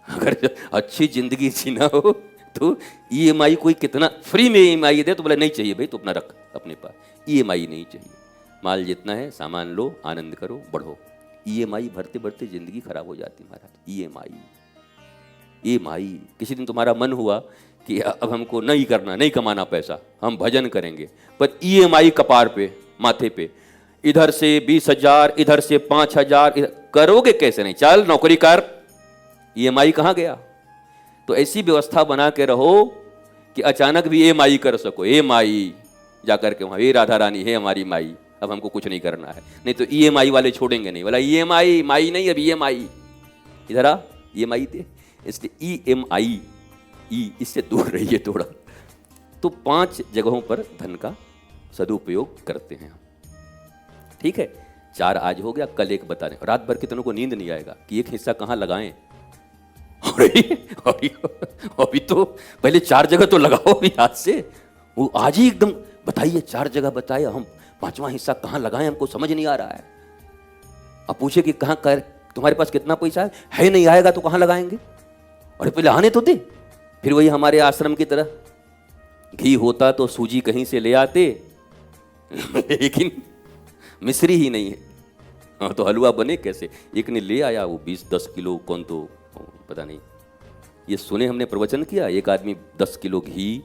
अगर अच्छी जिंदगी जीना हो तो EMI कोई कितना फ्री में EMI दे तो बोले नहीं चाहिए भाई, तो अपना रख अपने पास, EMI नहीं चाहिए। माल जितना है सामान लो, आनंद करो, बढ़ो। EMI भरते भरते जिंदगी खराब हो जाती महाराज। EMI किसी दिन तुम्हारा मन हुआ कि अब हमको नहीं करना, नहीं कमाना पैसा, हम भजन करेंगे, पर EMI कपार पे, माथे पे, इधर से 20,000, इधर से 5,000, करोगे कैसे? नहीं, चल नौकरी कर, EMI कहाँ गया? तो ऐसी व्यवस्था बना के रहो कि अचानक भी EMI कर सको। EMI जाकर के वहाँ, हे राधा रानी, हे हमारी माई, अब हमको कुछ नहीं करना है। नहीं तो EMI वाले छोड़ेंगे नहीं, बोला EMI माई नहीं, अब EMI इधर आ, EMI दे। इसलिए EMI इससे दूर रहिए थोड़ा। तो 5 जगहों पर धन का सदुपयोग करते हैं हम, ठीक है। 4 आज हो गया, कल एक बता दें। रात भर कितनों को नींद नहीं आएगा कि एक हिस्सा कहाँ लगाएं। अभी तो पहले 4 जगह तो लगाओ अभी हाथ से, वो आज ही एकदम बताइए, 4 जगह बताए, हम 5वां हिस्सा कहाँ लगाएं, हमको समझ नहीं आ रहा है। अब पूछे कि कहाँ कर, तुम्हारे पास कितना पैसा है नहीं आएगा तो कहाँ लगाएंगे, अरे पहले आने तो दे। फिर वही हमारे आश्रम की तरह, घी होता तो सूजी कहीं से ले आते लेकिन मिश्री ही नहीं है, हाँ तो हलवा बने कैसे। एक ने ले आया वो 20-10 किलो, कौन तो पता नहीं, ये सुने हमने प्रवचन किया, एक आदमी 10 किलो घी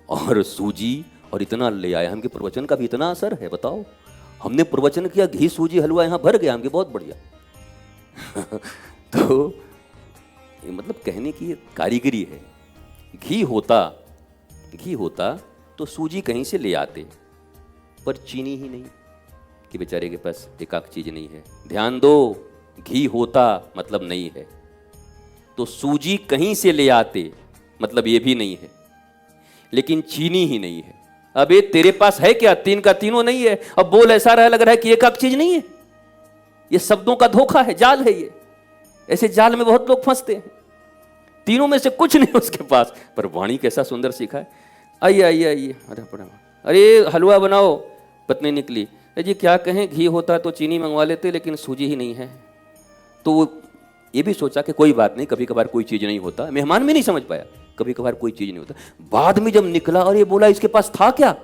और सूजी और इतना ले आया। हमके प्रवचन का भी इतना असर है, बताओ। हमने प्रवचन किया, घी सूजी हलवा यहाँ भर गया हमके, बहुत बढ़िया तो मतलब कहने की कारीगरी है। घी होता तो सूजी कहीं से ले आते, पर चीनी ही नहीं कि बेचारे के पास एकाक चीज नहीं है। ध्यान दो, घी होता मतलब नहीं है, तो सूजी कहीं से ले आते मतलब ये भी नहीं है, लेकिन चीनी ही नहीं है। अब ये तेरे पास है क्या, 3 का तीनों नहीं है। अब बोल ऐसा रहा, लग रहा है कि एकाक चीज नहीं है। ये शब्दों का धोखा है, जाल है ये। ऐसे जाल में बहुत लोग फंसते हैं, तीनों में से कुछ नहीं उसके पास, पर वाणी कैसा सुंदर सीखा है। आइए आइए आइए, अरे हलवा बनाओ। पत्नी निकली, जी क्या कहें, घी होता तो चीनी मंगवा लेते, लेकिन सूजी ही नहीं है। तो वो ये भी सोचा कि कोई बात नहीं, कभी कभार कोई चीज़ नहीं होता। मेहमान भी नहीं समझ पाया, कभी कभार कोई चीज़ नहीं होता। बाद में जब निकला और ये बोला इसके पास था क्या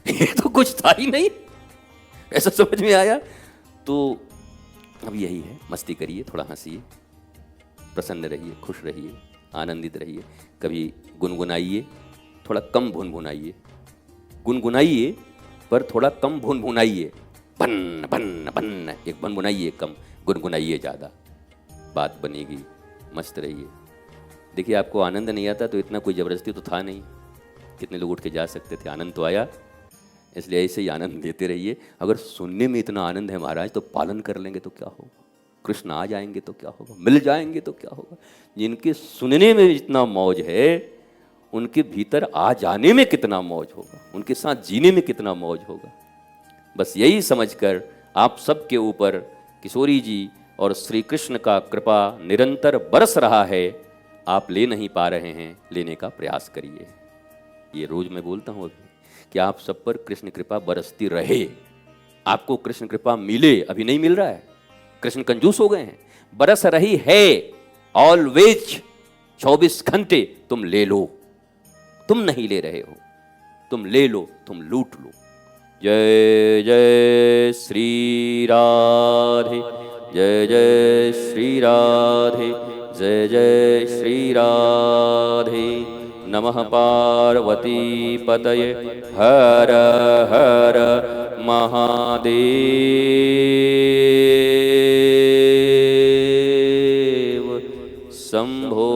ये तो कुछ था ही नहीं, ऐसा समझ में आया। तो अब यही है, मस्ती करिए, थोड़ा हंसिए, प्रसन्न रहिए, खुश रहिए, आनंदित रहिए। कभी गुनगुनाइए, थोड़ा कम भुनभुनाइए, गुनगुनाइए पर थोड़ा कम भुनभुनाइए। बन बन बन, एक भुनभुनाइए कम, गुनगुनाइए ज़्यादा, बात बनेगी। मस्त रहिए। देखिए, आपको आनंद नहीं आता तो इतना कोई ज़बरदस्ती तो था नहीं, कितने लोग उठ के जा सकते थे, आनंद तो आया। इसलिए ऐसे ही आनंद लेते रहिए। अगर सुनने में इतना आनंद है महाराज, तो पालन कर लेंगे तो क्या होगा, कृष्ण आ जाएंगे तो क्या होगा, मिल जाएंगे तो क्या होगा। जिनके सुनने में इतना मौज है, उनके भीतर आ जाने में कितना मौज होगा, उनके साथ जीने में कितना मौज होगा। बस यही समझकर आप सबके ऊपर किशोरी जी और श्री कृष्ण का कृपा निरंतर बरस रहा है। आप ले नहीं पा रहे हैं, लेने का प्रयास करिए। ये रोज मैं बोलता हूँ अभी कि आप सब पर कृष्ण कृपा बरसती रहे, आपको कृष्ण कृपा मिले। अभी नहीं मिल रहा है, कृष्ण कंजूस हो गए हैं, बरस रही है ऑलवेज, 24 घंटे। तुम ले लो, तुम नहीं ले रहे हो, तुम ले लो, तुम लूट लो। जय जय श्री राधे, जय जय श्री राधे, जय जय श्री राधे। नमः पार्वती पतये, हर हर महादेव। शंभो